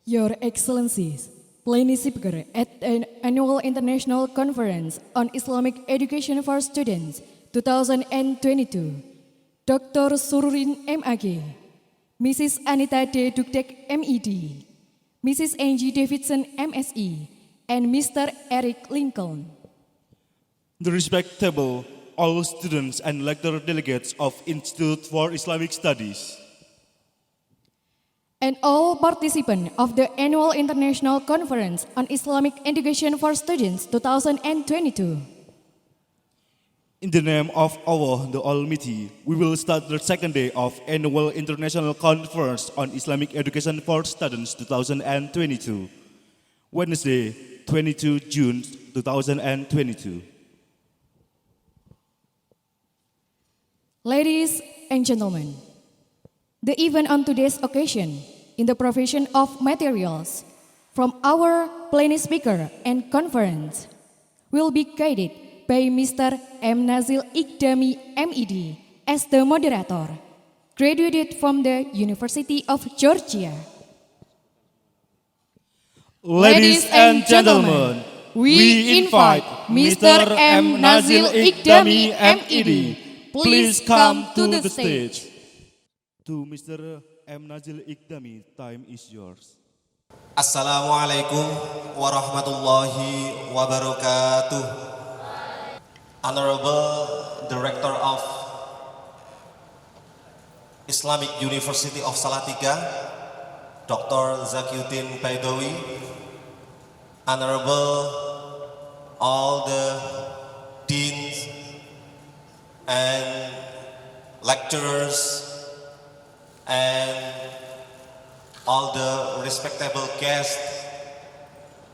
Your Excellencies, plenary speaker at an annual international conference on Islamic education for students 2022, Dr. Sururin MAG, Mrs. Anita D. Dukdek MED, Mrs. Angie Davidson MSE, and Mr. Eric Lincoln. The respectable all students and lecturer delegates of Institute for Islamic Studies, and all participants of the annual international conference on Islamic education for students 2022. in the name of Allah the Almighty, we will start the second day of annual international conference on Islamic education for students 2022, Wednesday, 22 June 2022. Ladies and gentlemen, the event on today's occasion in the provision of materials from our plenary speaker and conference will be guided by Mr. M. Nazil Ikdami MED as the moderator, graduated from the University of Georgia. Ladies and gentlemen, we invite Mr. M. Nazil Ikdami MED. Please come to the stage. To Mr. M. Nazil Ikdami, time is yours. Assalamu'alaikum warahmatullahi wabarakatuh. Honorable Director of Islamic University of Salatiga, Dr. Zakiuddin Baidowi, Honorable all the deans and lecturers and all the respectable guests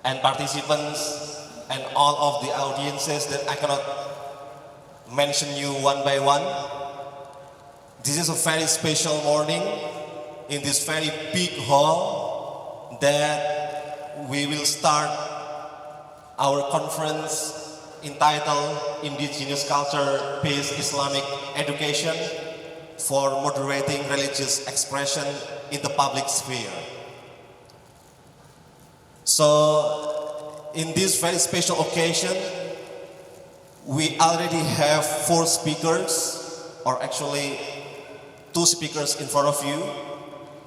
and participants and all of the audiences that I cannot mention you one by one. This is a very special morning in this very big hall that we will start our conference entitled Indigenous Culture-Based Islamic Education for Moderating Religious Expression in the Public Sphere. So, in this very special occasion, we already have 4 speakers, or actually 2 speakers in front of you,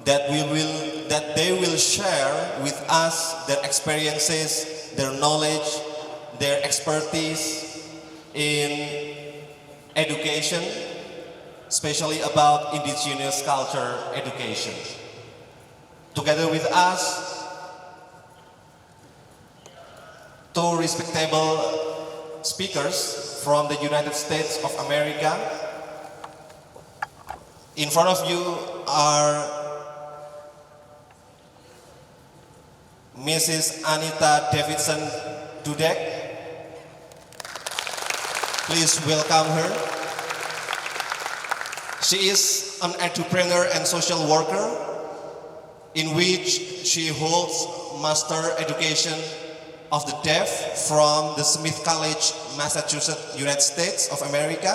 that they will share with us their experiences, their knowledge, their expertise in education, especially about indigenous culture education. Together with us, 2 respectable speakers from the United States of America. In front of you are Mrs. Anita Davidson Dudek. Please welcome her. She is an entrepreneur and social worker in which she holds Master Education of the Deaf from the Smith College, Massachusetts, United States of America.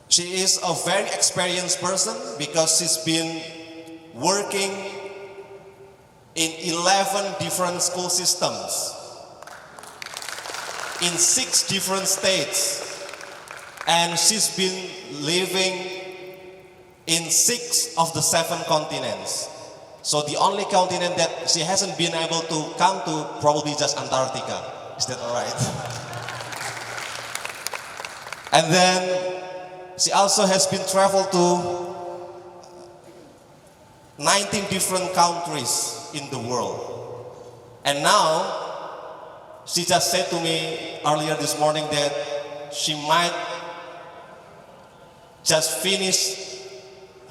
She is a very experienced person because she's been working in 11 different school systems in 6 different states, and she's been living in 6 of the 7 continents. So the only continent that she hasn't been able to come to probably just Antarctica. Is that all right? And then she also has been traveled to 19 different countries in the world. And now, she just said to me earlier this morning that she might just finish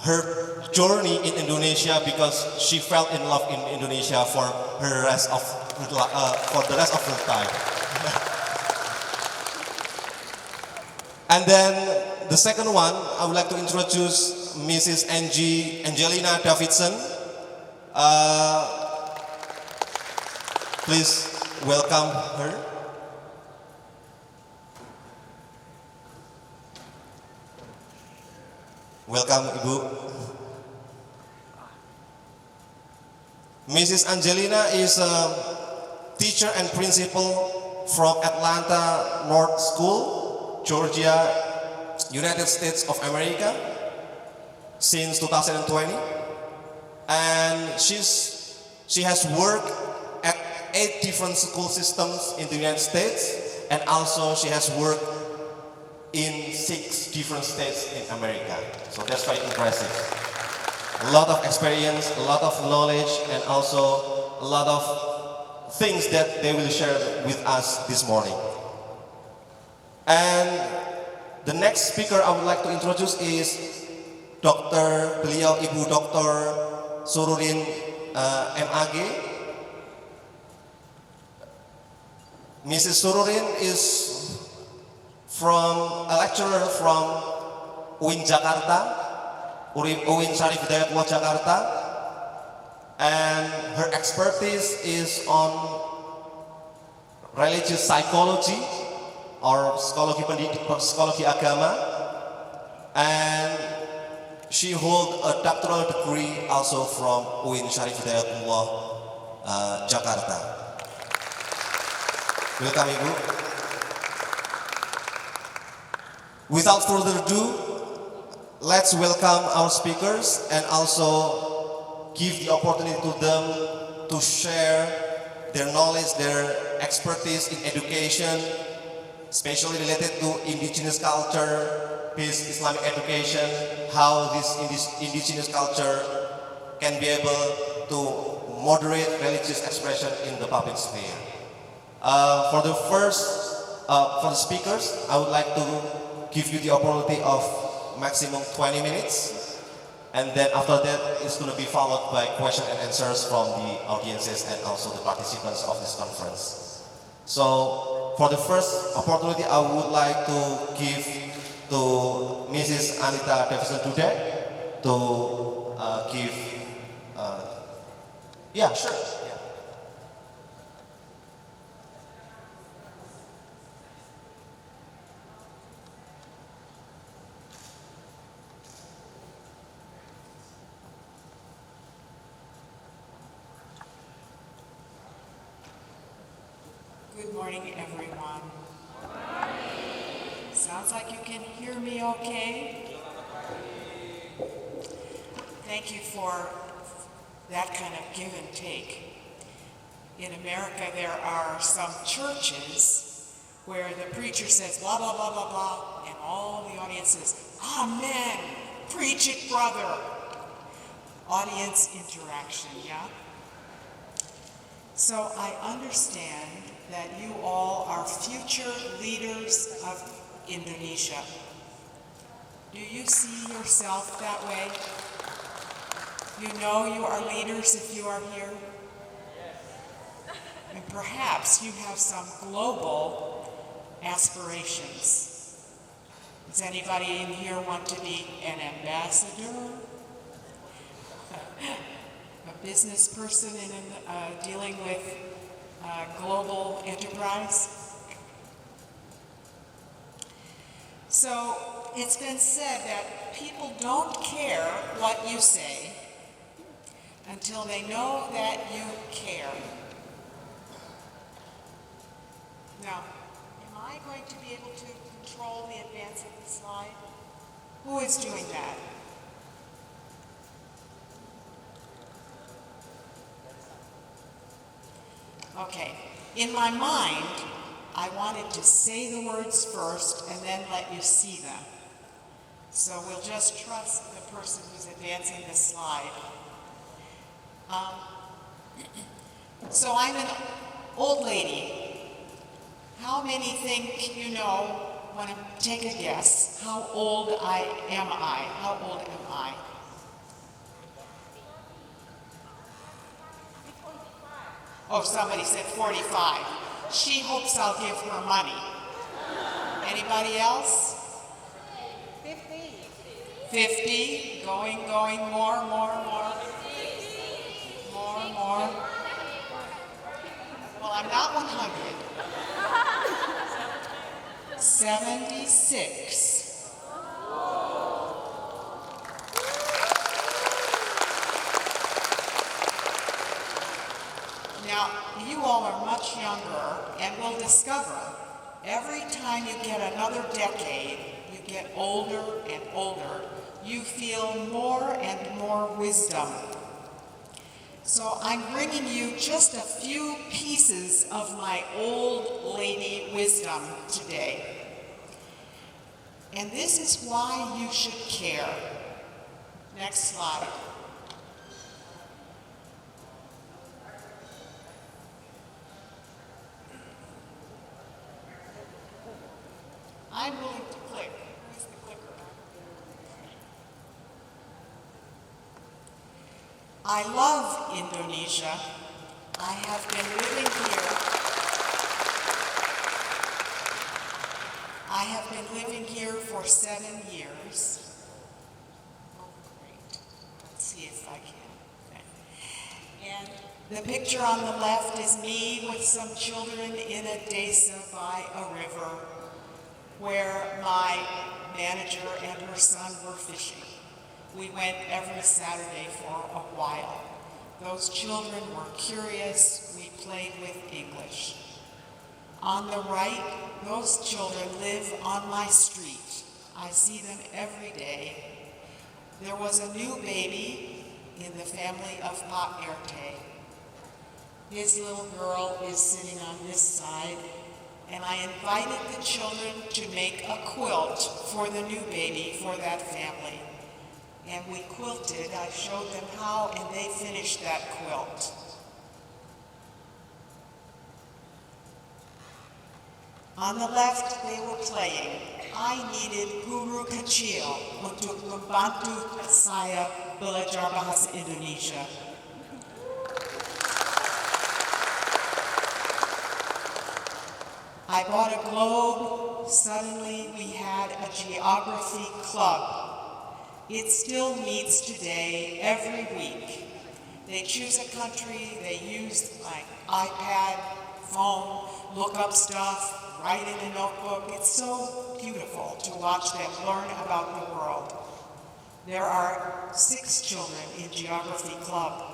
her journey in Indonesia because she fell in love in Indonesia for the rest of her time. And then the second one, I would like to introduce Mrs. Angelina Davidson. Please welcome her. Welcome, Ibu. Mrs. Angelina is a teacher and principal from Atlanta North School, Georgia, United States of America, since 2020. And she has worked at 8 different school systems in the United States, and also she has worked in 6 different states in America. So that's quite impressive. A lot of experience, a lot of knowledge, and also a lot of things that they will share with us this morning. And the next speaker I would like to introduce is beliau Ibu Dr. Sururin MAG. Mrs. Sururin is a lecturer from UIN Jakarta, UIN Syarif Hidayatullah Jakarta, and her expertise is on religious psychology or psikologi agama, and she holds a doctoral degree also from UIN Syarif Hidayatullah Jakarta. Welcome, Ibu. Without further ado, let's welcome our speakers and also give the opportunity to them to share their knowledge, their expertise in education, especially related to indigenous culture, based Islamic education, how this indigenous culture can be able to moderate religious expression in the public sphere. For the speakers, I would like to give you the opportunity of maximum 20 minutes, and then after that it's going to be followed by question and answers from the audiences and also the participants of this conference. So for the first opportunity, I would like to give to Mrs. Anita Davison Dudek to give, yeah, sure. Yeah. Good morning, everyone. Sounds like you can hear me okay. Thank you for that kind of give and take. In America, there are some churches where the preacher says blah, blah, blah, blah, blah, and all the audience says, amen, preach it, brother. Audience interaction, yeah? So I understand that you all are future leaders of Indonesia. Do you see yourself that way? You know you are leaders if you are here? And perhaps you have some global aspirations. Does anybody in here want to be an ambassador? A business person dealing with global enterprise? So it's been said that people don't care what you say until they know that you care. Now, am I going to be able to control the advance of the slide? Who is doing that? Okay, in my mind, I wanted to say the words first and then let you see them. So we'll just trust the person who's advancing the slide. So I'm an old lady. How many think you know, want to take a guess, how old am I? How old am I? Oh, somebody said 45. She hopes I'll give her money. Anybody else? 50. 50. Going, more. More. Well, I'm not 100. 76. Now, you all are much younger and will discover every time you get another decade, you get older and older, you feel more and more wisdom. So I'm bringing you just a few pieces of my old lady wisdom today. And this is why you should care. Next slide. I'm willing to click. Where's the clicker? I love Indonesia. I have been living here. I have been living here for 7 years. Oh, great. Let's see if I can. Okay. And the picture on the left is me with some children in a desa by a river where my manager and her son were fishing. We went every Saturday for a while. Those children were curious. We played with English. On the right, those children live on my street. I see them every day. There was a new baby in the family of Pak Erte. His little girl is sitting on this side, and I invited the children to make a quilt for the new baby for that family. And we quilted. I showed them how, and they finished that quilt. On the left, they were playing. I needed guru kecil untuk membantu saya belajar bahasa Indonesia. I bought a globe. Suddenly, we had a geography club. It still meets today every week. They choose a country, they use like iPad, phone, look up stuff, write in a notebook. It's so beautiful to watch them learn about the world. There are 6 children in Geography Club.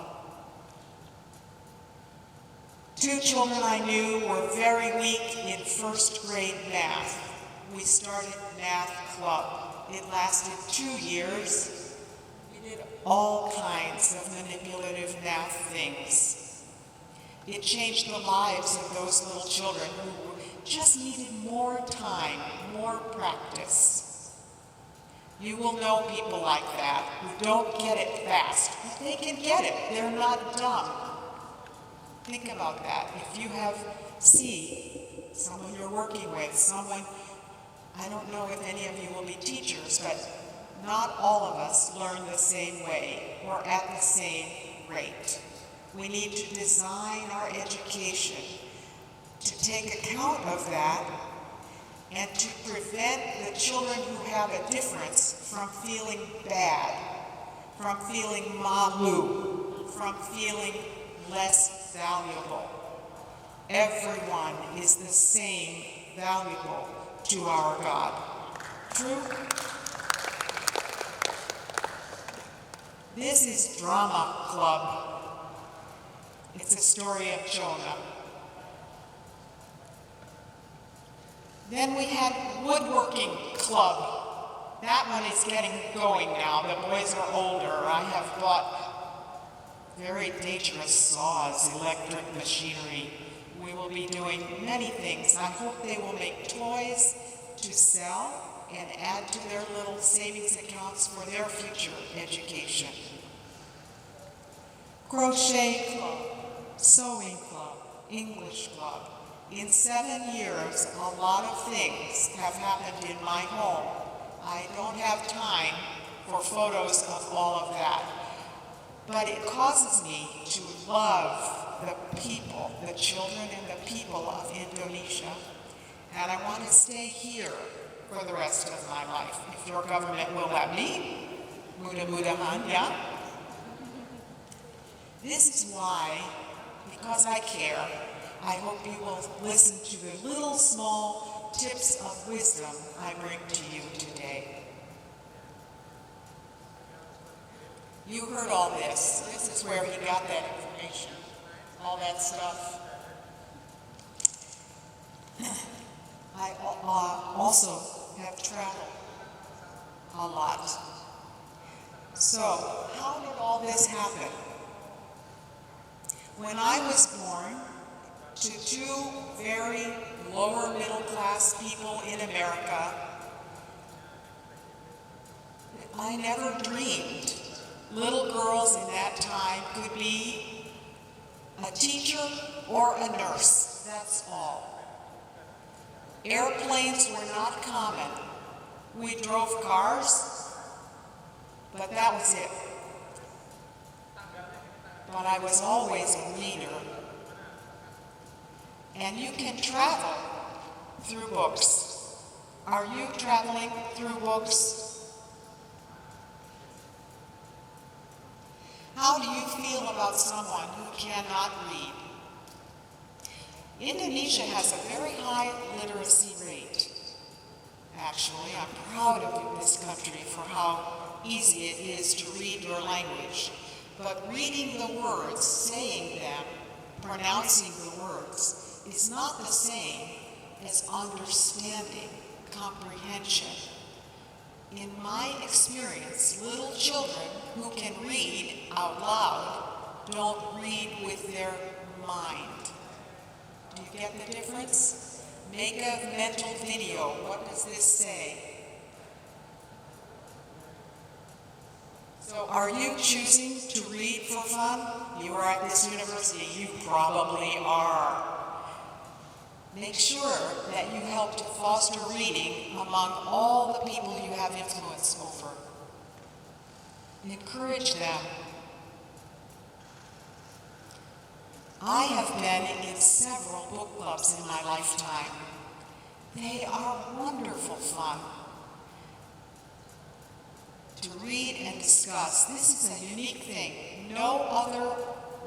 2 children I knew were very weak in first grade math. We started Math Club. It lasted 2 years. We did all kinds of manipulative math things. It changed the lives of those little children who just needed more time, more practice. You will know people like that who don't get it fast, but they can get it. They're not dumb. Think about that. If you have someone you're working with, someone, I don't know if any of you will be teachers, but not all of us learn the same way or at the same rate. We need to design our education to take account of that and to prevent the children who have a difference from feeling bad, from feeling malu, from feeling less valuable. Everyone is the same valuable to our God. True? This is Drama Club. It's a story of Jonah. Then we had Woodworking Club. That one is getting going now. The boys are older. I have bought very dangerous saws, electric machinery. We will be doing many things. I hope they will make toys to sell and add to their little savings accounts for their future education. Crochet Club, Sewing Club, English Club. In 7 years, a lot of things have happened in my home. I don't have time for photos of all of that. But it causes me to love the people, the children and the people of Indonesia. And I want to stay here for the rest of my life. If your government will let me, mudah-mudahan, ya. This is why, because I care, I hope you will listen to the little small tips of wisdom I bring to you today. You heard all this. This is where he got that information. all that stuff. I also have traveled a lot. So, how did all this happen? When I was born to two very lower middle class people in America, I never dreamed little girls in that time could be a teacher or a nurse, that's all. Airplanes were not common. We drove cars, but that was it. But I was always a reader. And you can travel through books. Are you traveling through books? How do you feel about someone who cannot read? Indonesia has a very high literacy rate. Actually, I'm proud of this country for how easy it is to read your language. But reading the words, saying them, pronouncing the words, is not the same as understanding, comprehension. In my experience, little children who can read out loud don't read with their mind. Do you get the difference? Make a mental video. What does this say? So are you choosing to read for fun? You are at this university. You probably are. Make sure that you help to foster reading among all the people you have influence over. Encourage them. I have been in several book clubs in my lifetime. They are wonderful fun to read and discuss. This is a unique thing. No other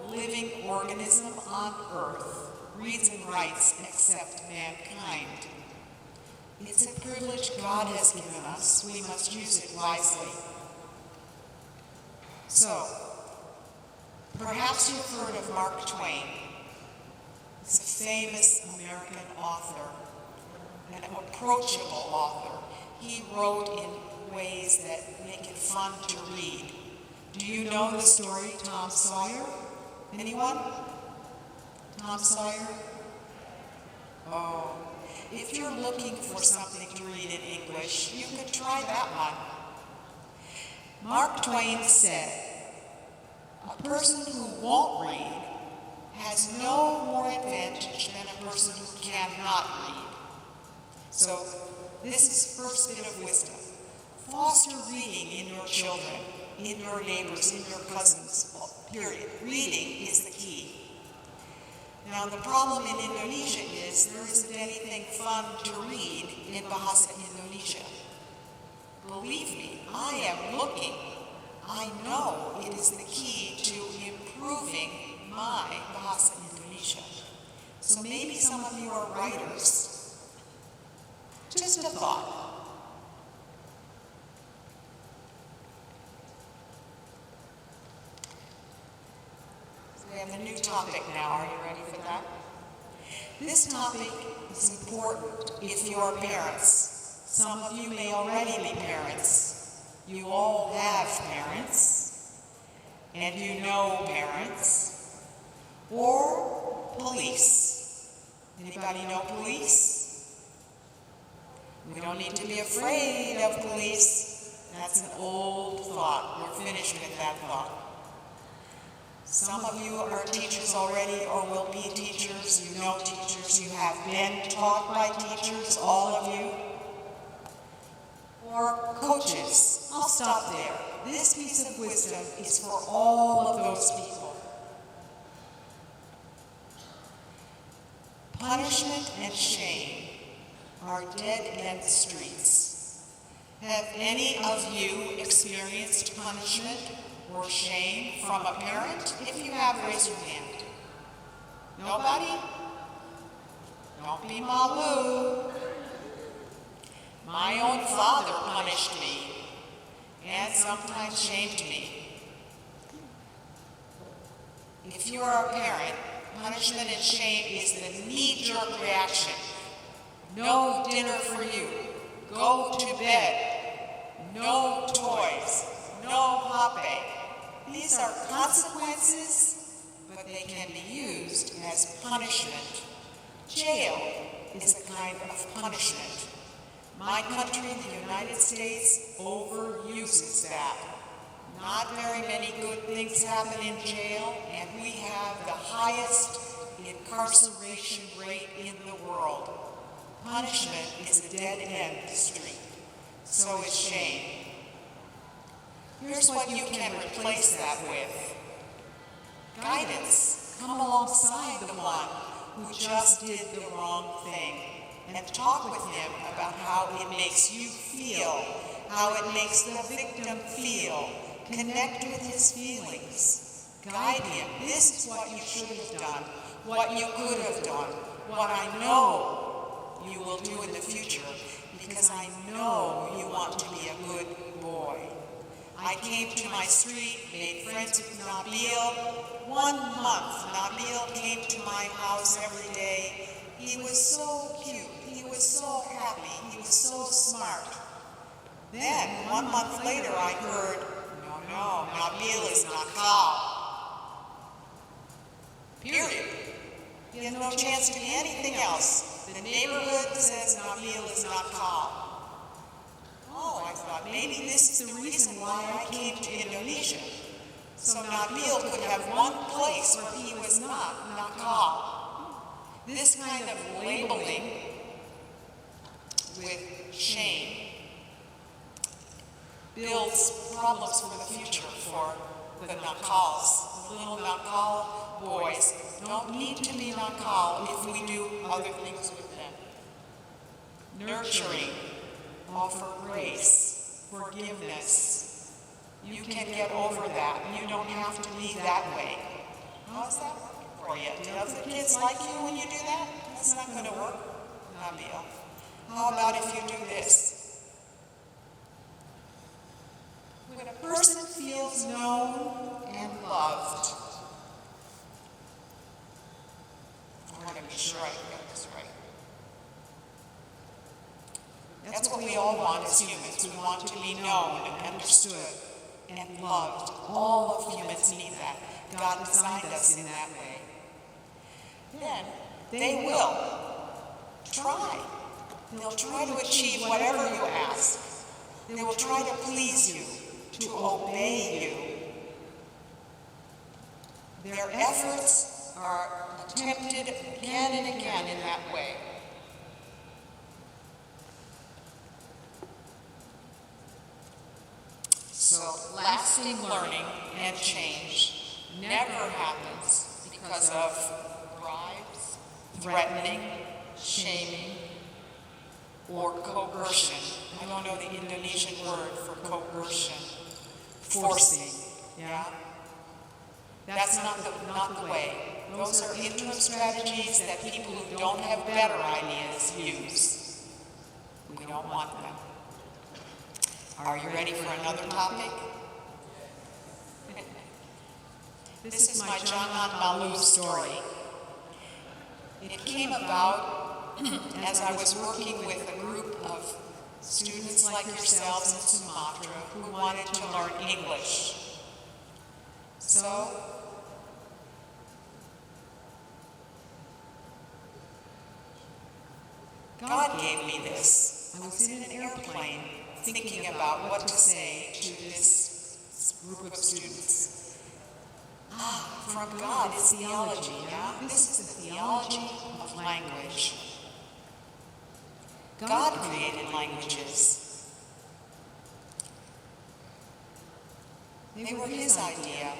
living organism on earth reads and writes except mankind. It's a privilege God has given us. We must use it wisely. So, perhaps you've heard of Mark Twain. He's a famous American author, an approachable author. He wrote in ways that make it fun to read. Do you know the story Tom Sawyer? Anyone? Tom Sawyer? Oh, if you're looking for something to read in English, you could try that one. Mark Twain said, "A person who won't read has no more advantage than a person who cannot read." So, this is first bit of wisdom. Foster reading in your children, in your neighbors, in your cousins, period. Reading is the key. Now, the problem in Indonesia is there isn't anything fun to read in Bahasa Indonesia. Believe me, I am looking. I know it is the key to improving my Bahasa Indonesia. So maybe some of you are writers. Just a thought. We have a new topic now. Are you ready for that? This topic is important if you are parents. Some of you may already be parents. You all have parents, and you know parents, or police. Anybody know police? We don't need to be afraid of police. That's an old thought. We're finished with that thought. Some of you are teachers already or will be teachers. You know teachers. You have been taught by teachers, all of you. Or coaches. I'll stop there. This piece of wisdom is for all of those people. Punishment and shame are dead-end streets. Have any of you experienced punishment or shame from a parent? If you have, raise your hand. Nobody? Don't be malu. My own father punished me and sometimes shamed me. If you are a parent, punishment and shame is the knee-jerk reaction. No dinner for you. Go to bed. No toys. No hape. These are consequences, but they can be used as punishment. Jail is a kind of punishment. My country, the United States, overuses that. Not very many good things happen in jail, and we have the highest incarceration rate in the world. Punishment is a dead-end street. So is shame. Here's what you can replace that with. Guidance. Come alongside the one who just did the wrong thing and talk with him about how it makes you feel, how it makes the victim feel. Connect with his feelings. Guide him. This is what you should have done, what you could have done, what I know you will do in the future, because I know you want to be a good boy. I came to my street, made friends with Nabil. 1 month, Nabil came to my house every day. He was so cute. He was so happy. He was so smart. Then, 1 month later, I heard, no, Nabil is not cow. Period. He has no chance to be anything else. The neighborhood says Nabil is not cow. Oh, I thought maybe this is the reason why I came to Indonesia. So Nabil could have one place where he was not cow. This kind of labeling with shame builds problems for the future for the Nakals. The little Nakal boys don't need to be Nakal if we do other things with them. Nurturing, offer grace, forgiveness. You can get over that. You don't have to be that way. How's that working for you? Do other kids like you when you do that? That's not going to work, Nabil. How about if you do this? When a person feels known and loved, I want to be sure I got this right. That's what we all want as humans. We want to be known and understood and loved. All of humans need that. God designed us in that way. Then they will try. They'll try to achieve whatever you ask. They will try to please you, to obey you. Their efforts are attempted again and again in that way. So lasting learning and change never happens because of bribes, threatening, shaming, or coercion. I don't know the Indonesian word for coercion. Forcing, yeah? That's not the way. Those are interim strategies that people who don't have better ideas use. We don't want them. Are you ready for another topic? This is my Jangan Malu story. It came about as I was working with a group of students like yourselves in Sumatra who wanted to learn English. So, God gave me this. I was in an airplane thinking about what to say to this group of students. From God is theology, yeah? This is the theology of language. God created languages. They were His idea.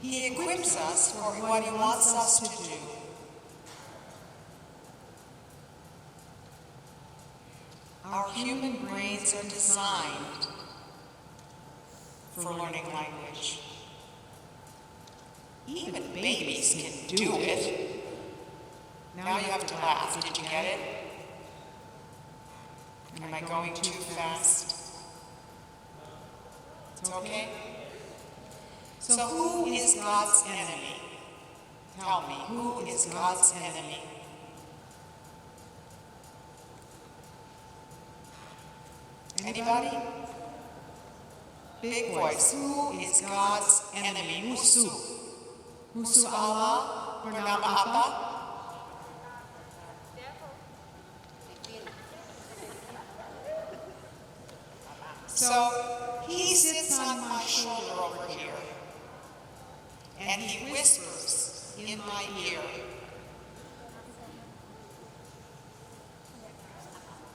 He equips us for what He wants us to do. Our human brains are designed for learning language. Even babies can do it. Now you have to laugh. Did you get it? Am I going too fast? It's okay? So who is God's enemy? Tell me, who is God's enemy? Anybody? Big voice. Who is God's enemy? Musuh. Musuh Allah bernama apa? So he sits on my shoulder over here, and he whispers in my ear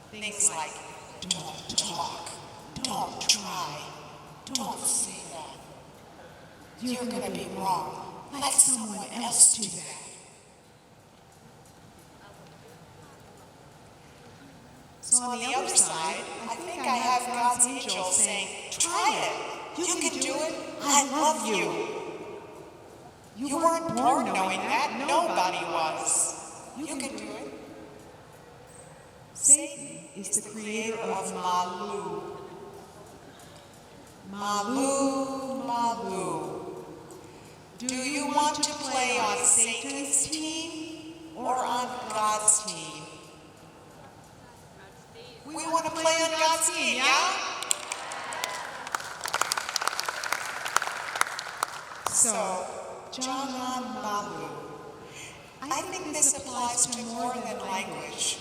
things like, don't talk, don't try, don't say that. You're going to be wrong. Let someone else do that. So on the other side, I think I have God's angel saying, try it. You can do it. I love you. You weren't born knowing that. Nobody was. You can do it. Satan is the creator of Malu. Malu, Malu. Do you want to play on Satan's team or on God's team? We want to play on God's team, yeah? So, Jangan malu. I think this applies to more than language.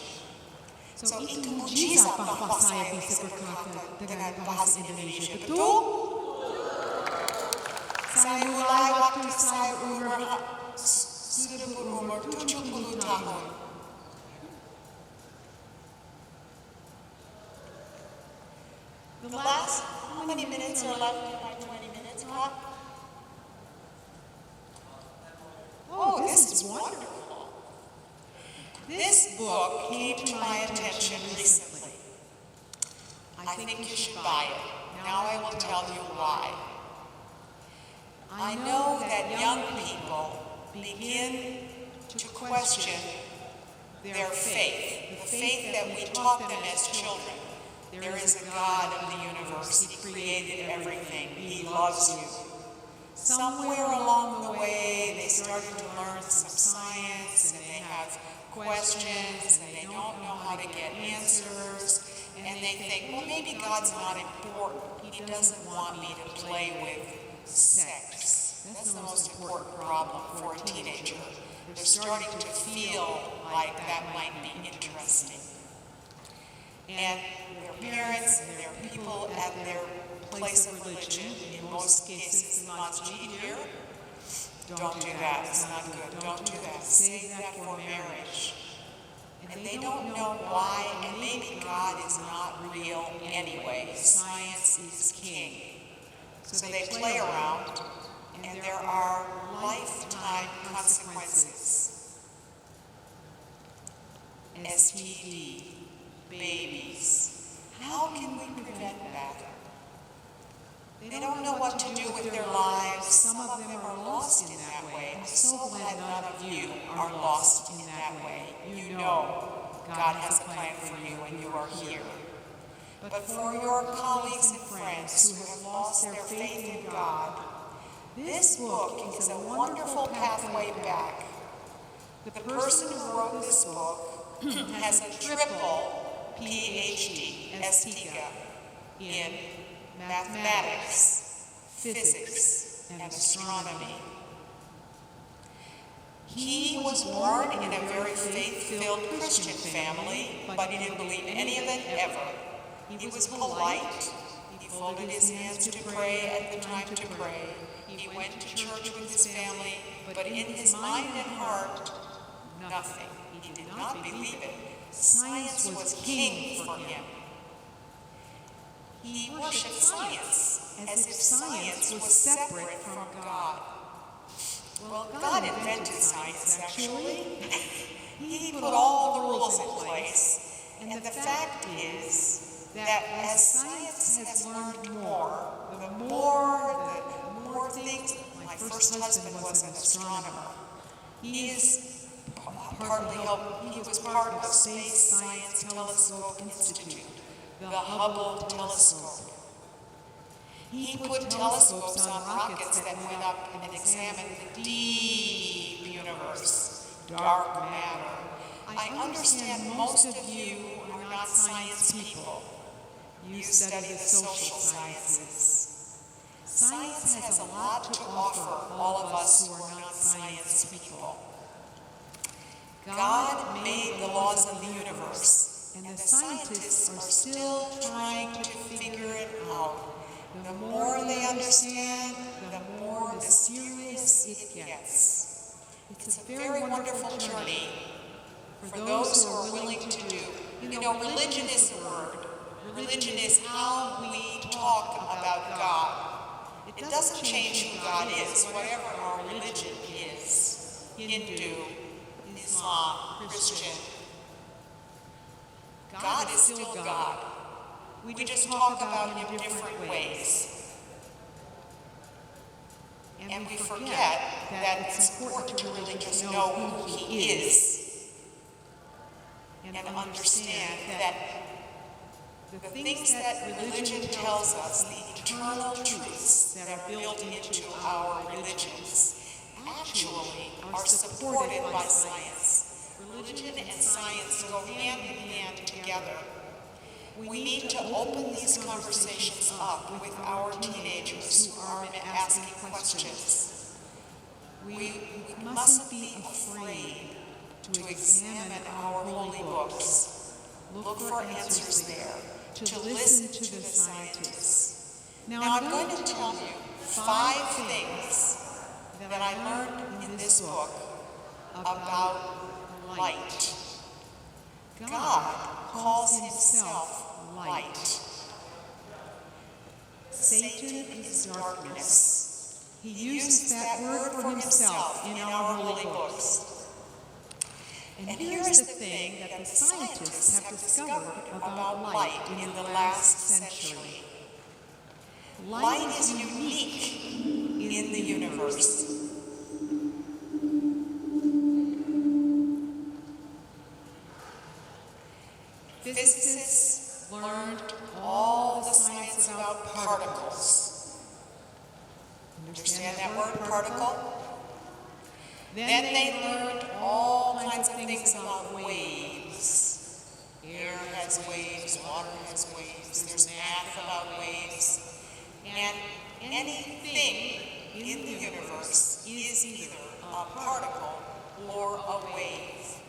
So, itu mujizat bahwa saya bisa berkata dengan bahasa Indonesia, betul? Saya mulai waktu saya sudah berumur 70 tahun. The last, how many minutes are left in my 20 minutes, Rob? Oh, this is wonderful. This book came to my attention recently. I think you should buy it. Now I will tell you why. I know that young people begin to question their faith, the faith that we taught them as children. There is a God of the universe. He created everything. He loves you. Somewhere along the way, they started to learn some science, and they have questions, and they don't know how to get answers, and they think, well, maybe God's not important. He doesn't want me to play with sex. That's the most important problem for a teenager. They're starting to feel like that might be interesting. And their parents and their people at their place of religion, in most cases the masjid here, don't do that, it's not good, don't do that, save that for marriage. And they don't know why, and maybe God is not real anyway. Science is king. So they play around, and there are lifetime consequences. STD, babies. How can we prevent that? They don't know what to do with their lives. Some of them are lost in that way. I'm so glad none of you are lost in that way. You know God has a plan for you and you are here. But for your colleagues and friends who have lost their faith in God, this book is a wonderful pathway back. The person who wrote this book has a triple PhD, Salatiga, in mathematics, physics, and astronomy. He was born in a very faith-filled Christian family, but he didn't believe any of it ever. He was polite. He folded his hands to pray at the time to pray. He went to church with his family, but in his mind and heart, nothing. He did not believe it. Science was king for him. He worshipped science as if science was separate from God. Well, God invented science, actually. He put all the rules in place. And the fact is that as science has learned more, the more things. My first husband was an astronomer. He was part of Space Science Telescope Institute, the Hubble telescope. He put telescopes on rockets that went up and examined the deep universe, dark matter. I understand most of you are not science people. You study the social sciences. Science has a lot to offer all of us who are not science people. God made the laws of the universe, and the scientists are still trying to figure it out. The more they understand, the more mysterious it gets. It's a very wonderful journey for those who are willing to do. You know, religion is the word. Religion is how we talk about God. It doesn't change who God is, whatever our religion is. Hindu, Islam, Christian. God is still God. We just talk about him different ways. And we forget that it's important to really just know who he is and understand that the things that religion tells us, the eternal truths that are built into our religions, actually are supported by science. Religion and science go hand in hand together. We need to open these conversations up with our teenagers who are asking questions. We mustn't be afraid to examine our holy books, look for answers there, to listen to the scientists. Now I'm going to tell you 5 things that I learned in this book about light. God calls himself light. Satan is darkness. He uses that word for himself in our holy books. And here's the thing that the scientists have discovered about light in the last century. Light is unique in the universe. Physicists learned all the science about particles. Understand that word, particle? Then they learned all kinds of things about waves. Air has waves, water has waves, there's math about waves. And anything in the universe is either a particle or a wave.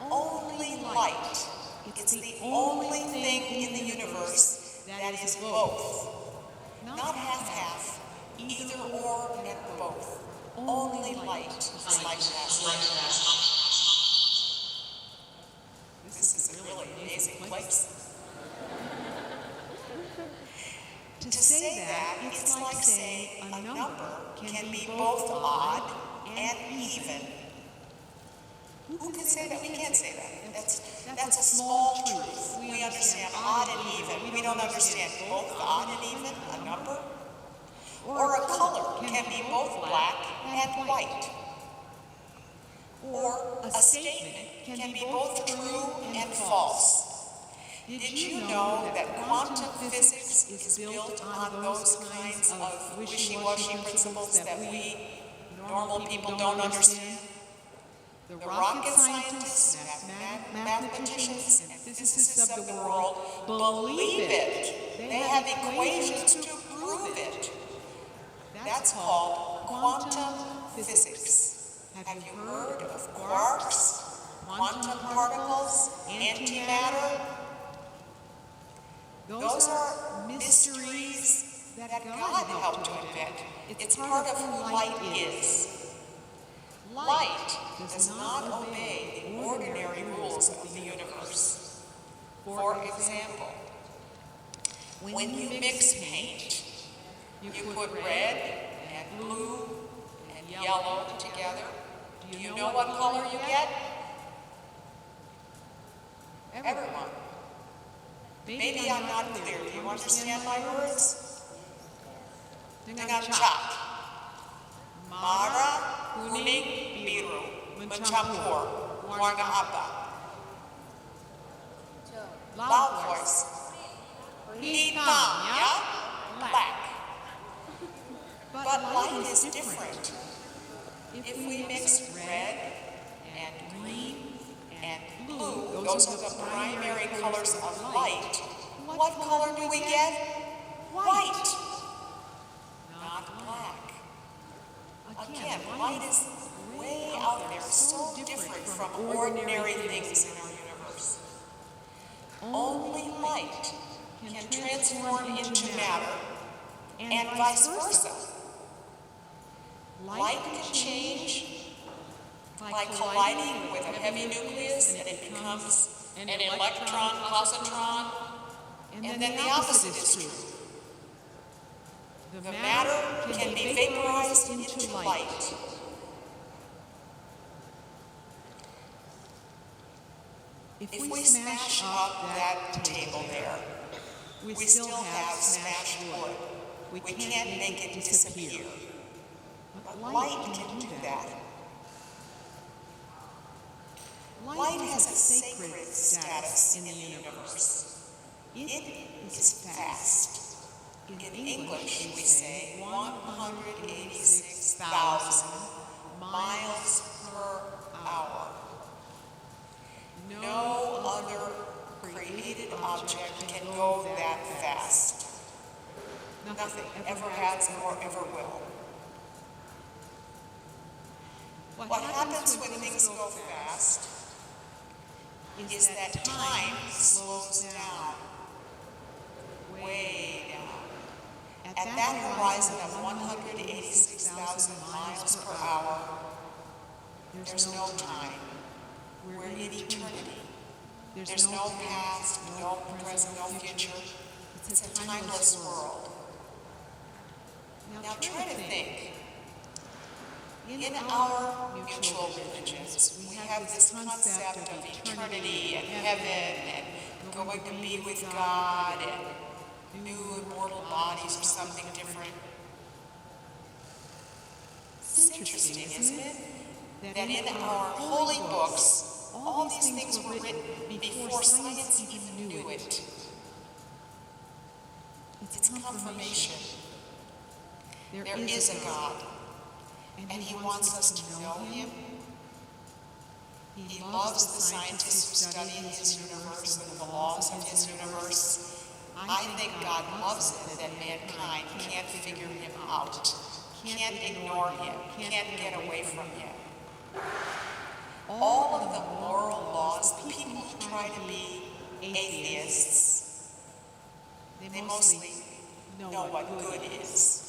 Only light. It's the only thing in the universe that is both. Not half-half, either or and both. Only light is like that. This is a really amazing place. To say that, it's like saying a number can be both odd and even. Who can say that? We can't say that. That's a small truth. We understand odd and even. We don't understand both odd and even, a number. Or a color can be both black and white. Or a statement can be both true and false. Did you know that quantum physics is built on those kinds of wishy-washy principles that we normal people don't understand? The rocket scientists, mathematicians, and physicists of the world believe it. They have equations to prove it. That's called quantum physics. Have you heard of quarks, quantum particles, antimatter? Those are mysteries that God helped to invent. It's part of who light is. Light does not obey the ordinary rules of the universe. For example, when you mix paint, you put red and blue and yellow together. Do you know what color you get? Everyone. Maybe I'm not clear. Do you understand my words? Dengan cat. Merah, kuning, biru, mencampur, warna apa? Loud voice. Hitam, ya? Black. If we mix red and green and blue, those are the primary colors of light, what color do we get? White, not black. Again, light is way out there, so different from ordinary things in our universe. Only light can transform into matter, and vice versa. Light can change by colliding with a heavy nucleus, and it becomes an electron positron, and then the opposite is true. The matter can be vaporized into light. If we smash up that table there, we still have smashed wood. We can't make it disappear. But light can do that. Light has a sacred status in the universe. It is fast. In English, we say 186,000 miles per hour. No other created object can go that fast. Nothing ever has or ever will. What happens when things go fast is that time slows down, way down. At that horizon of 186,000 miles per hour, there's no time. We're in eternity. There's no past, no present, no future. It's a timeless world. Now try to think. In our mutual religions, we have this concept of eternity and heaven and going to be with God and new immortal bodies or something different. It's interesting, isn't it? That in our holy books, all these things were written before science even knew it. It's confirmation. There is a God, and He wants us to know Him. He loves the scientists who study His universe and the laws of His universe. I think God loves it that mankind can't figure Him out, can't ignore Him, can't get away from Him. All of the moral laws, the people who try to be atheists, they mostly know what good is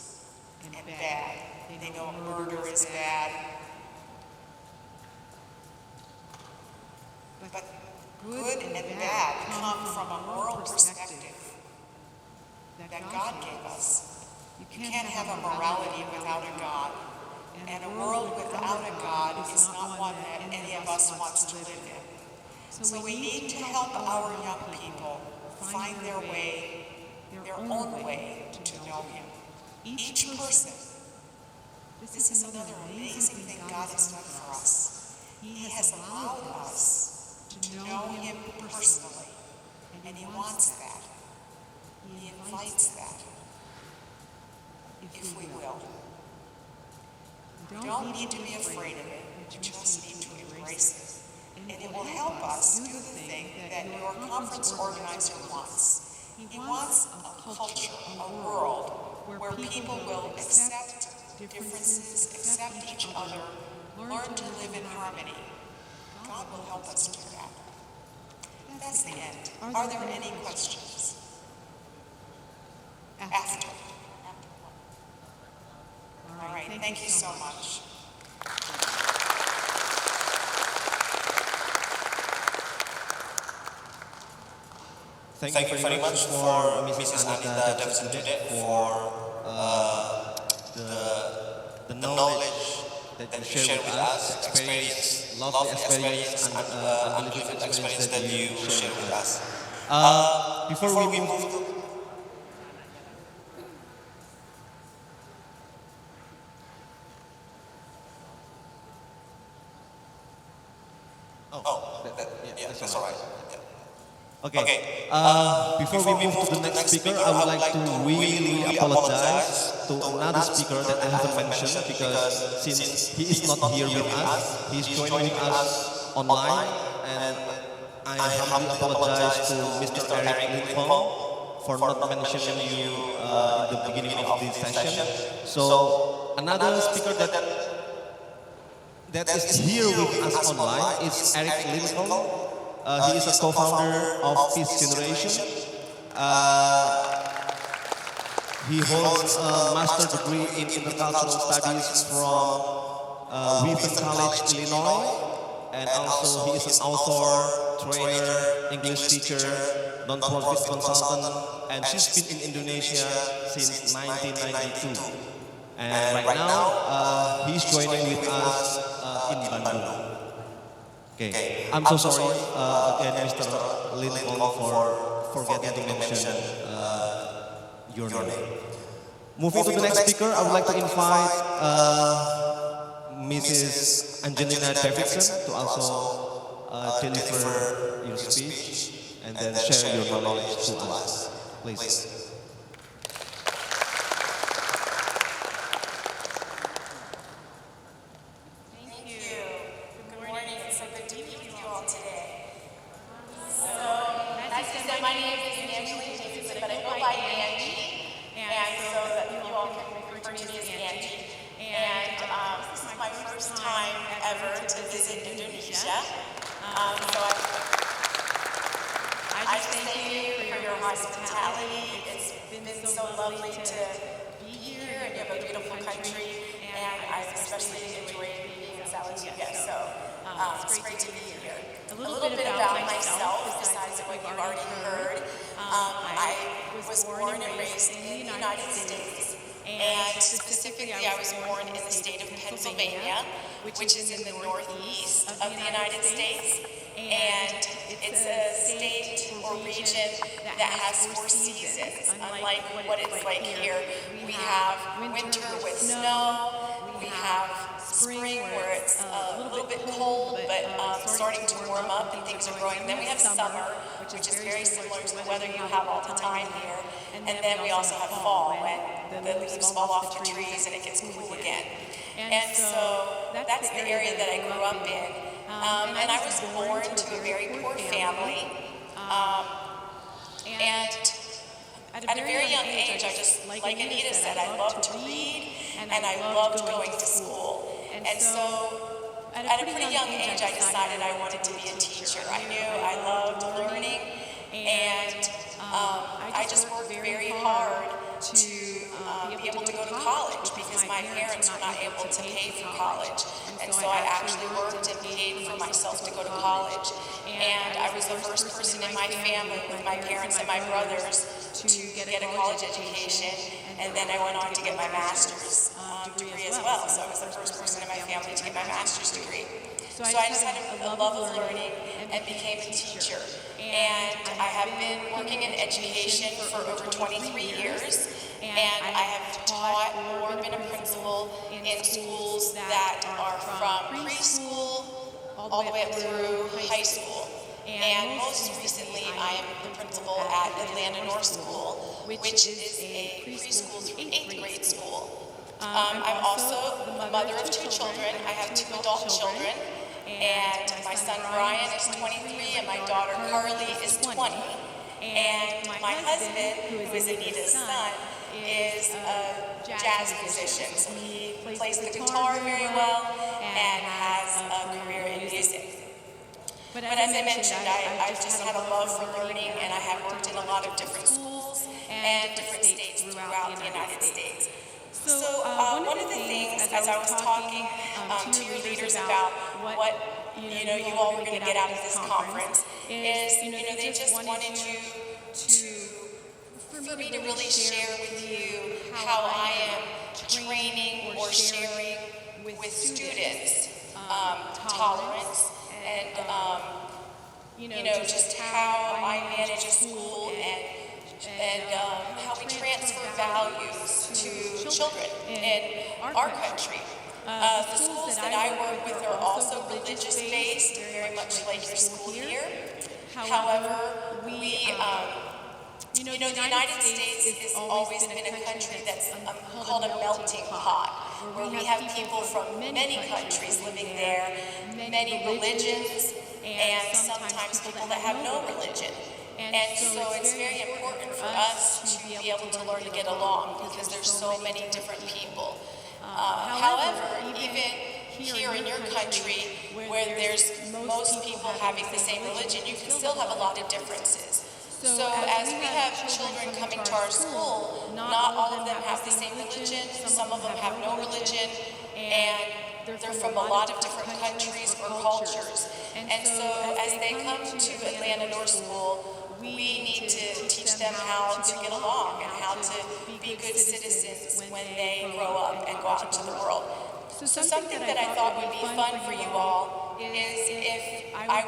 and bad. They know murder is bad. But good and bad come from a moral perspective that God gave us. You can't have a morality without a God. And a world without a God is not one that any of us wants to live in. So we need to help our young people find their way, their own way to know Him. Each person. This is another amazing thing God has done for us. He has allowed us to know Him personally, and He wants that. He invites that, if we will. We don't need to be afraid of it, we just need to embrace it. And it will help us do the thing that your conference organizer wants. He wants a culture, a world, where people will accept differences, accept each other, learn to live in harmony. God will help us do that. That's the end. Are there any questions? After. All right, thank you so much. Thank you very much for Mrs. Anita Davidson today for the knowledge that you share with us, experience, lovely experience, and unlimited experience that you share with us. Before we move to that's all right. Okay. Before we move to the next speaker, I would like to really apologize to another speaker that I haven't mentioned because since he is not here with us, he is joining us online, and I humbly apologize to Mr. Eric Lincoln for not mentioning you in the beginning of this session. So another speaker that is here with us online is Eric Lincoln. He is a co-founder of Peace Generation. He holds a master's degree in intercultural studies from Wheaton College, Illinois. And also he is an author, trainer, English teacher, non-profit consultant, and she's been in Indonesia since 1992. And right now, he's joining with us in Bandung. Okay, I'm so sorry again, Mr. Lincoln, for forgetting to mention your name. Moving to the next speaker, I would like to invite Mrs. Angelina Davidson to also deliver your speech and then share your knowledge to us. Please. It's great to be here. A little bit about myself, besides what you've already heard. I was born and raised in the United States, and specifically I was born in the state of Pennsylvania, which is in the northeast of the United States. And it's a state or region that has 4 seasons, unlike what it's like here. We have winter with snow, we have spring where it's a little bit cold but starting to warm up and things are growing. Then we have summer, which is very similar to the weather you have all the time here. And then we also have fall when the leaves fall off the trees and it gets cool again. And so that's the area that I grew up in. And I was born to a very poor family. And at a very young age, I just, like Anita said, I loved to read and I loved going to school. And so at a pretty young age, I decided I wanted to be a teacher. I knew I loved learning, and I just worked very hard to be able to go to college because my parents were not able to pay for college. And so I actually worked and paid for myself to go to college. And I was the first person in my family with my parents and my brothers to get a college education. And then I went on to get my master's degree as well. So I was the first person in my family to get my master's degree. So I just had a love of learning and became a teacher. And I have been working in education for over 23 years. And I have taught or been a principal in schools that are from preschool all the way up through high school. And most recently, I am the principal at Atlanta North School, which is a preschool through 8th grade school. I'm also the mother of 2 children. I have 2 adult children. And my son Brian is 23 and my daughter Carly is 20. And my husband, who is Anita's son, is a jazz musician. So he plays the guitar very well and has a career in music. But as I mentioned, I've just had a love for learning, and I have worked in a lot of different schools and different states throughout the United States. So one of the things, as I was talking to your leaders about what you all were going to get out of this conference, is they just wanted you for me to really share with you how I am training or sharing with students tolerance and just how I manage a school and how we transfer values to children in our country. The schools that I work with are also religious-based, very much like your school here. However, we, the United States has always been a country that's called a melting pot, where we have people from many countries living there, many religions, and sometimes people that have no religion. And so it's very important for us to be able to learn to get along because there's so many different people. However, even here in your country, where there's most people having the same religion, you can still have a lot of differences. So as we have children coming to our school, not all of them have the same religion, some of them have no religion, and they're from a lot of different countries or cultures. And so as they come to Atlanta North School, we need to teach them how to get along and how to be good citizens when they grow up and go out into the world. So something that I thought would be fun for you all is if I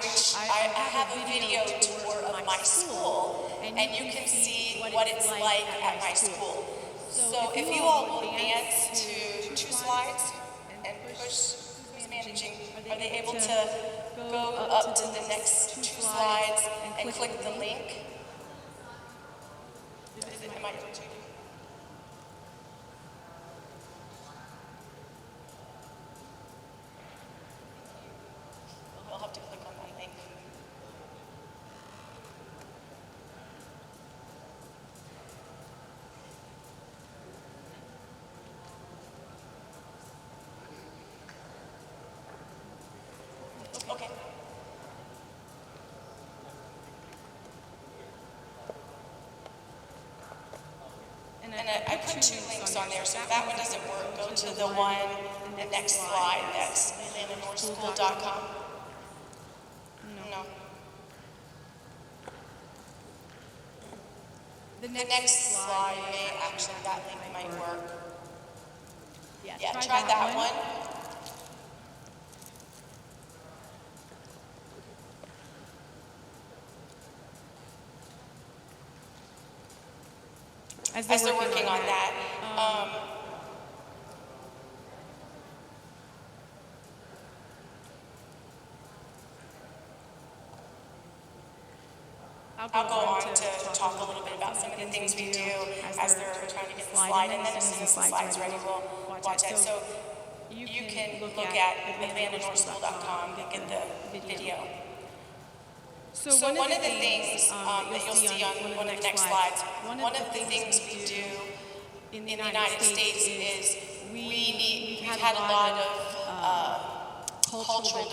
have a video tour of my school and you can see what it's like at my school. So if you all will advance to 2 slides and push, who's managing? Are they able to go up to the next 2 slides and click the link? Am I able to? You'll have to click on that link. Okay. And I put 2 links on there, so if that one doesn't work, go to the one, the next slide, that's atlantanorthschool.com. No. The next slide may actually, that link might work. Yeah, try that one. As they're working on that. I'll go on to talk a little bit about some of the things we do as they're trying to get the slide, and then as soon as the slide's ready, we'll watch that. So you can look at atlantanorthschool.com and get the video. So one of the things that you'll see on one of the next slides, one of the things we do in the United States is we've had a lot of cultural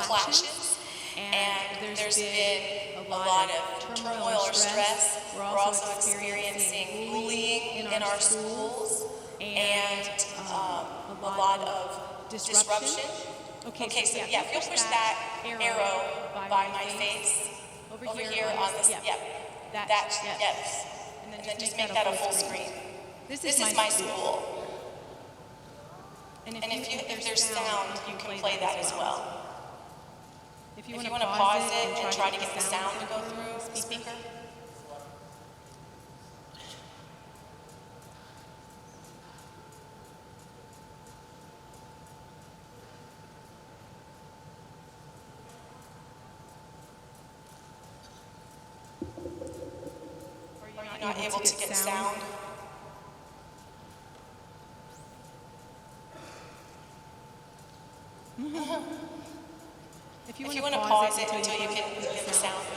clashes, and there's been a lot of turmoil or stress. We're also experiencing bullying in our schools and a lot of disruption. Okay, so yeah, if you'll push that arrow by my face over here on this, yes, and then just make that a full screen. This is my school, and if there's sound, you can play that as well. If you want to pause it and try to get the sound to go through the speaker. Not able to get sound. If you want to pause it until you can get the sound.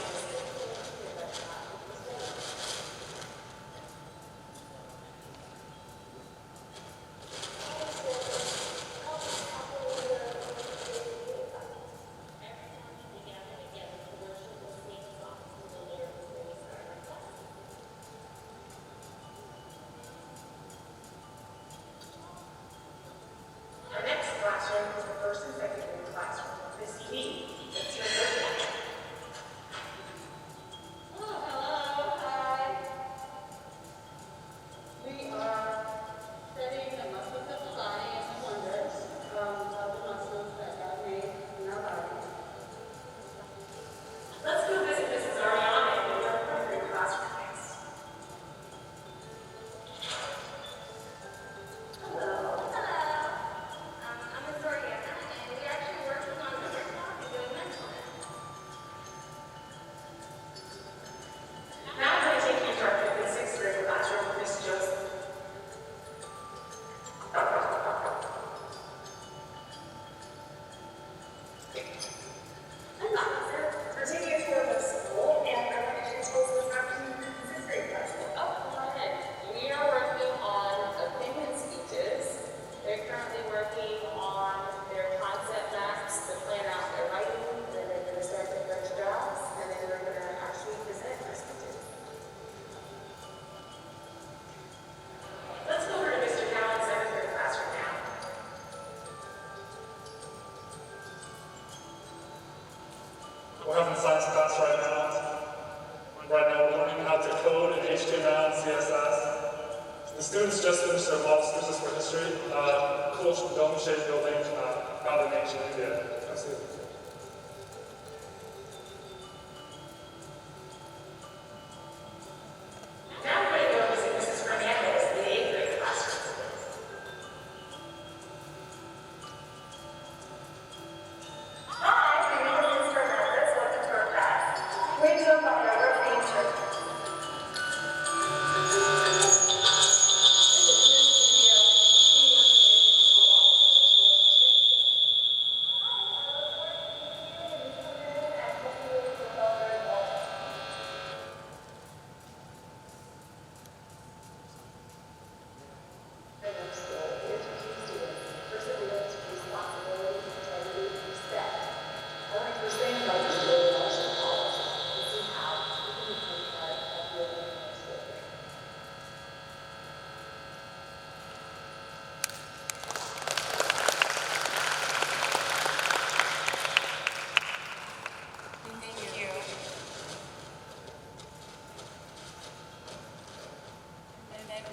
同时有分什么高的内容的特色。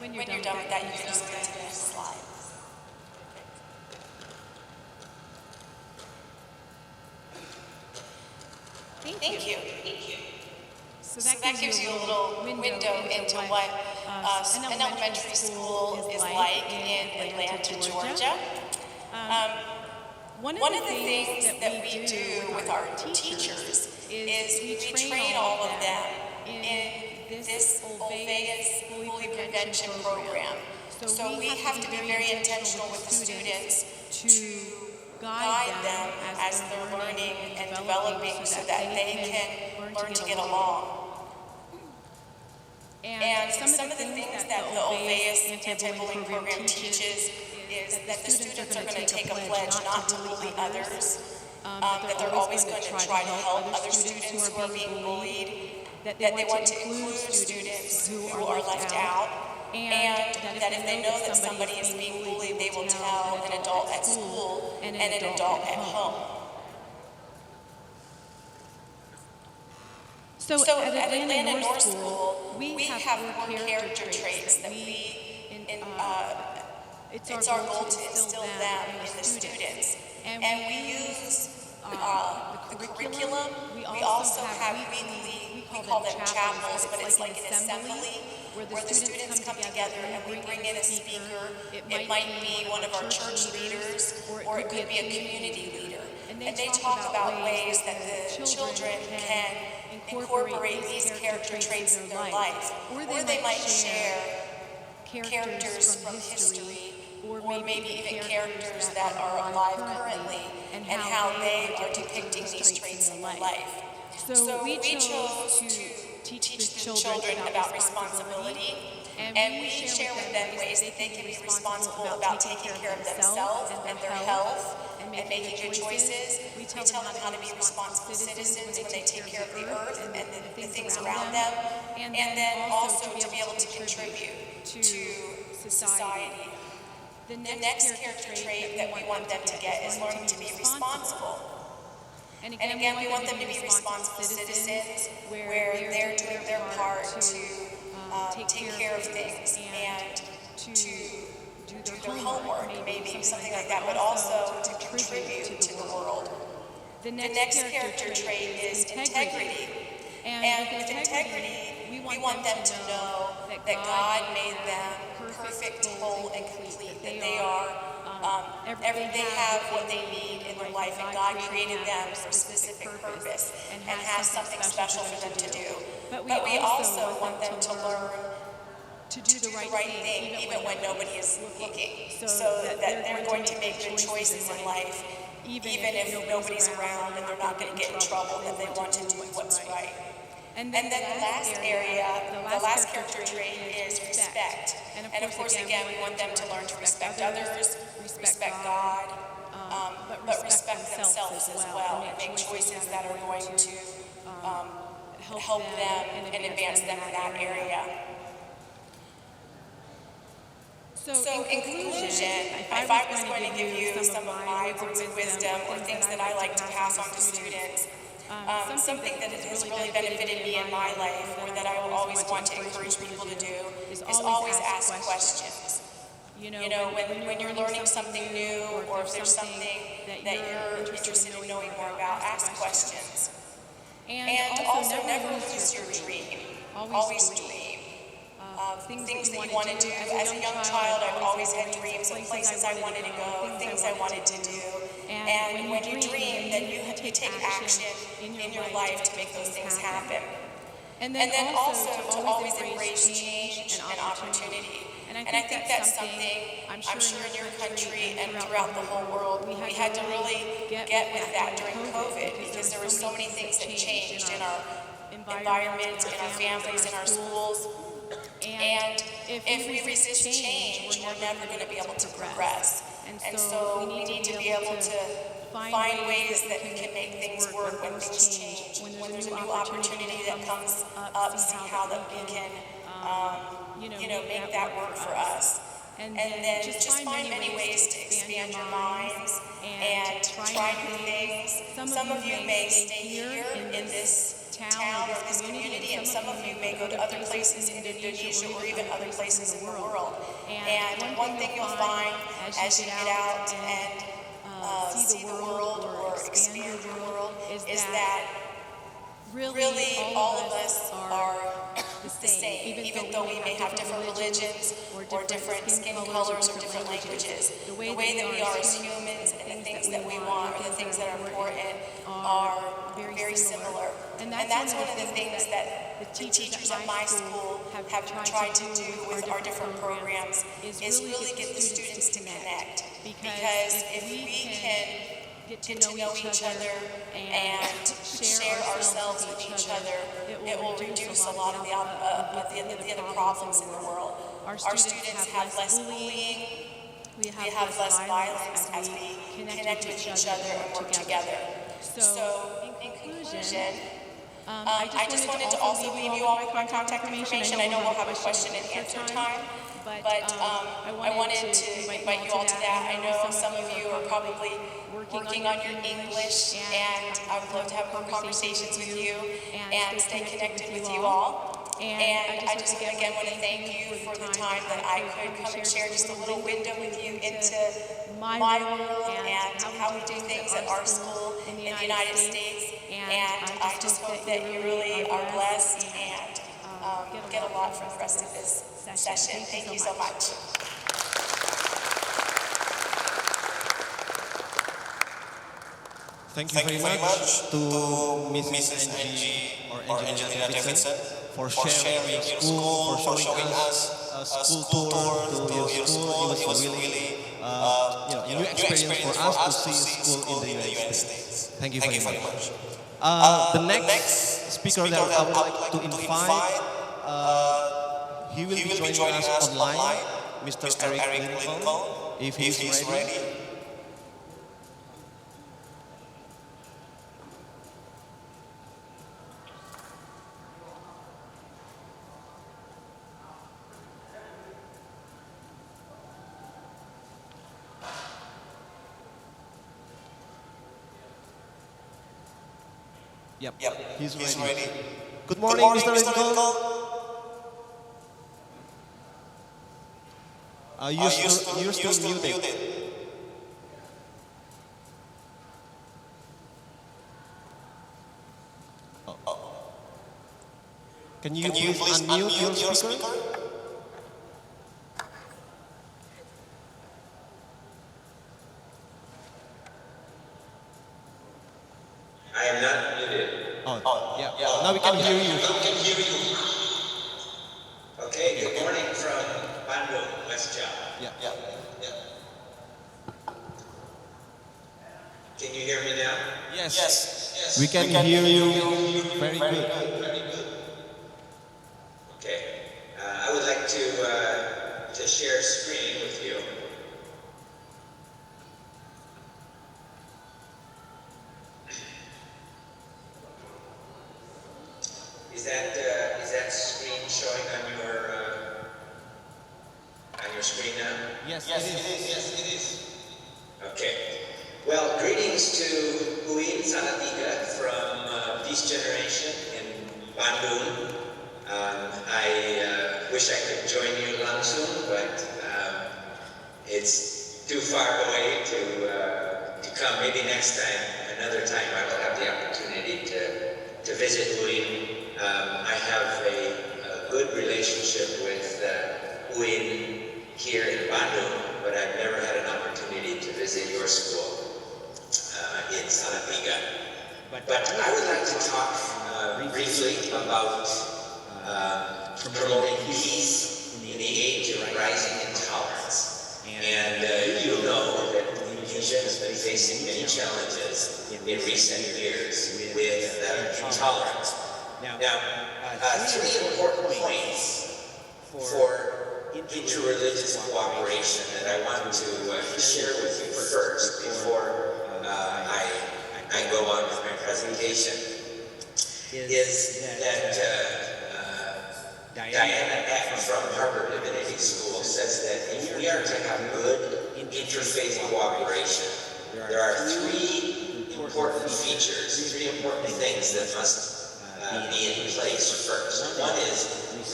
When you're done with that, you can just go to the next slide. Thank you. So that gives you a little window into what an elementary school is like in Atlanta, Georgia. One of the things that we do with our teachers is we train all of them in this Aicoies bully prevention program. So we have to be very intentional with the students to guide them as they're learning and developing so that they can learn to get along. And some of the things that the Aicoies anti-bullying program teaches is that the students are going to take a pledge not to bully others, that they're always going to try to help other students who are being bullied, that they want to include students who are left out, and that if they know that somebody is being bullied, they will tell an adult at school and an adult at home. So at Atlanta North School, we have core character traits that it's our goal to instill them in the students. And we use the curriculum. We also have weekly, we call them chapels, but it's like an assembly where the students come together and we bring in a speaker. It might be one of our church leaders, or it could be a community leader. And they talk about ways that the children can incorporate these character traits in their life. Or they might share characters from history, or maybe even characters that are alive currently, and how they are depicting these traits in their life. So we chose to teach the children about responsibility, and we share with them ways that they can be responsible about taking care of themselves and their health and making good choices. We tell them how to be responsible citizens when they take care of the earth and the things around them, and then also to be able to contribute to society. The next character trait that we want them to get is learning to be responsible. And again, we want them to be responsible citizens where they're doing their part to take care of things and to do their homework, maybe something like that, but also to contribute to the world. The next character trait is integrity. And with integrity, we want them to know that God made them perfect, whole, and complete, that they are, they have what they need in their life, and God created them for a specific purpose and has something special for them to do. But we also want them to learn to do the right thing even when nobody is looking, so that they're going to make good choices in life, even if nobody's around and they're not going to get in trouble, that they want to do what's right. And then the last area, the last character trait is respect. And of course, again, we want them to learn to respect others, respect God, but respect themselves as well, and make choices that are going to help them and advance them in that area. So in conclusion, if I was going to give you some of my words of wisdom or things that I like to pass on to students, something that has really benefited me in my life, or that I will always want to encourage people to do, is always ask questions. when you're learning something new, or if there's something that you're interested in knowing more about, ask questions. And also never lose your dream. Always dream. Things that you want to do. As a young child, I've always had dreams of places I wanted to go, things I wanted to do. And when you dream, then you take action in your life to make those things happen. And then also to always embrace change and opportunity. And I think that's something I'm sure in your country and throughout the whole world, we had to really get with that during COVID, because there were so many things that changed in our environment, in our families, in our schools. And if we resist change, we're never going to be able to progress. And so we need to be able to find ways that we can make things work when things change. When there's a new opportunity that comes up, see how that we can make that work for us. And then just find many ways to expand your minds and try new things. Some of you may stay here in this town or this community, and some of you may go to other places in Indonesia or even other places in the world. And one thing you'll find as you get out and see the world or expand the world is that really all of us are the same, even though we may have different religions or different skin colors or different languages. The way that we are as humans and the things that we want or the things that are important are very similar. And that's one of the things that the teachers at my school have tried to do with our different programs is really get the students to connect. Because if we can get to know each other and share ourselves with each other, it will reduce a lot of the other problems in the world. Our students have less bullying, we have less violence as we connect with each other and work together. So, in conclusion, I just wanted to also leave you all with my contact information. I know we'll have a question and answer time, but I wanted to invite you all to that. I know some of you are probably working on your English, and I would love to have more conversations with you and stay connected with you all. And I just again want to thank you for the time that I could come and share just a little window with you into my world and how we do things at our school in the United States. And I just hope that you really are blessed and get a lot from the rest of this session. Thank you so much. Thank you very much to Mrs. Angie or Angelina Davidson for sharing your school, for showing us a school tour to your school. It was really a new experience for us to see a school in the United States. Thank you very much. The next speaker that I would like to invite, he will be joining us online, Mr. Eric Lincoln, if he is ready. Yep, he's ready. Good morning, Mr. Lincoln. You're still muted. Can you please unmute your speaker? I am not muted. Now we can hear you. Okay, good morning from Bandung, West Java. Can you hear me now? Yes. We can hear you very good. Okay, I would like to share screen with you. Is that screen showing on your screen now? Yes, it is. Okay. Well, greetings to Iain Salatiga from Peace Generation in Bandung. I wish I could join you langsung, but it's too far away to come. Maybe next time, another time, I will have the opportunity to visit Uin. I have a good relationship with Uin here in Bandung, but I've never had an opportunity to visit your school in Salatiga. But I would like to talk briefly about promoting peace in the age of rising intolerance. And you know that Indonesia has been facing many challenges in recent years with intolerance. Now, three important points for interreligious cooperation that I want to share with you first before I go on with my presentation is that Diana from Harvard Divinity School says that if we are to have good interfaith cooperation, there are three important features, three important things that must be in place first. One is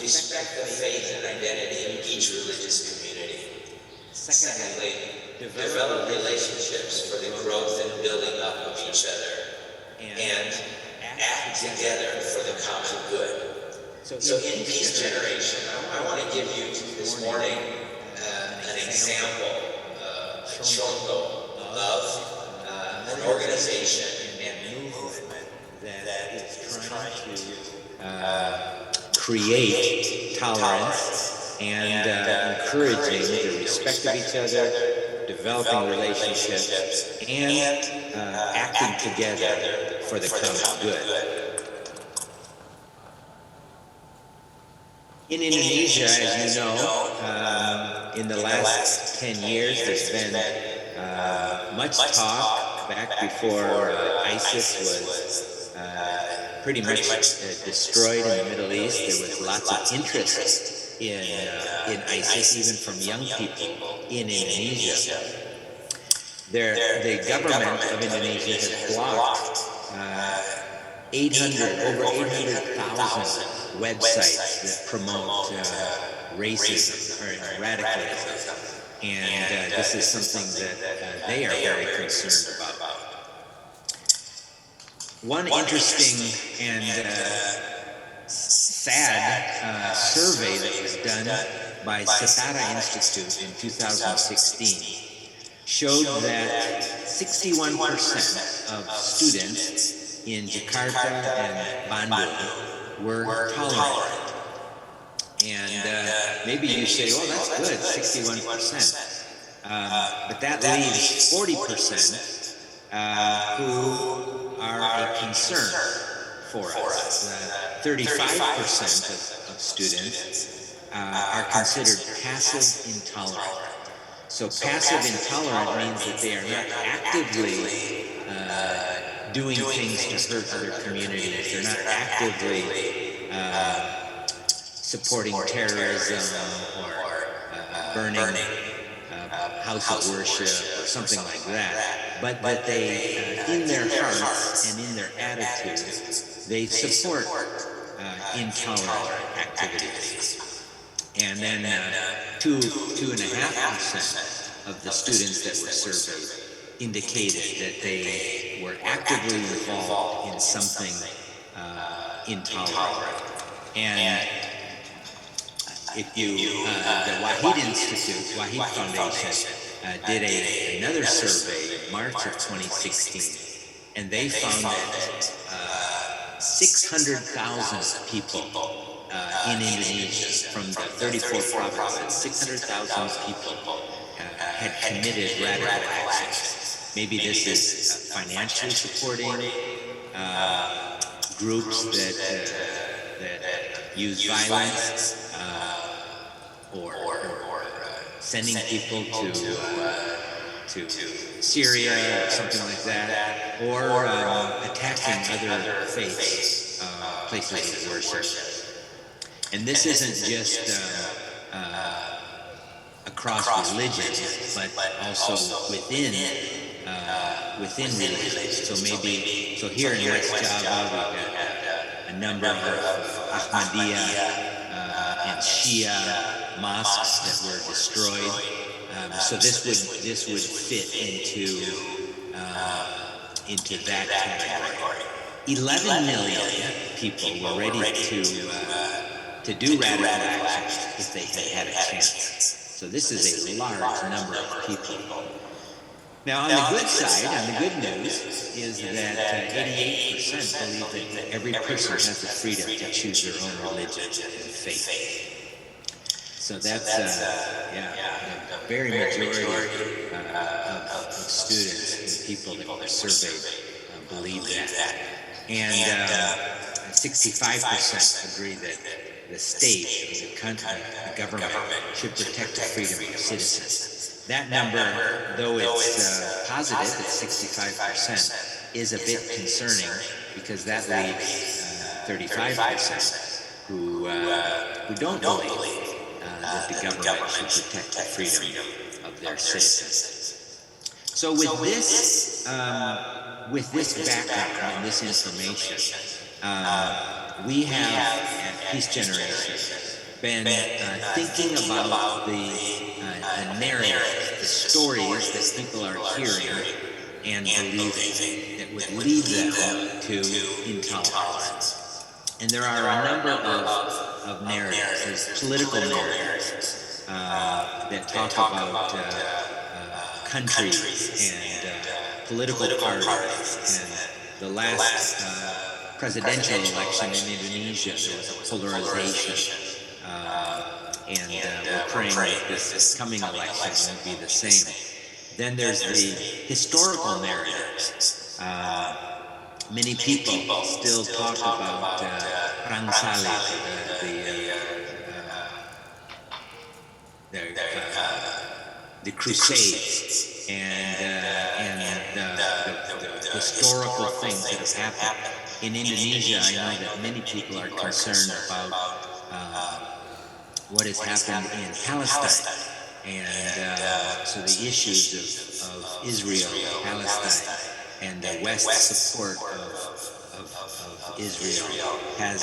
respect the faith and identity of each religious community. Secondly, develop relationships for the growth and building up of each other. And act together for the common good. So in Peace Generation, I want to give you this morning an example, a contoh of an organization and movement that is trying to create tolerance and encouraging the respect of each other, developing relationships, and acting together for the common good. In Indonesia, as you know, in the last 10 years, there's been much talk back before ISIS was pretty much destroyed in the Middle East. There was lots of interest in ISIS, even from young people in Indonesia. The government of Indonesia has blocked over 800,000 websites that promote racism or radicalism, and this is something that they are very concerned about. One interesting and sad survey that was done by Setara Institute in 2016 showed that 61% of students in Jakarta and Bandung were tolerant. And maybe you say, oh, that's good, 61%. But that leaves 40% who are a concern for us. 35% of students are considered passive intolerant. So passive intolerant means that they are not actively doing things to hurt other communities. They're not actively supporting terrorism or burning house of worship or something like that. But that they, in their hearts and in their attitudes, they support intolerant activities. And then 2.5% of the students that were surveyed indicated that they were actively involved in something intolerant. And if you, the Wahid Institute, Wahid Foundation, did another survey in March of 2016, and they found that 600,000 people in Indonesia, from the 34 provinces, 600,000 people had committed radical actions. Maybe this is financially supporting groups that use violence, or sending people to Syria or something like that, or attacking other faiths, places of worship. And this isn't just across religions, but also within religions. So here in West Java, we've got a number of Ahmadiyya and Shia mosques that were destroyed So this would fit into that category. 11 million people were ready to do radical action if they had a chance. So this is a large number of people. Now, on the good side, on the good news, is that 88% believe that every person has the freedom to choose their own religion and faith. So that's, the very majority of students and people that were surveyed believe that. And 65% agree that the state, the country, the government should protect the freedom of citizens. That number, though it's positive, it's 65%, is a bit concerning because that leaves 35% who don't believe that the government should protect the freedom of their citizens. So with this background and this information, we have at Peace Generation been thinking about the narrative, the stories that people are hearing and believing that would lead them to intolerance. And there are a number of narratives. There's political narratives that talk about countries and political parties. And the last presidential election in Indonesia, there was a polarization. And we're praying that this coming election won't be the same. Then there's the historical narratives. Many people still talk about Perang Salib, the Crusades, and the historical things that have happened. In Indonesia, I know that many people are concerned about what has happened in Palestine, and so the issues of Israel, Palestine, and the West's support of Israel has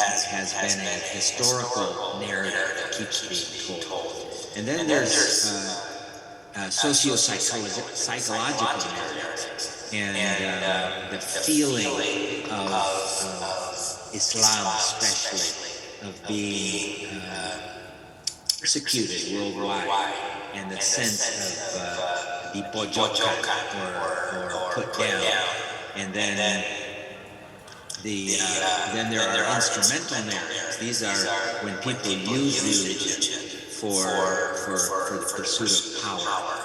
been a historical narrative that keeps being told. And then there's socio-psychological narratives, and the feeling of Islam, especially, of being persecuted worldwide, and the sense of dipojokkan or put down, and then there are instrumental narratives. These are when people use religion for the pursuit of power,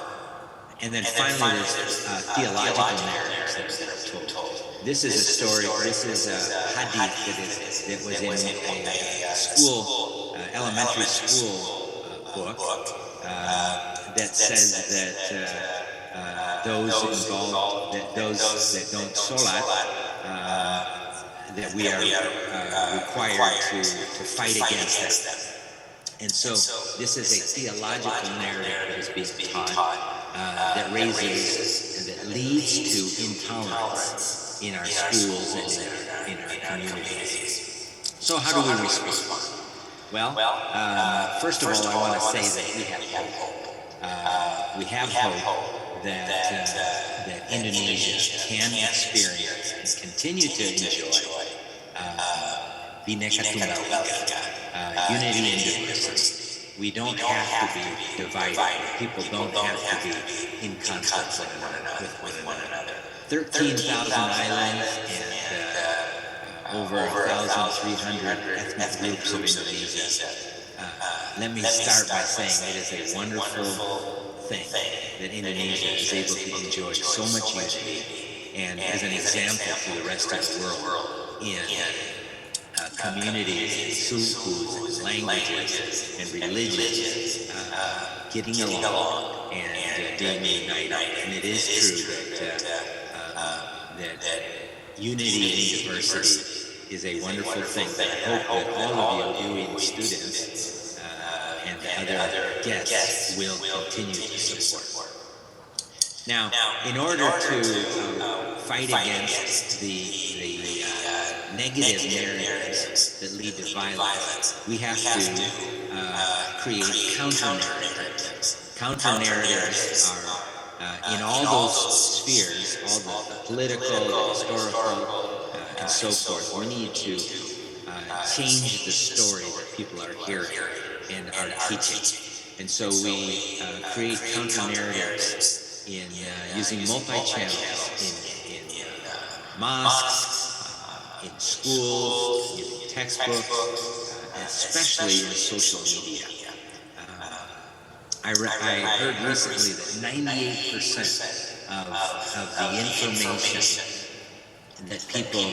and then finally there's theological narratives that are told. This is a story. This is a hadith that was in a school, elementary school book that says that those that don't solat, that we are required to fight against them. And so this is a theological narrative that is being taught that raises and that leads to intolerance in our schools and in our communities. So how do we respond? Well, first of all, I want to say that we have hope. We have hope that Indonesia can experience and continue to enjoy Bhinneka Tunggal Ika, unity and diversity. We don't have to be divided. People don't have to be in conflict with one another. 13,000 islands and over 1,300 ethnic groups of Indonesia. Let me start by saying it is a wonderful thing that Indonesia is able to enjoy so much unity and as an example to the rest of the world in communities and sukus and languages and religions getting along and being united. And it is true that unity and diversity is a wonderful thing that I hope that all of you Aicoies students and other guests will continue to support. Now, in order to fight against the negative narratives that lead to violence, we have to create counter-narratives. counter narratives are in all those spheres, all the political, the historical, and so forth. We need to change the story that people are hearing and are teaching. And so we create counter narratives in using multi-channels in mosques, in schools, in textbooks, especially in social media. I heard recently that 98% of the information that people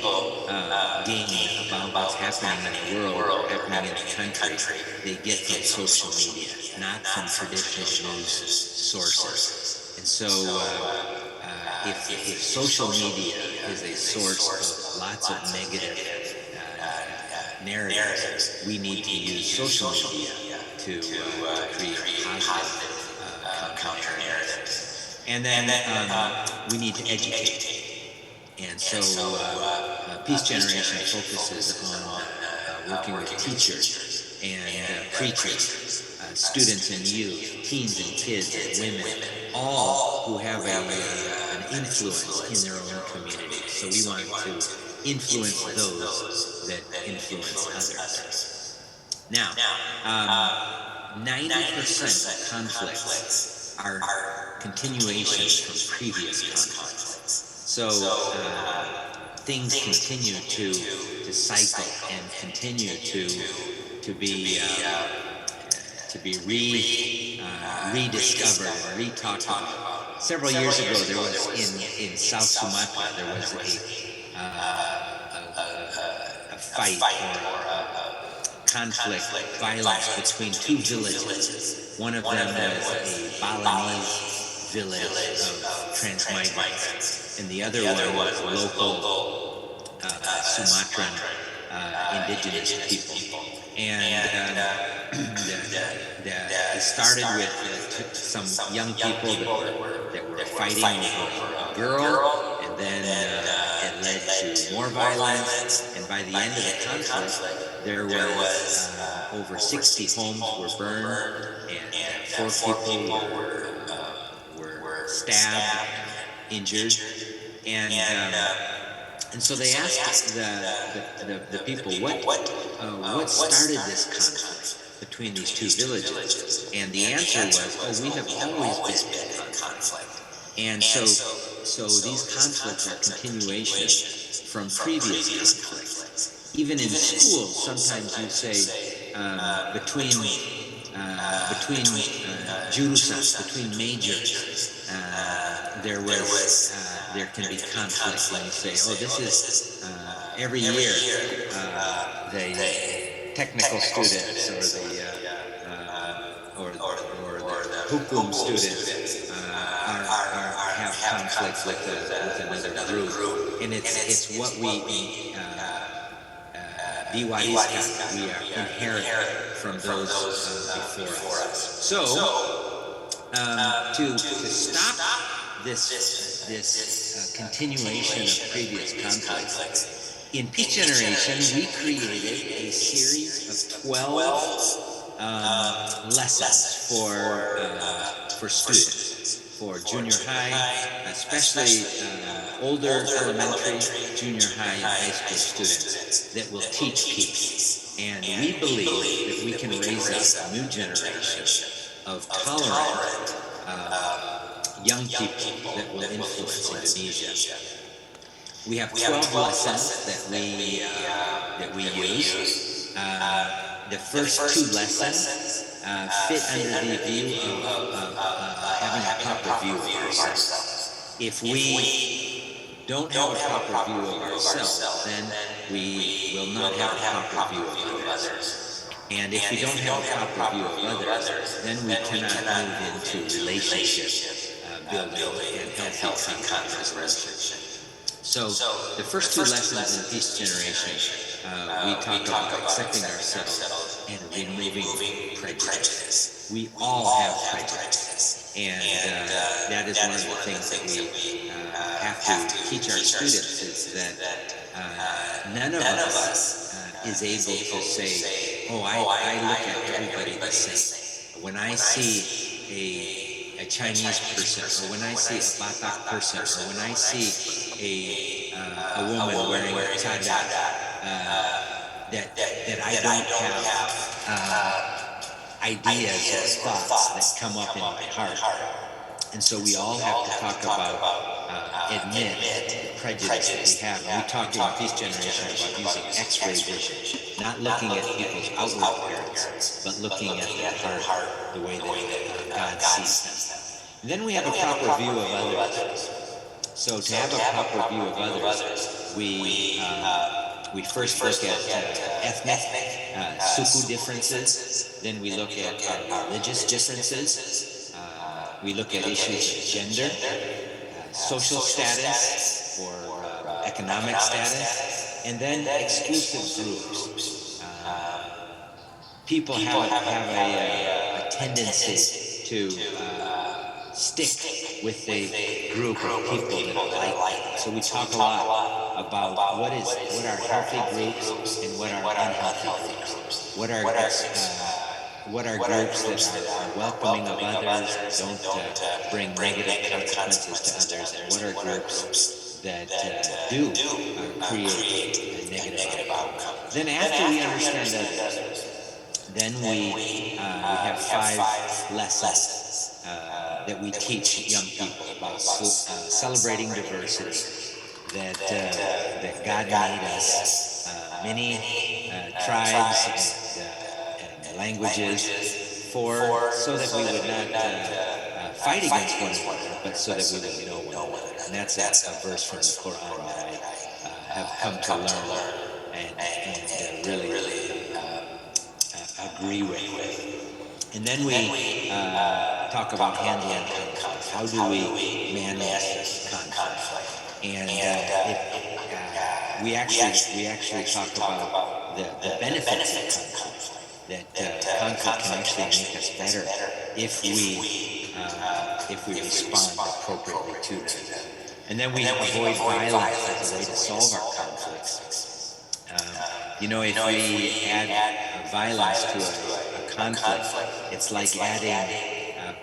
gain about what's happening in the world or happening in the country, they get from social media, not from traditional news sources. And so if social media is a source of lots of negative narratives, we need to use social media to create positive counter narratives. And then we need to educate. And so Peace Generation focuses on working with teachers and preachers, students and youth, teens and kids and women, all who have an influence in their own community. So we want to influence those that influence others. Now, 90% of conflicts are continuations from previous conflicts. So things continue to cycle and continue to be rediscovered and re-talked about. Several years ago, there was in South Sumatra there was a fight or conflict, violence between two villages. One of them was a Balinese village of trans-migrants, and the other one was local Sumatran indigenous people. And it started with some young people that were fighting over a girl, and then it led to more violence, and by the end of the conflict, there was over 60 homes were burned, and 4 people were stabbed, injured, and so they asked the people, what started this conflict between these two villages? And the answer was, we have always been in conflict. And so these conflicts are continuations from previous conflicts. Even in schools, sometimes you say between jurusan, between majors, there can be conflict, and you say, this is every year the technical students or the hukum students have conflicts with another group, and it's what we diwariskan, we are inherit from those before us. So to stop this continuation of previous conflicts, in Peace Generation we created a series of 12 lessons for students, for junior high, especially older elementary, junior high, and high school students that will teach peace. And we believe that we can raise up a new generation of tolerant young people that will influence Indonesia. We have 12 lessons that we use. The first 2 lessons fit under the view of having a proper view of ourselves. If we don't have a proper view of ourselves, then we will not have a proper view of others. And if we don't have a proper view of others, then we cannot move into relationship building and healthy conflict resolution. So the first 2 lessons in Peace Generation, we talk about accepting ourselves and removing prejudice. We all have prejudice, and that is one of the things that we have to teach our students, is that none of us is able to say, I look at everybody the same. When I see a Chinese person, or when I see a Batak person, or when I see a woman wearing a tada, that I don't have ideas or thoughts that come up in my heart. And so we all have to talk about, admit the prejudice that we have. And we talk in this generation about using X-ray vision, not looking at people's outward appearance, but looking at their heart, the way that God sees them. And then we have a proper view of others. So to have a proper view of others, we first look at ethnic, suku differences, then we look at religious differences, we look at issues of gender, social status, or economic status, and then exclusive groups. People have a tendency to stick with a group of people that like them. So we talk a lot about what are healthy groups and what are unhealthy groups. What are groups that are welcoming of others, don't bring negative consequences to others, and what are groups that do create a negative outcome. Then after we understand others, then we have 5 lessons that we teach young people about celebrating diversity, that God made us many tribes and languages so that we would not fight against one another, but so that we would know one another. And that's a verse from the Quran that I have come to learn and really agree with. And then we talk about handling conflict. How do we manage conflict? And we actually talk about the benefits of conflict. That conflict can actually make us better if we respond appropriately to it. And then we avoid violence as a way to solve our conflicts. If we add violence to a conflict, it's like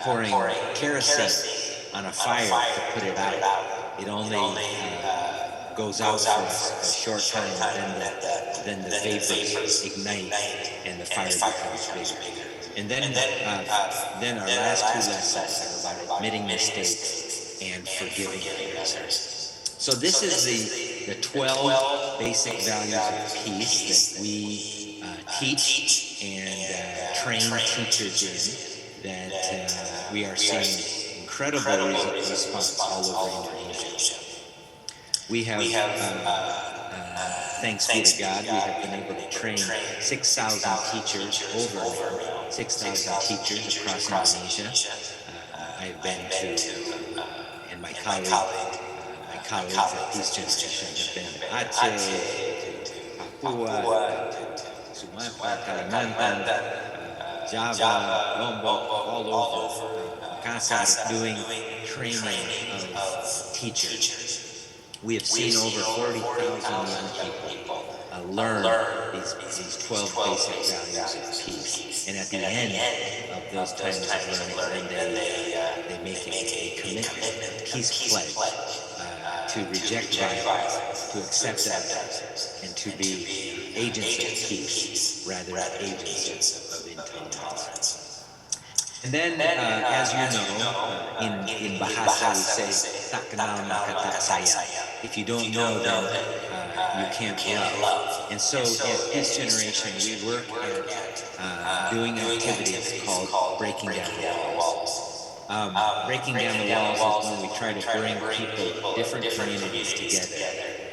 pouring kerosene on a fire to put it out. It only goes out for a short time, then the vapors ignite and the fire becomes bigger. And then our last 2 lessons are about admitting mistakes and forgiving others. So this is the 12 basic values of peace that we teach and train teachers in, that we are seeing incredible response all over Indonesia. We have, thanks be to God, we have been able to train 6,000 teachers, over 6,000 teachers across Indonesia. I've been to, and my colleagues at Peace Generation have been to Aceh, to Papua, to Sumatra, Kalimantan, Java, Lombok, all over Makassar, doing training of teachers. We have seen over 40,000 young people learn these 12 basic values of peace. And at the end of those times of learning, they make a commitment, peace pledge, to reject violence, to accept others, and to be agents of peace rather than agents of intolerance. And then, as you know, in Bahasa we say, tak kenal maka tak sayang. If you don't know, then you can't love. And so at Peace Generation, we work at doing activities called breaking down the walls. Breaking down the walls is when we try to bring people, different communities together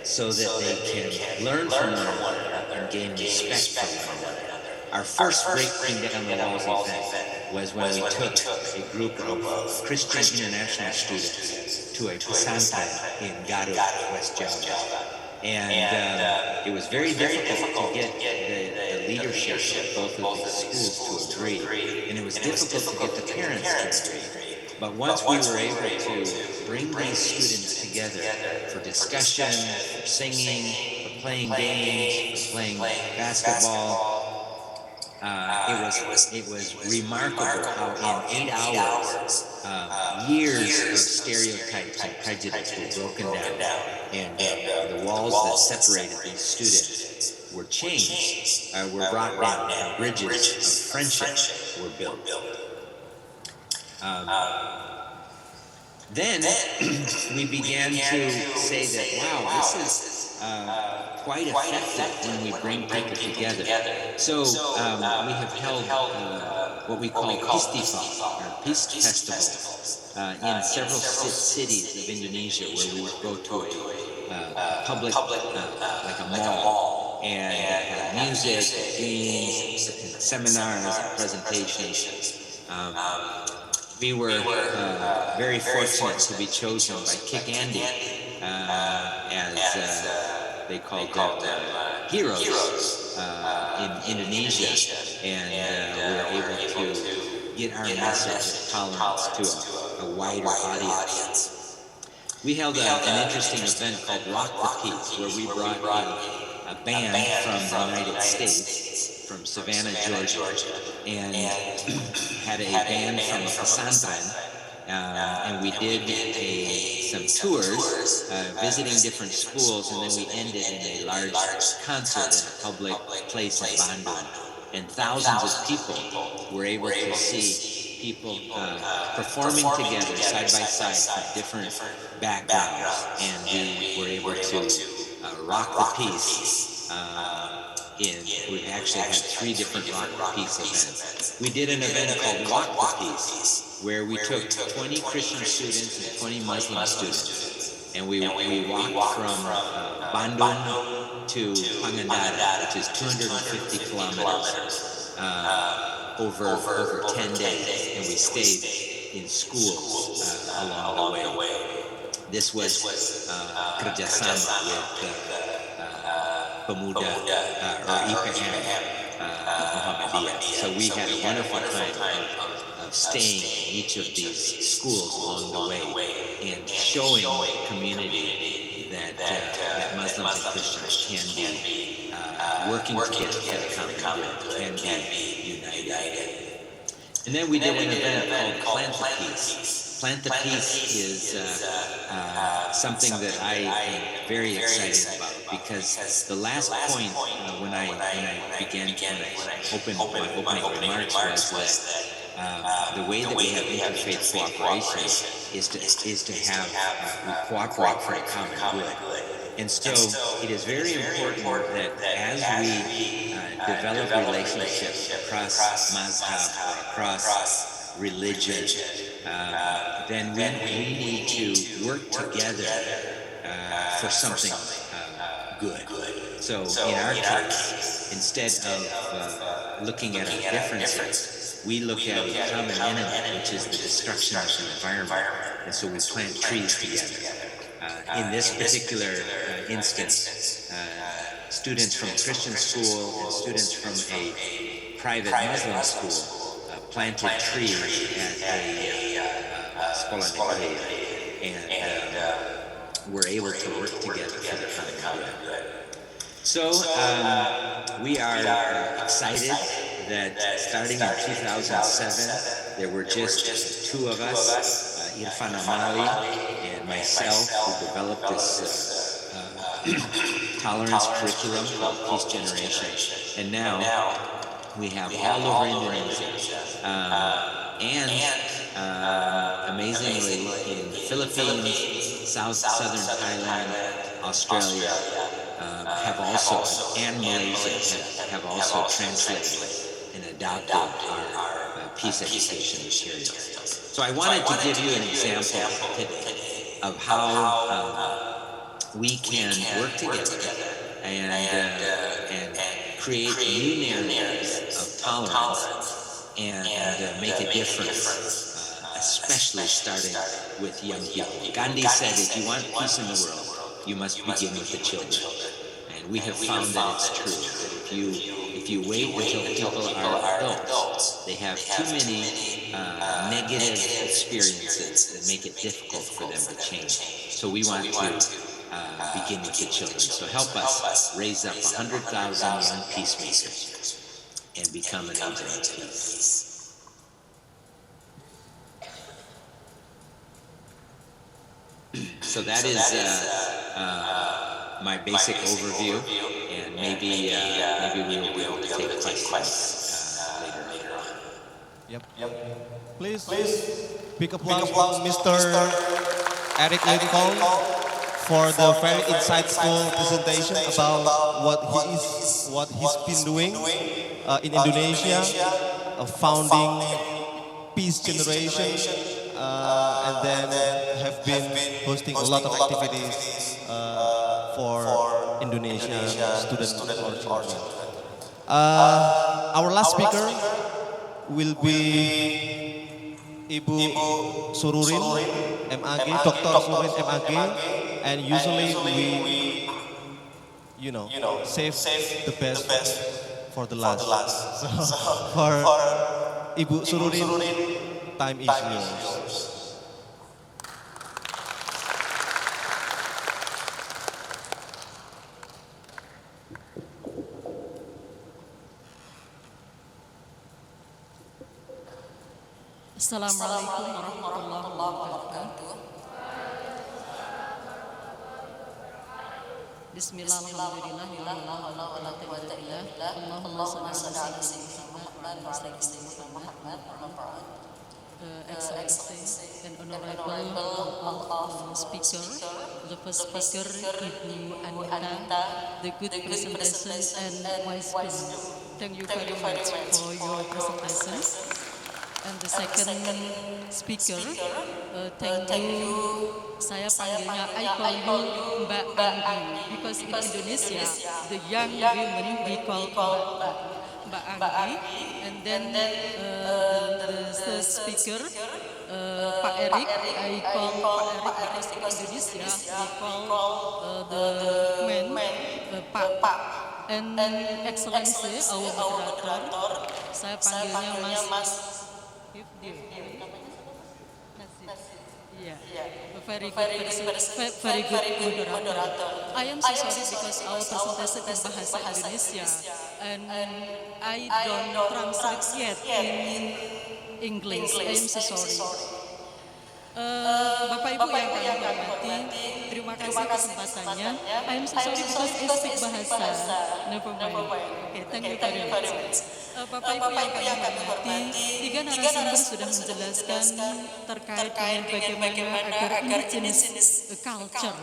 so that they can learn from one another and gain respect for one another. Our first breaking down the walls event was when we took a group of Christian international students to a pesantren in Garut, West Java. And it was very difficult to get the leadership of both of these schools to agree. And it was difficult to get the parents to agree. But once we were able to bring these students together for discussion, for singing, for playing games, for playing basketball, it was remarkable how in 8 hours, years of stereotypes and prejudice were broken down, and the walls that separated these students were changed, were brought down, and bridges of friendship were built. Then we began to say that, wow, this is quite effective when we bring people together. So we have held what we call Istifa, or Peace Festivals, in several cities of Indonesia, where we would go to a public, like a mall, and have music, games, and seminars, and presentations. We were very fortunate to be chosen by Kick Andy as they called them heroes in Indonesia, and we were able to get our message of tolerance to a wider audience. We held an interesting event called Rock the Peace, where we brought a band from the United States, from Savannah, Georgia, and had a band from a pesantren, and we did some tours, visiting different schools, and then we ended in a large concert in a public place in Bandung. And thousands of people were able to see people performing together side by side from different backgrounds, and we were able to rock the peace. We actually had 3 different Rock the Peace events. We did an event called Walk the Peace, where we took 20 Christian students and 20 Muslim students, and we walked from Bandung to Pangandaran, which is 250 kilometers, over 10 days, and we stayed in schools along the way. This was kerjasama with Pemuda or IPM Muhammadiyah. So we had a wonderful time of staying in each of these schools along the way and showing the community that Muslims and Christians can be working together for the common good, can be united. And then we did an event called Plant the Peace. Plant the Peace is something that I am very excited about, because the last point when I opened my opening remarks was that the way that we have interfaith cooperation is to have we cooperate for the common good. And so it is very important that as we develop relationships across mazhab, across religion, then we need to work together for something good. So in our case, instead of looking at our differences, we look at a common enemy, which is the destruction of the environment, and so we plant trees together. In this particular instance, students from Christian school and students from a private Muslim school planted trees at a Sekolah Negeri, and were able to work together for the common good. So we are excited that starting in 2007, there were just 2 of us, Irfan Amali and myself, who developed this tolerance curriculum called Peace Generation. And now we have all over Indonesia, and amazingly in the Philippines, southern Thailand, Australia, have also, and Malaysia have also translated and adopted our peace education materials. So I wanted to give you an example today of how we can work together and create new narratives of tolerance and make a difference, especially starting with young people. Gandhi said, if you want peace in the world, you must begin with the children. And we have found that it's true, that if you wait until people are adults, they have too many negative experiences that make it difficult for them to change. So we want to begin with the children. So help us raise up 100,000 young peacemakers and become an agent of peace. So that is my basic overview, and maybe we will be able to take questions later on. Yep. Please big applause for Mr. Eric Lincoln for the very insightful presentation about what he's been doing in Indonesia, founding peace generation, and then have been hosting a lot of activities for Indonesian students or children. Our last speaker will be Ibu Sururin MAG, Dr. Sururin MAG, and usually we save the best for the last. So for Ibu Sururin, time is yours. Assalamu'alaikum warahmatullahi wabarakatuh. Bismillah, alhamdulillah, Allahumma salli ala sayyidina Muhammad, Excellency and Honorable Speaker, the first speaker, Ibu Anita, the good presentation and wise speech. Thank you very much for your presentation. And the second speaker, thank you. Saya panggilnya Aicoies Mbak Anggi, because in Indonesia the young women we call Mbak Anggi. And then the third speaker, Pak Erik, I call Pak Erik because in Indonesia we call the man Pak. And Excellency, our moderator, saya panggilnya Mas. Very good moderator. I am so sorry because our presentation is bahasa Indonesia and I don't translate yet in English. I am so sorry. Bapak Ibu yang kami hormati, terima kasih kesempatannya. I am so sorry because I speak bahasa. Never mind. Okay, thank you very much. Bapak Ibu yang kami hormati, tiga narasumber sudah menjelaskan terkait dengan bagaimana agar indigenous culture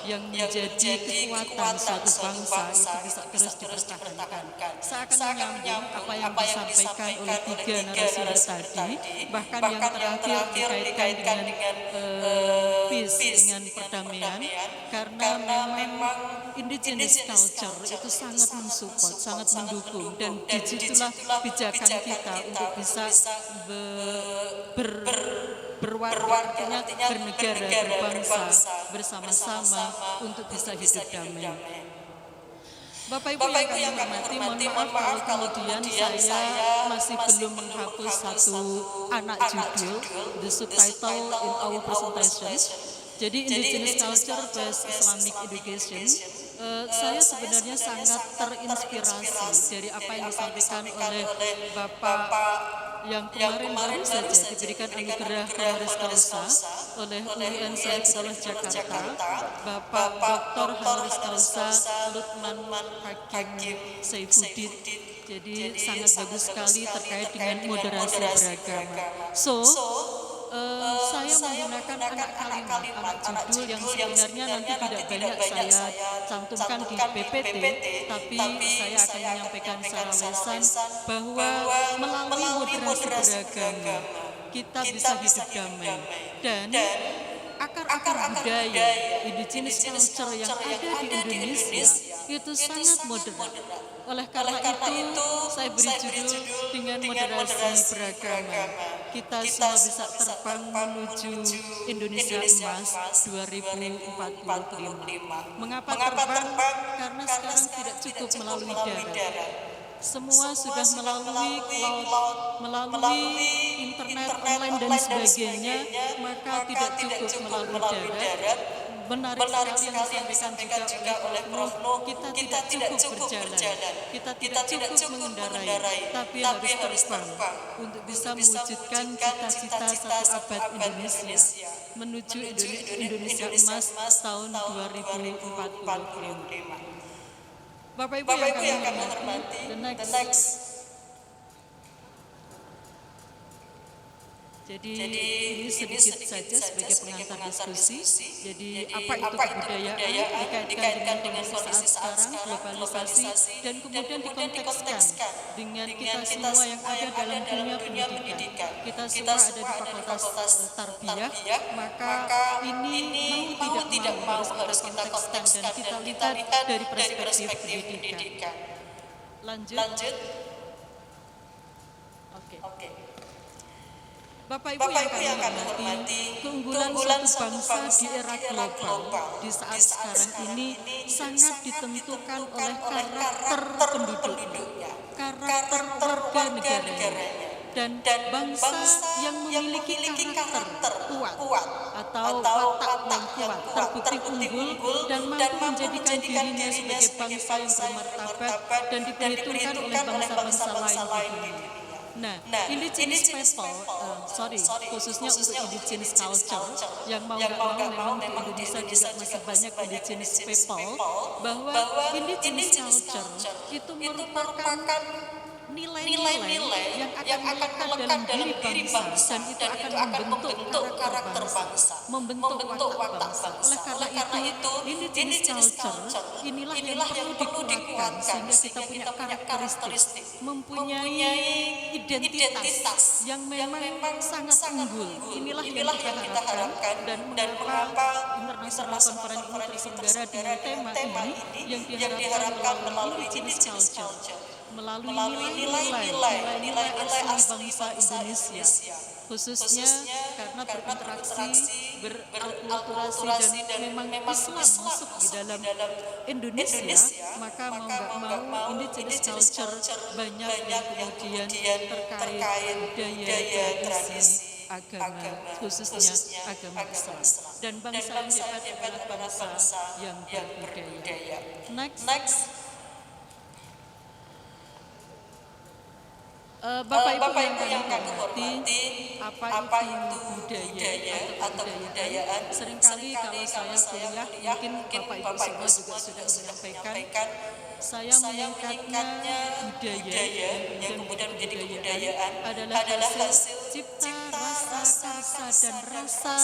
yang menjadi kekuatan suatu bangsa itu bisa terus dipertahankan. Seakan menyambung apa yang disampaikan oleh tiga narasumber tadi, bahkan yang terakhir dikaitkan dengan peace, dengan perdamaian, karena memang indigenous culture itu sangat mensupport, sangat mendukung, dan disitulah pijakan kita untuk bisa berwarga, artinya bernegara, berbangsa, bersama-sama untuk bisa hidup damai. Bapak Ibu yang kami hormati, mohon maaf kalau kemudian saya masih belum menghapus satu anak judul, the subtitle in our presentation. Jadi indigenous culture based Islamic education. Saya sebenarnya sangat terinspirasi dari apa yang disampaikan oleh Bapak yang kemarin baru saja diberikan anugerah honoris causa oleh UIN Syarifudollah Jakarta, Bapak Dr. honoris causa Lutman Hakim Saifuddin. Jadi sangat bagus sekali terkait dengan moderasi beragama. Saya menggunakan anak judul yang sebenarnya nanti tidak banyak saya cantumkan di PPT, tapi saya akan menyampaikan secara lisan bahwa melalui moderasi beragama kita bisa hidup damai, dan akar-akar budaya indigenous culture yang ada di Indonesia itu sangat moderat. Oleh karena itu, saya beri judul dengan moderasi beragama. Kita semua bisa terbang menuju Indonesia Emas 2045. Mengapa terbang? Karena sekarang tidak cukup melalui darat. semua sudah melalui cloud, melalui internet, online dan sebagainya, maka tidak cukup melalui darat. Menarik sekali yang disampaikan juga oleh Prof. Nuh, kita tidak cukup berjalan, kita tidak cukup mengendarai, tapi harus terbang untuk bisa mewujudkan cita-cita satu abad Indonesia menuju Indonesia emas tahun 2045. Bapak Ibu yang kami hormati, the next. Jadi ini sedikit saja sebagai pengantar diskusi. Jadi apa itu kebudayaan dikaitkan dengan kondisi saat sekarang, globalisasi, dan kemudian dikontekskan dengan kita semua yang ada dalam dunia pendidikan. Kita semua ada di Fakultas Tarbiyah, maka ini mau tidak mau harus kita kontekskan dan kita lihat dari perspektif pendidikan. Lanjut. Oke. Bapak Ibu yang kami hormati, keunggulan suatu bangsa di era global di saat sekarang ini sangat ditentukan oleh karakter penduduknya, karakter warga negaranya, dan bangsa yang memiliki karakter kuat atau watak yang kuat, terbukti unggul dan mampu menjadikan dirinya sebagai bangsa yang bermartabat dan diperhitungkan oleh bangsa-bangsa lain di dunia. Nah, indigenous people, khususnya untuk indigenous culture, yang mau nggak mau memang di Indonesia juga masih banyak indigenous people, bahwa indigenous culture itu merupakan nilai-nilai yang akan melekat dalam diri bangsa dan itu akan membentuk karakter bangsa, membentuk watak bangsa. Oleh karena itu, indigenous culture inilah yang perlu dikuatkan sehingga kita punya karakteristik, mempunyai identitas yang memang sangat unggul. Inilah yang kita harapkan dan mengapa internasional conference ini terselenggara dengan tema ini yang diharapkan melalui indigenous culture, melalui nilai-nilai asli bangsa Indonesia, khususnya karena berinteraksi, berakulturasi dan memang Islam masuk di dalam Indonesia, maka mau nggak mau indigenous culture banyak yang kemudian terkait budaya, tradisi, agama, khususnya agama Islam. Dan bangsa yang hebat adalah bangsa yang berbudaya. Next. Bapak Ibu yang kami hormati, apa itu budaya atau kebudayaan? Seringkali kalau saya kuliah, mungkin Bapak Ibu semua juga sudah menyampaikan, saya menyingkatnya budaya yang kemudian menjadi kebudayaan adalah hasil cipta, rasa, karsa, dan rasa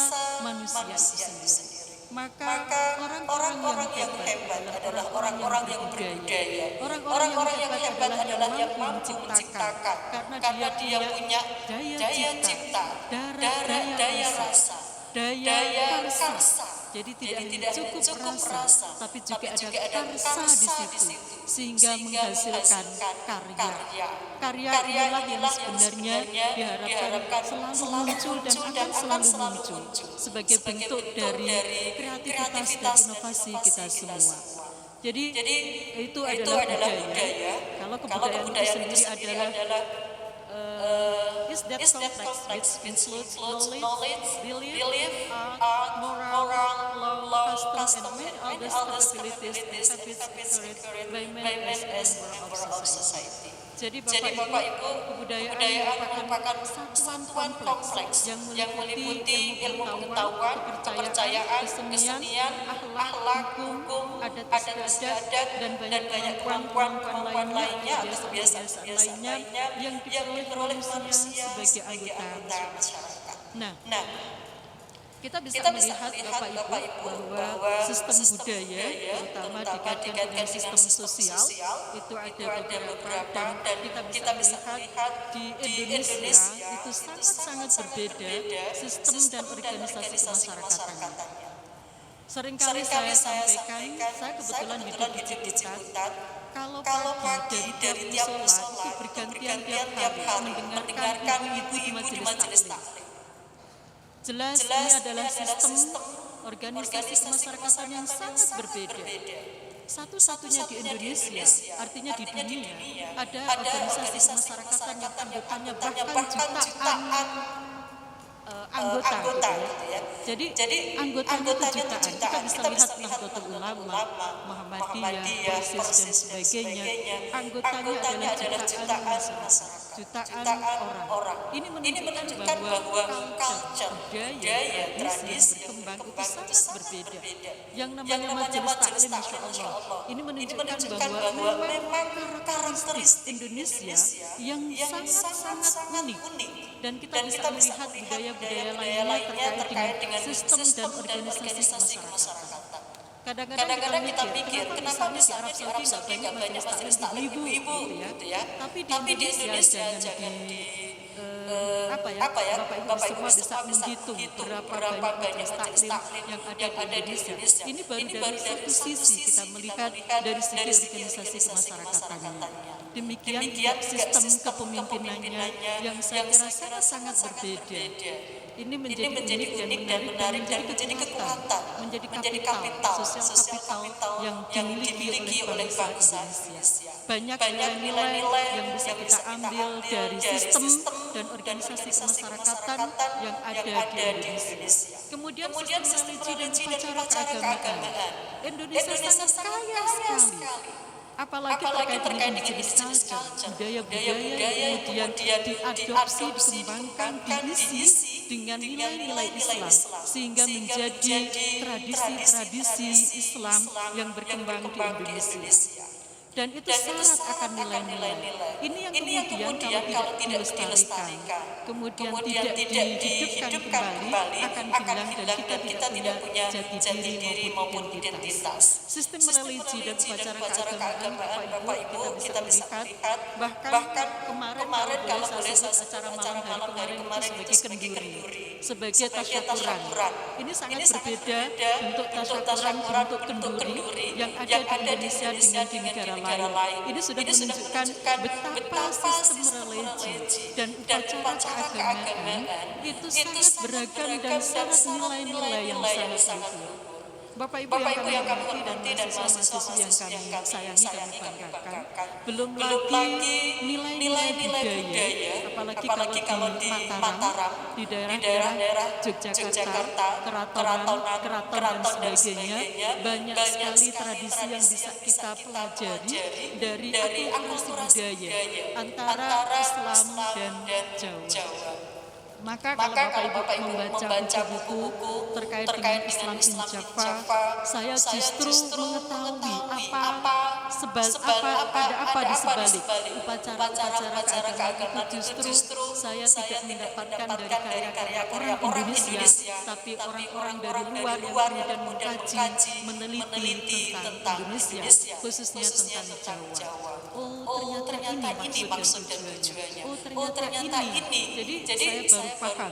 manusia itu sendiri. Maka orang-orang yang hebat adalah orang-orang yang berbudaya. Orang-orang yang hebat adalah yang mampu menciptakan, karena dia punya daya cipta, daya rasa, daya karsa. Jadi tidak cukup rasa, tapi juga ada karsa di situ, sehingga menghasilkan karya. Karya inilah yang sebenarnya diharapkan selalu muncul dan akan selalu muncul sebagai bentuk dari kreativitas dan inovasi kita semua. Jadi itu adalah budaya. Kalau kebudayaan itu sendiri adalah is that complex which includes knowledge, belief, art, moral, law, custom, and all the capabilities and habits carried by many as member of society. Jadi Bapak Ibu, kebudayaan merupakan satuan kompleks yang meliputi ilmu pengetahuan, kepercayaan, kesenian, akhlak, hukum, adat istiadat, dan banyak kemampuan lainnya atau kebiasaan lainnya yang diperoleh manusia sebagai anggota masyarakat. Nah, kita bisa melihat Bapak Ibu bahwa sistem budaya, terutama dikaitkan dengan sistem sosial, itu ada beberapa dan kita bisa melihat di Indonesia itu sangat berbeda sistem dan organisasi kemasyarakatan. Seringkali saya sampaikan, saya kebetulan hidup di Ciputat. Kalau pagi dari tiap musola itu bergantian tiap hari mendengarkan ibu-ibu di majelis taklim. Jelas ini adalah sistem organisasi kemasyarakatan yang sangat berbeda. satu-satunya di Indonesia, artinya di dunia, ada organisasi kemasyarakatan yang anggotanya bahkan jutaan anggota gitu ya. Jadi anggotanya itu jutaan. Kita bisa lihat Nahdlatul Ulama, Muhammadiyah, Persis dan sebagainya. Anggotanya adalah jutaan masyarakat, jutaan orang. Ini menunjukkan bahwa culture, budaya, tradisi yang berkembang itu sangat berbeda. Yang namanya majelis taklim, Masya Allah, ini menunjukkan bahwa memang karakteristik Indonesia yang sangat-sangat unik. Dan kita bisa melihat budaya-budaya lainnya terkait dengan sistem dan organisasi masyarakat. Kadang-kadang kita mikir, kenapa misalnya di Arab Saudi nggak banyak majelis taklim ibu-ibu gitu ya? Tapi di Indonesia jangan Bapak Ibu semua bisa menghitung berapa banyak majelis taklim yang ada di Indonesia. Ini baru dari satu sisi kita melihat dari segi organisasi kemasyarakatan. Demikian sistem kepemimpinannya yang saya kira sangat berbeda. Ini menjadi unik dan menarik dan menjadi kekuatan, menjadi kapital, sosial kapital yang dimiliki oleh bangsa Indonesia. Banyak nilai-nilai yang bisa kita ambil dari sistem dan organisasi kemasyarakatan yang ada di Indonesia. Kemudian sistem religi dan upacara keagamaan. Indonesia sangat kaya sekali. Apalagi terkait dengan jenis culture, budaya-budaya kemudian diadopsi, dikembangkan, diisi dengan nilai-nilai Islam sehingga menjadi tradisi-tradisi Islam yang berkembang di Indonesia. Dan itu syarat akan nilai-nilai. Ini yang kemudian kalau tidak dilestarikan, kemudian tidak dihidupkan kembali, akan hilang dan kita tidak punya jati diri maupun identitas. Sistem religi dan upacara keagamaan, Bapak Ibu, kita bisa melihat, bahkan kemarin kalau saya sebut acara malam hari kemarin itu sebagai kenduri, sebagai tasyakuran. Ini sangat berbeda bentuk tasyakuran, bentuk kenduri yang ada di Indonesia dengan di negara lain. Ini sudah menunjukkan betapa sistem religi dan upacara keagamaan itu sangat beragam dan sangat nilai-nilai yang sangat luhur. Bapak Ibu yang kami hormati dan mahasiswa yang kami sayangi dan banggakan, belum lagi nilai-nilai budaya, apalagi kalau di Mataram, di daerah Yogyakarta, keraton dan sebagainya, banyak sekali tradisi yang bisa kita pelajari dari akulturasi budaya antara Islam dan Jawa. Maka kalau Bapak Ibu membaca buku-buku terkait dengan Islam in Java, saya justru mengetahui ada apa di sebalik upacara keagamaan itu. Justru saya tidak mendapatkan dari karya-karya orang Indonesia, tapi orang-orang dari luar yang kemudian mengkaji, meneliti tentang Indonesia, khususnya tentang Jawa. Oh, ternyata ini maksud dan tujuannya. Oh, ternyata ini. Jadi saya baru paham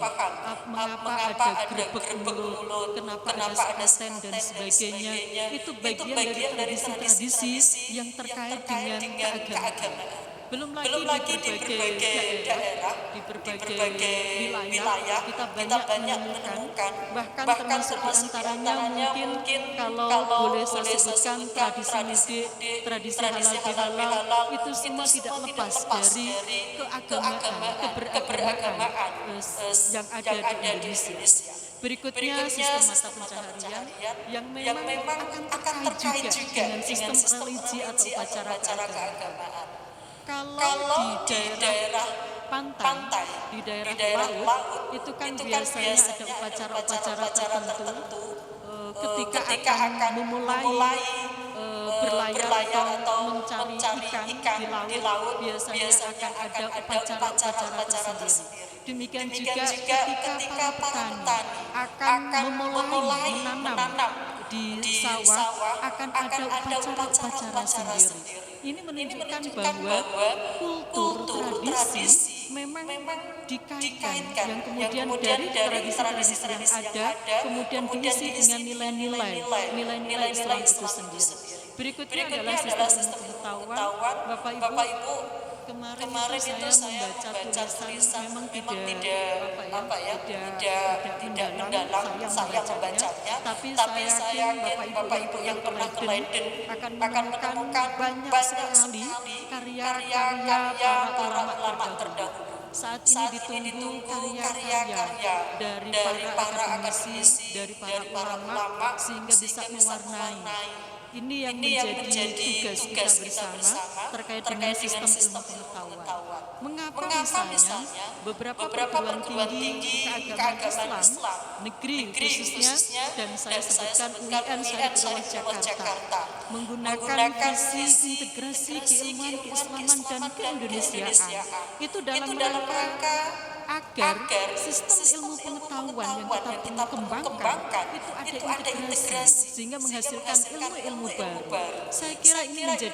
mengapa ada grebek mulut, kenapa ada stand dan sebagainya. Itu bagian dari tradisi yang terkait dengan keagamaan. Belum lagi di berbagai daerah, di berbagai wilayah, kita banyak menemukan, bahkan termasuk diantaranya mungkin kalau boleh saya sebutkan tradisi mudik, tradisi halal, itu semua tidak lepas dari keagamaan, keberagamaan yang ada di Indonesia. Berikutnya sistem mata pencaharian yang memang akan terkait juga dengan sistem religi atau upacara keagamaan. Kalau di daerah pantai, di daerah laut, itu kan biasanya ada upacara-upacara tertentu ketika akan memulai berlayar atau mencari ikan di laut, biasanya akan ada upacara-upacara tersendiri. Demikian juga ketika para petani akan memulai menanam di sawah, akan ada upacara-upacara sendiri. Ini menunjukkan bahwa kultur tradisi memang dikaitkan, yang kemudian dari tradisi-tradisi yang ada, kemudian diisi dengan nilai-nilai Islam itu sendiri. Berikutnya adalah sistem pengetahuan. Bapak Ibu Kemarin itu saya membaca tulisan memang tidak mendalam saya membacanya, tapi saya yakin Bapak Ibu yang pernah ke Leiden akan menemukan banyak sekali karya-karya para ulama terdahulu. Saat ini ditunggu karya-karya dari para akademisi, dari para ulama, sehingga bisa mewarnai. Ini yang menjadi tugas kita bersama terkait dengan sistem ilmu pengetahuan. Mengapa misalnya beberapa perguruan tinggi keagamaan Islam, negeri khususnya, dan saya sebutkan UIN Syarif Jakarta, menggunakan visi integrasi keilmuan, keislaman, dan keindonesiaan, itu dalam rangka agar sistem ilmu pengetahuan yang kita kembangkan itu ada integrasi sehingga menghasilkan ilmu-ilmu baru. Saya kira ini menjadi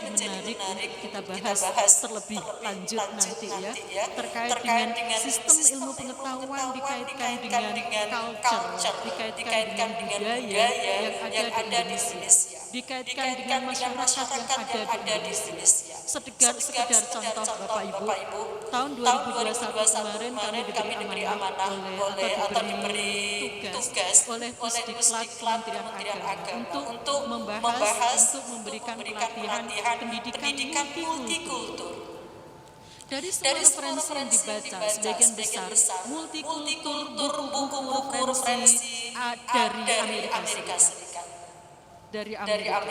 menarik untuk kita bahas terlebih lanjut nanti ya, terkait dengan sistem ilmu pengetahuan dikaitkan dengan culture, dikaitkan dengan budaya yang ada di Indonesia, dikaitkan dengan masyarakat yang ada di Indonesia. Sekedar contoh Bapak Ibu, tahun 2021 kemarin kami diberi amanah atau diberi tugas oleh Pusdiklat Kementerian Agama untuk membahas, untuk memberikan pelatihan pendidikan multikultur. Dari semua referensi yang dibaca, sebagian besar multikultur, buku-buku referensi dari Amerika Serikat. Dari Amerika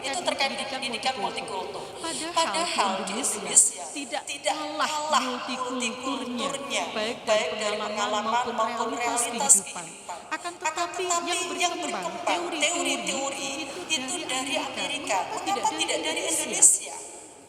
itu terkait pendidikan multikultur. Padahal di Indonesia tidak kalah multikulturnya, baik dari pengalaman maupun realitas kehidupan. Akan tetapi yang berkembang teori-teori itu dari Amerika, mengapa tidak dari Indonesia?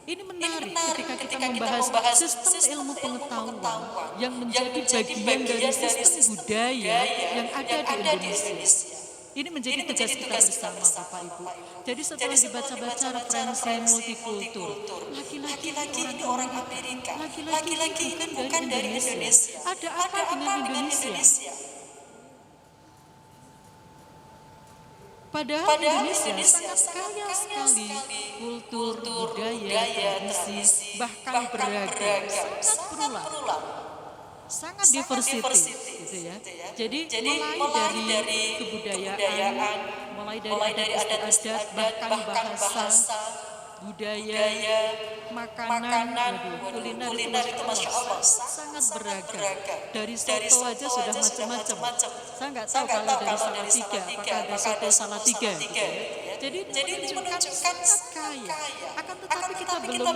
Ini menarik ketika kita membahas sistem ilmu pengetahuan yang menjadi bagian dari sistem budaya yang ada di Indonesia. Ini menjadi tugas kita bersama Bapak Ibu. Jadi setelah dibaca-baca referensi multikultur, laki-laki ini orang Amerika, laki-laki bukan dari Indonesia. Ada apa dengan Indonesia? Padahal Indonesia sangat kaya sekali kultur, budaya, tradisi, bahkan beragam, sangat berulang. Sangat diversity gitu ya. Jadi mulai dari kebudayaan, mulai dari adat, bahkan bahasa, budaya, makanan, kuliner itu Masya Allah sangat beragam. Dari soto aja sudah macam-macam. Saya nggak tahu kalau dari Salatiga, apakah ada soto Salatiga gitu ya. Jadi menunjukkan sangat kaya. Akan tetapi kita belum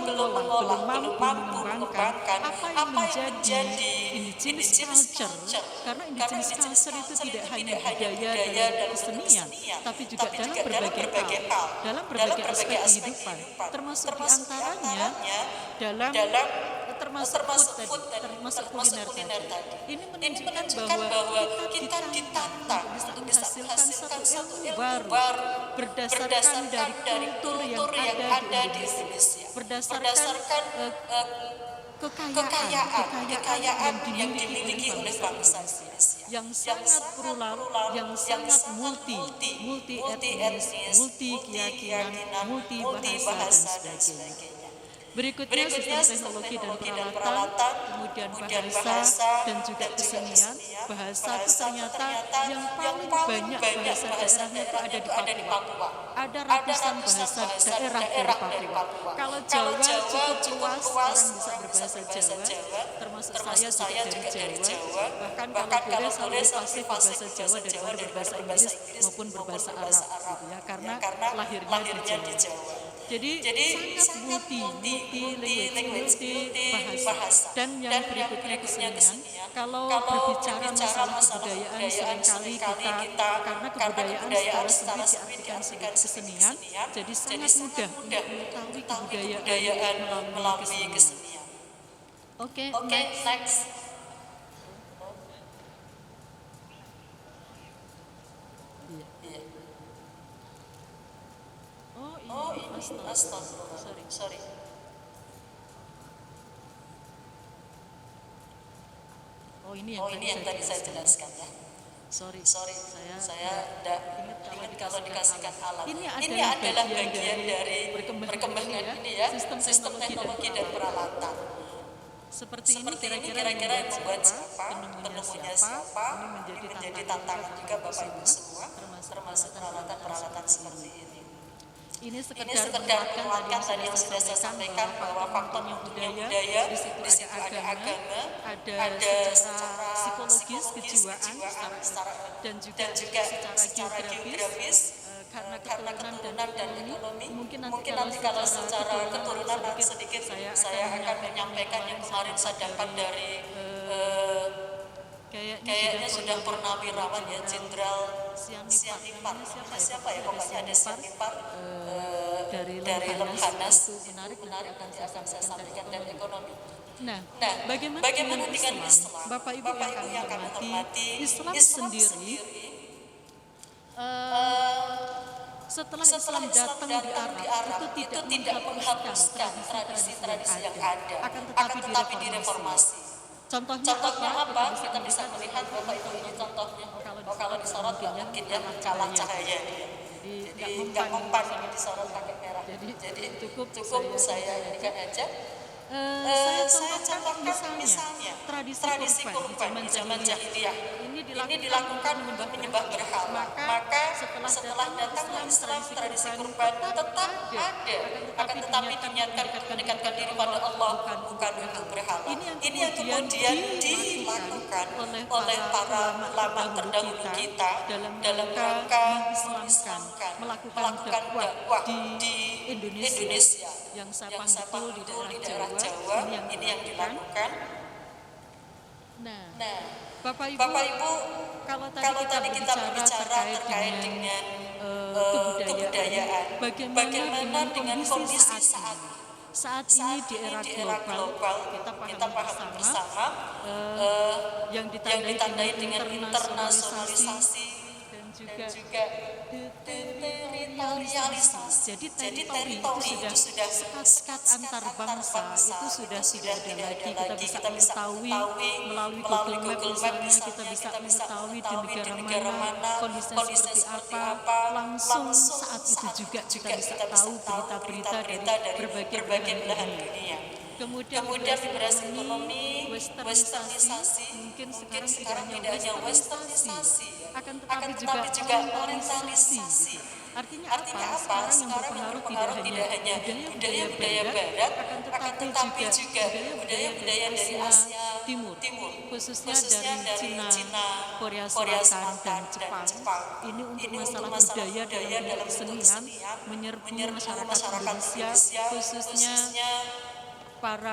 mampu mengembangkan apa yang menjadi indigenous culture. Karena indigenous culture itu tidak hanya budaya dan kesenian, tapi juga dalam berbagai hal, dalam berbagai aspek kehidupan, termasuk diantaranya dalam termasuk kuliner tadi. Ini menunjukkan bahwa kita ditantang untuk menghasilkan satu ilmu baru berdasarkan dari kultur yang ada di Indonesia, berdasarkan kekayaan yang dimiliki oleh bangsa Indonesia, yang sangat plural, yang sangat multi etnis, multi keyakinan, multi bahasa dan sebagainya. Berikutnya sistem teknologi dan peralatan, kemudian bahasa dan juga kesenian. Bahasa itu ternyata yang paling banyak bahasa daerahnya itu ada di Papua. Ada ratusan bahasa daerah dari Papua. Kalau Jawa cukup luas, orang bisa berbahasa Jawa, termasuk saya juga dari Jawa. Bahkan kalau boleh saya lebih fasih berbahasa Jawa daripada berbahasa Inggris maupun berbahasa Arab, gitu ya, karena lahirnya di Jawa. Jadi sangat multi bahasa. Dan yang berikutnya kesenian. Kalau berbicara masalah kebudayaan, seringkali kita karena kebudayaan secara sempit diartikan sebagai kesenian, jadi sangat mudah untuk mengetahui kebudayaan melalui kesenian. Oke, next. Oh, ini sorry. Oh, ini yang tadi saya jelaskan ya. Sorry. Saya tidak ingat kalau alat. Ini adalah bagian dari perkembangan ini ya, sistem teknologi dan peralatan. Seperti ini kira-kira yang membuat siapa, penemunya siapa, ini menjadi tantangan juga Bapak Ibu semua, termasuk peralatan-peralatan seperti ini. Ini sekedar menguatkan tadi yang sudah saya sampaikan bahwa faktornya budaya, di situ ada agama, ada secara psikologis, kejiwaan, dan juga secara geografis, karena keturunan dan ekonomi. Mungkin nanti kalau secara keturunan sedikit saya akan menyampaikan yang kemarin saya dapat dari kayaknya sudah purnawirawan ya, Jenderal Sianipar. Siapa ya, pokoknya ada Sianipar dari Lemhanas, itu menarik nanti akan saya sampaikan, dan ekonomi. Nah, bagaimana dengan Islam? Bapak Ibu yang kami hormati, Islam sendiri setelah Islam datang di Arab itu tidak menghapuskan tradisi-tradisi yang ada, akan tetapi direformasi. Contohnya apa? Kita bisa melihat Bapak Ibu ini contohnya. Kalau disorot mungkin ya kalah cahaya dia. Jadi nggak mempan ini disorot pakai merah. Jadi cukup saya jadikan aja. Saya contohkan misalnya tradisi kurban di zaman jahiliyah. Ini dilakukan untuk menyembah berhala. Maka setelah datang Islam, tradisi kurban tetap ada, akan tetapi diniatkan mendekatkan diri pada Allah, bukan untuk berhala. Ini yang kemudian dilakukan oleh para ulama terdahulu kita dalam rangka mengislamkan, melakukan dakwah di Indonesia yang saya betul di daerah Jawa, ini yang dilakukan. Nah, Bapak Ibu, kalau tadi kita berbicara terkait dengan kebudayaan, bagaimana dengan kondisi saat ini di era global, kita paham bersama yang ditandai dengan internasionalisasi dan juga teritorialisasi. Jadi teritori itu sudah sekat antar bangsa, itu sudah tidak ada lagi. Kita bisa mengetahui melalui Google Map misalnya, kita bisa mengetahui di negara mana kondisinya seperti apa. Langsung saat itu juga kita bisa tahu berita-berita dari berbagai belahan dunia. Kemudian liberasi ekonomi, westernisasi, mungkin sekarang tidak hanya westernisasi, akan tetapi juga orientalisasi. Artinya apa? Sekarang yang berpengaruh tidak hanya budaya-budaya Barat, akan tetapi juga budaya-budaya dari Asia Timur, khususnya dari Cina, Korea Selatan, dan Jepang. Ini untuk masalah budaya dalam kesenian menyerbu masyarakat Indonesia, khususnya para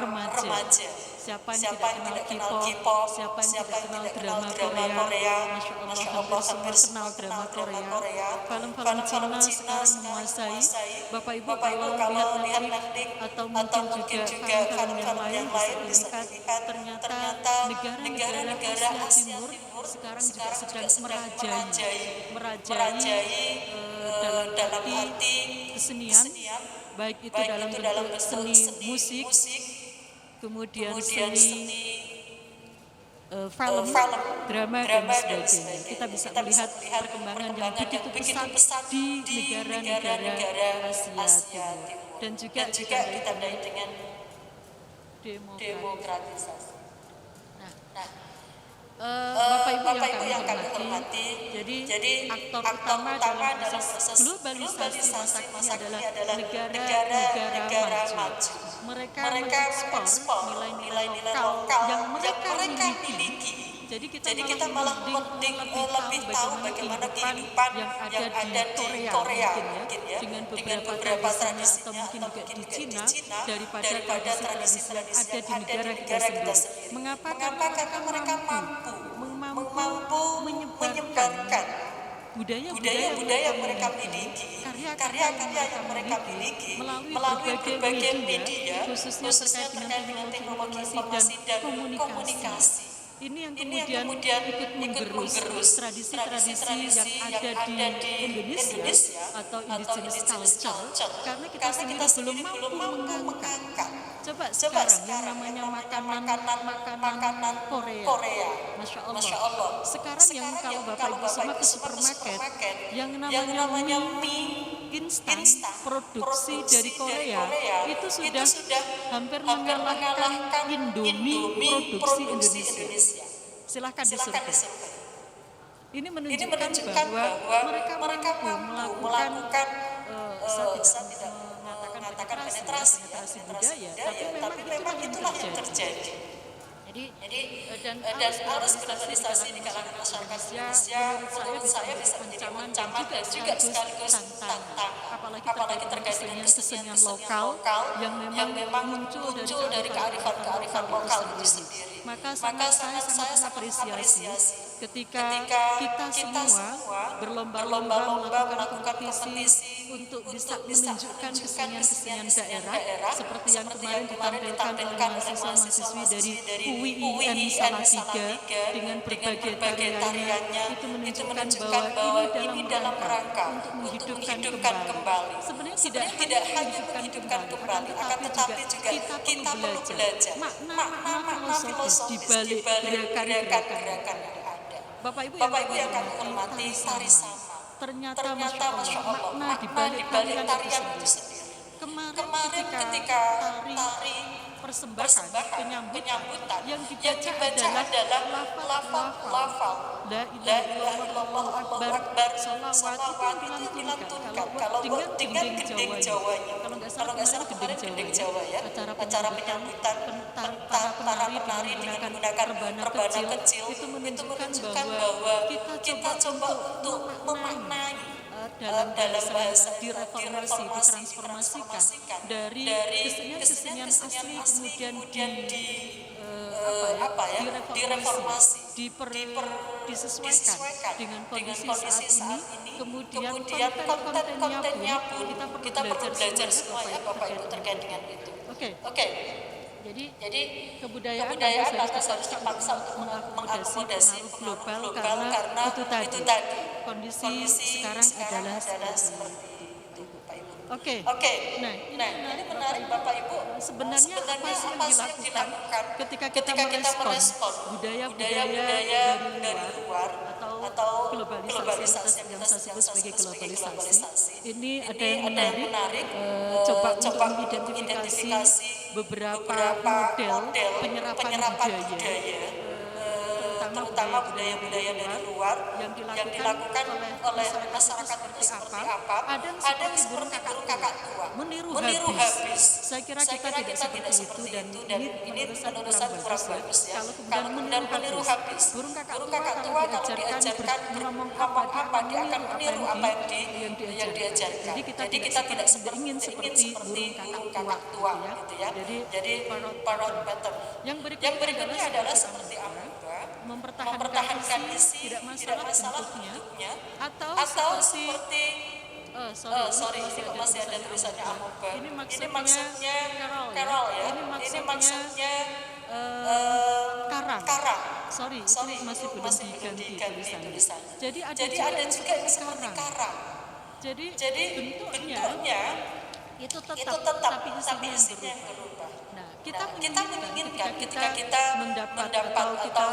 remaja. Siapa yang tidak kenal K-pop, siapa yang tidak kenal drama Korea, Masya Allah, hampir semua kenal drama Korea. Film-film Cina sekarang menguasai. Bapak Ibu kalau lihat Netflix atau mungkin juga film-film yang lain bisa dilihat, ternyata negara-negara Asia Timur sekarang juga sedang merajai dalam arti kesenian, baik itu dalam bentuk seni musik, kemudian seni film, drama, dan sebagainya. Kita bisa melihat perkembangan yang begitu pesat di negara-negara Asia Timur, dan juga ditandai dengan demokratisasi. Bapak Ibu yang kami hormati, jadi aktor utama dalam proses globalisasi masa kini adalah negara-negara maju. Mereka mengekspor nilai-nilai lokal yang mereka miliki. Jadi kita malah lebih tahu bagaimana kehidupan yang ada di Korea mungkin ya, dengan beberapa tradisinya atau mungkin juga di Cina daripada tradisi-tradisi yang ada di negara kita sendiri. Mengapa? Karena mereka mampu menyebarkan budaya-budaya mereka miliki, karya-karya yang mereka miliki melalui berbagai media, khususnya terkait dengan teknologi informasi dan komunikasi. Ini yang kemudian ikut menggerus tradisi-tradisi yang ada di Indonesia atau indigenous culture, karena kita sendiri belum mampu mengangkat. Coba sekarang yang namanya makanan Korea, Masya Allah. Sekarang yang kalau Bapak Ibu semua ke supermarket, yang namanya mie instan produksi dari Korea itu sudah hampir mengalahkan Indomie produksi Indonesia. Silahkan disurvei. Ini menunjukkan bahwa mereka mampu melakukan saya tidak mengatakan penetrasi budaya, tapi memang itulah yang terjadi. Jadi dan arus globalisasi di kalangan masyarakat Indonesia menurut saya bisa menjadi ancaman dan juga sekaligus tantang, apalagi terkait dengan kesenian lokal yang memang muncul dari kearifan lokal itu sendiri. Maka saya sangat apresiasi ketika kita semua berlomba-lomba melakukan kompetisi untuk bisa menunjukkan kesenian daerah seperti yang kemarin ditampilkan oleh mahasiswa-mahasiswi dari Aiin Salatiga dengan berbagai tariannya. Itu menunjukkan bahwa ini dalam rangka untuk menghidupkan kembali. Sebenarnya tidak hanya menghidupkan kembali, akan tetapi juga kita perlu belajar makna filosofis di balik gerakan-gerakan yang ada. Bapak Ibu yang kami hormati, tari sama. Ternyata Masya Allah, makna di balik tarian itu sendiri. Kemarin ketika tari persembahan penyambutan yang dibaca adalah lafal la ilaha illallah akbar salawat itu dilantunkan kalau dengan gending Jawanya, kalau nggak salah kemarin gending Jawa ya, acara penyambutan para penari menggunakan rebana kecil itu menunjukkan bahwa kita coba untuk memaknai dalam bahasa direformasi, ditransformasikan dari kesenian asli kemudian direformasi, disesuaikan dengan kondisi saat ini, kemudian kontennya pun kita perlu belajar semua ya Bapak Ibu terkait dengan itu. Oke. Jadi kebudayaan harus dipaksa untuk mengakomodasi pengaruh global karena itu tadi kondisi sekarang adalah seperti itu, Pak Ibu. Oke. Nah, ini menarik Bapak Ibu. Sebenarnya apa sih yang dilakukan ketika kita merespon budaya-budaya dari luar atau globalisasi yang saya sebut sebagai globalisasi. Ini ada yang menarik. Coba untuk mengidentifikasi beberapa model penyerapan budaya, terutama budaya-budaya dari luar yang dilakukan oleh masyarakat seperti apa. Ada yang seperti burung kakak tua, meniru habis. Saya kira kita tidak seperti itu dan ini menurut saya kurang bagus ya. Kalau kemudian meniru habis, burung kakak tua kalau diajarkan ngomong apa dia akan meniru apa yang diajarkan. Jadi kita tidak ingin seperti burung kakak tua gitu ya. Jadi parrot pattern. Yang berikutnya adalah seperti apa? Mempertahankan isi, tidak masalah bentuknya, atau seperti sorry, masih ada tulisannya amoeba. Ini maksudnya Carol ya. Ini maksudnya karang. Sorry, itu masih belum diganti tulisannya. Jadi ada juga yang seperti karang. Jadi bentuknya itu tetap tapi isinya yang berubah. Nah, kita menginginkan ketika kita mendapat atau kita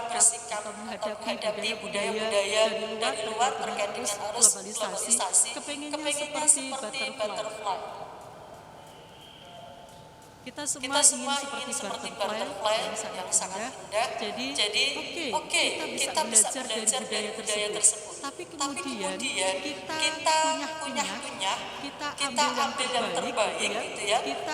bersikap atau menghadapi budaya-budaya dari luar terkait dengan arus globalisasi, kepengennya seperti butterfly. Kita semua ingin seperti butterfly yang sangat indah. Jadi oke, kita bisa belajar dari budaya tersebut. Tapi kemudian kita punya, kita ambil yang terbaik gitu ya. Kita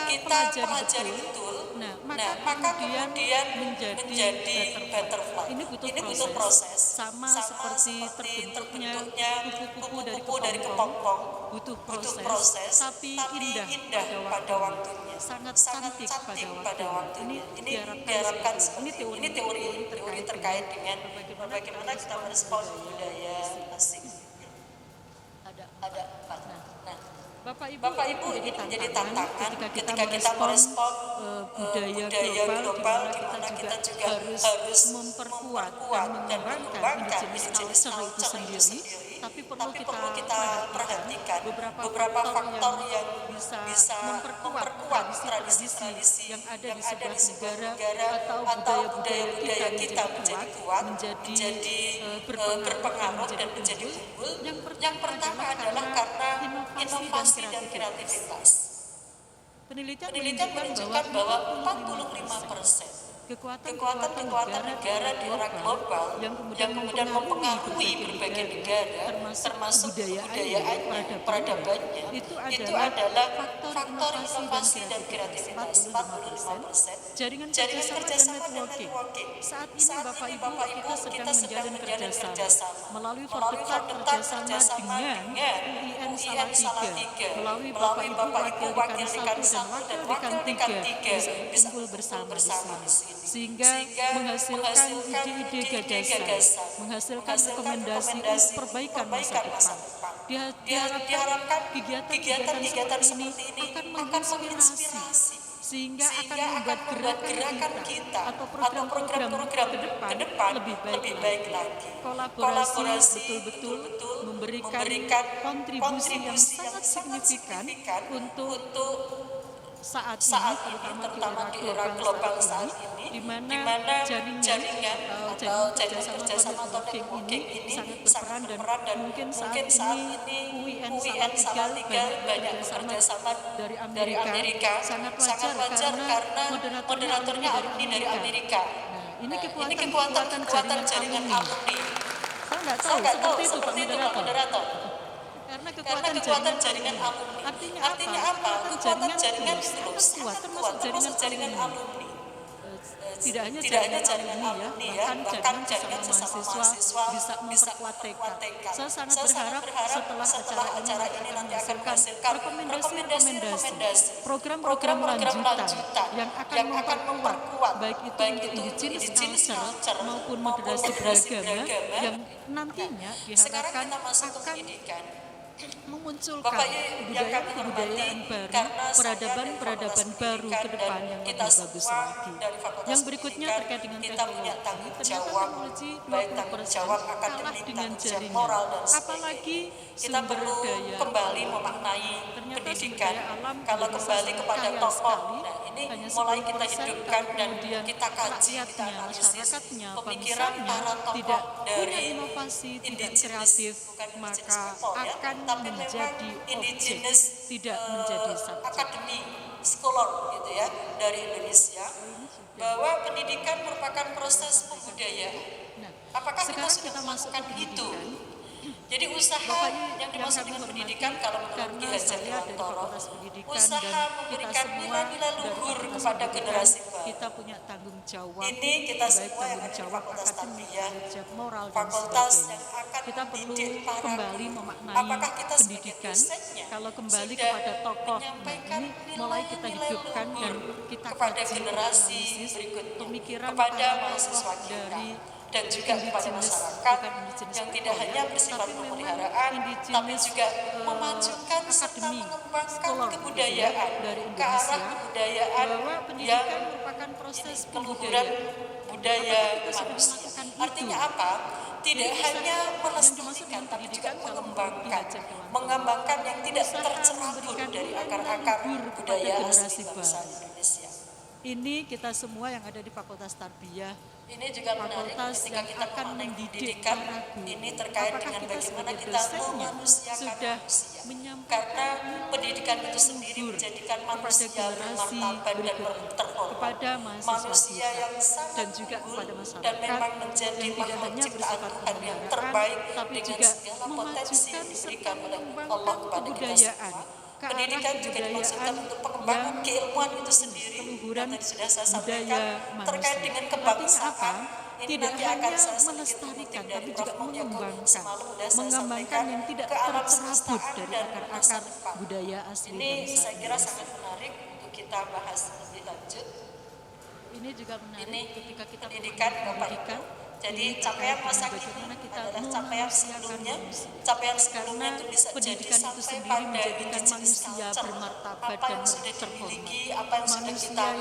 pelajari betul. Nah, maka kemudian menjadi butterfly. Ini butuh proses. Sama seperti terbentuknya kupu-kupu dari kepompong. Butuh proses, tapi indah pada waktunya. Sangat cantik pada waktunya. Ini diharapkan seperti ini teori terkait dengan bagaimana kita merespon budaya asing. Ada. Nah, Bapak Bapak Ibu, ini menjadi tantangan ketika kita merespon budaya global di mana kita juga harus memperkuat dan mengembangkan indigenous culture itu sendiri. Tapi perlu kita perhatikan beberapa faktor yang bisa memperkuat tradisi-tradisi yang ada di sebuah negara atau budaya-budaya kita menjadi kuat, menjadi berpengaruh dan menjadi unggul. Yang pertama adalah karena inovasi dan kreativitas. Penelitian menunjukkan bahwa 45% kekuatan negara di era global yang kemudian mempengaruhi berbagai negara, termasuk kebudayaannya, peradabannya, itu adalah faktor inovasi dan kreativitas. 45%. Jaringan kerjasama dan networking. Saat ini Bapak Ibu kita sedang menjalin kerjasama melalui Fakultas kerjasama dengan Iain Salatiga, melalui Bapak Ibu wakil dekan 1 dan wakil dekan 3 bisa kumpul bersama di sini. Sehingga menghasilkan ide-ide gagasan, menghasilkan rekomendasi untuk perbaikan masa depan. Diharapkan kegiatan seperti ini akan menginspirasi, sehingga akan membuat gerakan kita atau program-program ke depan lebih baik lagi. Kolaborasi betul-betul memberikan kontribusi yang sangat signifikan untuk saat ini, terutama di era global saat ini, di mana jaringan atau kerjasama atau networking ini sangat berperan dan mungkin saat ini Iain Salatiga banyak bekerjasama dari Amerika. Sangat wajar karena moderatornya ahli dari Amerika. Nah, ini kekuatan jaringan alumni. Saya nggak tahu seperti itu Pak Moderator. Karena kekuatan jaringan alumni. Artinya apa? Kekuatan jaringan itu kuat, termasuk jaringan alumni. Tidak hanya jaringan alumni ya, bahkan jaringan sesama mahasiswa bisa memperkuat tekad. Saya sangat berharap setelah acara ini nanti akan menghasilkan rekomendasi, program-program lanjutan yang akan memperkuat baik itu untuk indigenous culture maupun moderasi beragama yang nantinya diharapkan akan memunculkan kebudayaan baru, peradaban baru ke depan yang lebih bagus lagi. Yang berikutnya terkait dengan teknologi, ternyata teknologi 20% kalah dengan jaringan. Apalagi sumber daya kembali memaknai pendidikan, kalau kembali kepada tokoh. Nah, ini mulai kita hidupkan dan kita kaji, kita analisis pemikiran para tokoh dari inovasi tidak kreatif, maka akan menjadi objek, tidak menjadi subjek. Akademi scholar gitu ya dari Indonesia, bahwa pendidikan merupakan proses pembudayaan. Apakah kita sudah melakukan itu? Jadi usaha yang dimaksud dengan pendidikan kalau menurut Ki Hajar Dewantara, usaha memberikan nilai-nilai luhur kepada generasi baru. Kita punya tanggung jawab. Ini kita semua yang ada di Fakultas Tarbiyah, fakultas yang akan mendidik para guru. Apakah kita sebagai dosennya kalau kembali kepada tokoh, menyampaikan mulai kita hidupkan dan kita kepada generasi berikutnya, kepada mahasiswa kita dan juga kepada masyarakat yang tidak hanya bersifat pemeliharaan, tapi juga memajukan serta mengembangkan kebudayaan ke arah kebudayaan yang pengguguran budaya manusia. Artinya apa? Tidak hanya melestarikan, tapi juga mengembangkan yang tidak tercerabut dari akar-akar budaya asli bangsa Indonesia. Ini kita semua yang ada di Fakultas Tarbiyah, ini juga menarik ketika kita akan pendidikan ini terkait dengan bagaimana kita memanusiakan manusia. Karena pendidikan itu sendiri menjadikan manusia bermartabat dan terhormat. Manusia yang sangat unggul dan memang menjadi makhluk ciptaan Tuhan yang terbaik dengan segala potensi yang diberikan oleh Allah kepada kita semua. Pendidikan juga dimaksudkan untuk pengembangan keilmuan itu sendiri. Yang tadi sudah saya sampaikan terkait dengan kebangsaan. Ini nanti akan saya melestarikan dari Prof. mengembangkan yang tidak tercerabut dari akar-akar budaya asli ini saya kira sangat menarik untuk kita bahas lebih lanjut. Ini juga menarik ketika kita pendidikan Bapak Ibu. Jadi capaian masa kini adalah capaian sebelumnya. Capaian sebelumnya itu bisa jadi sampai pada jenis culture, apa yang sudah dimiliki, apa yang sudah kita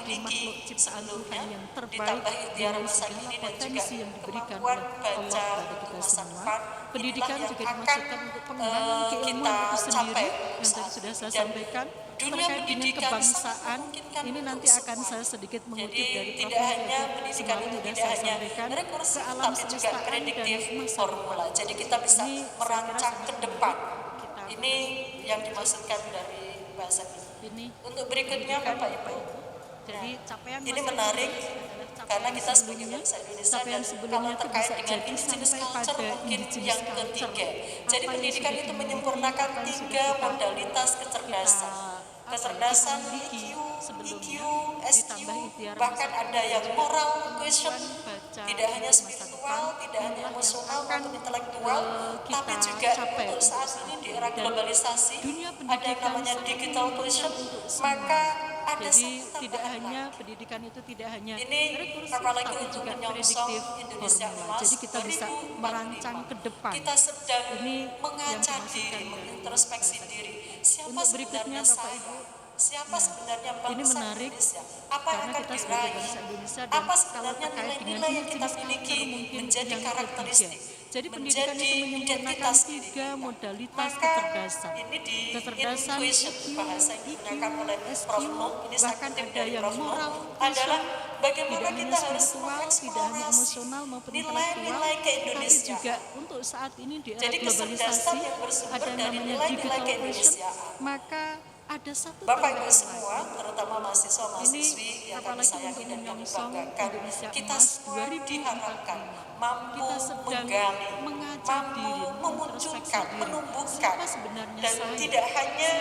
miliki sebelumnya, ditambah ikhtiar masa kini dan juga kemampuan baca untuk masa depan. Pendidikan juga dimaksudkan untuk pengembangan keilmuan itu sendiri yang tadi sudah saya sampaikan. Terkait dengan kebangsaan, ini nanti akan saya sedikit mengutip dari tidak hanya pendidikan itu tidak hanya rekursif tapi juga prediktif formula. Jadi kita bisa merancang ke depan. Ini yang dimaksudkan dari bahasa ini. Untuk berikutnya Bapak Ibu, jadi capaian ini menarik karena kita sebagai bangsa Indonesia dan kalau terkait dengan indigenous culture mungkin yang ketiga. Jadi pendidikan itu menyempurnakan 3 modalitas kecerdasan. Kecerdasan EQ, SQ, bahkan ada yang moral quotient, tidak hanya spiritual, tidak hanya emosional maupun intelektual, tapi juga untuk saat ini di era globalisasi ada yang namanya digital quotient, maka ada tidak hanya pendidikan itu tidak hanya ini apalagi untuk menyongsong Indonesia emas. Jadi kita bisa merancang ke depan. Kita sedang mengaca diri, mengintrospeksi diri. Siapa sebenarnya saya? Siapa sebenarnya bangsa Indonesia? Apa yang akan diraih? Apa sebenarnya nilai-nilai yang kita miliki menjadi karakteristik? Jadi pendidikan itu menyempurnakan 3 modalitas kecerdasan. Ini di kecerdasan bahasa yang digunakan oleh Prof. Ini bahkan ada yang moral adalah bagaimana kita harus tidak hanya emosional maupun nilai-nilai tapi juga untuk saat ini di era globalisasi ada yang namanya digital quotient, maka ada satu Bapak Ibu semua, terutama mahasiswa-mahasiswi yang kami sayangi dan kami banggakan, kita semua diharapkan mampu menggali, mampu memunculkan, menumbuhkan, dan tidak hanya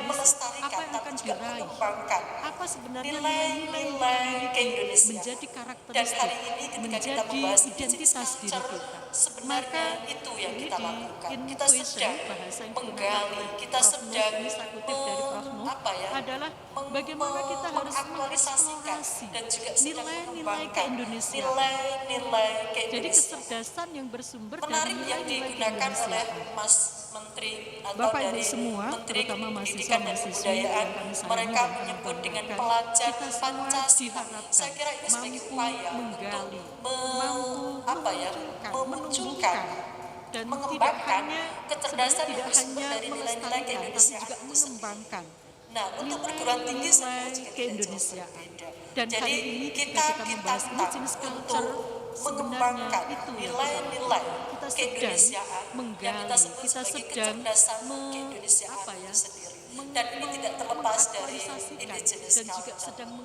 melestarikan, tapi juga mengembangkan nilai-nilai keindonesiaan. menjadi Dan karakteristik, hari ini ketika kita membahas identitas diri kita, sebenarnya itu yang kita lakukan. Kita sedang menggali, kita sedang adalah bagaimana kita harus mengaktualisasikan dan juga sedang nilai-nilai keindonesiaan. Nilai keindonesiaan. Jadi kecerdasan yang bersumber menarik dari yang digunakan oleh Mas Menteri atau Bapak dari Ibu semua, Menteri terutama Pendidikan dan Kebudayaan, mereka menyebut dengan pelajar Pancasila. Saya kira ini sebagai upaya untuk memunculkan dan mengembangkan kecerdasan yang bersumber dari nilai-nilai keindonesiaan itu sendiri. Nah, untuk perguruan tinggi saya juga tidak jauh berbeda. Dan jadi kita ditantang untuk mengembangkan nilai-nilai keindonesiaan yang kita sebut sebagai kecerdasan keindonesiaan itu sendiri. Dan ini tidak terlepas dari indigenous culture.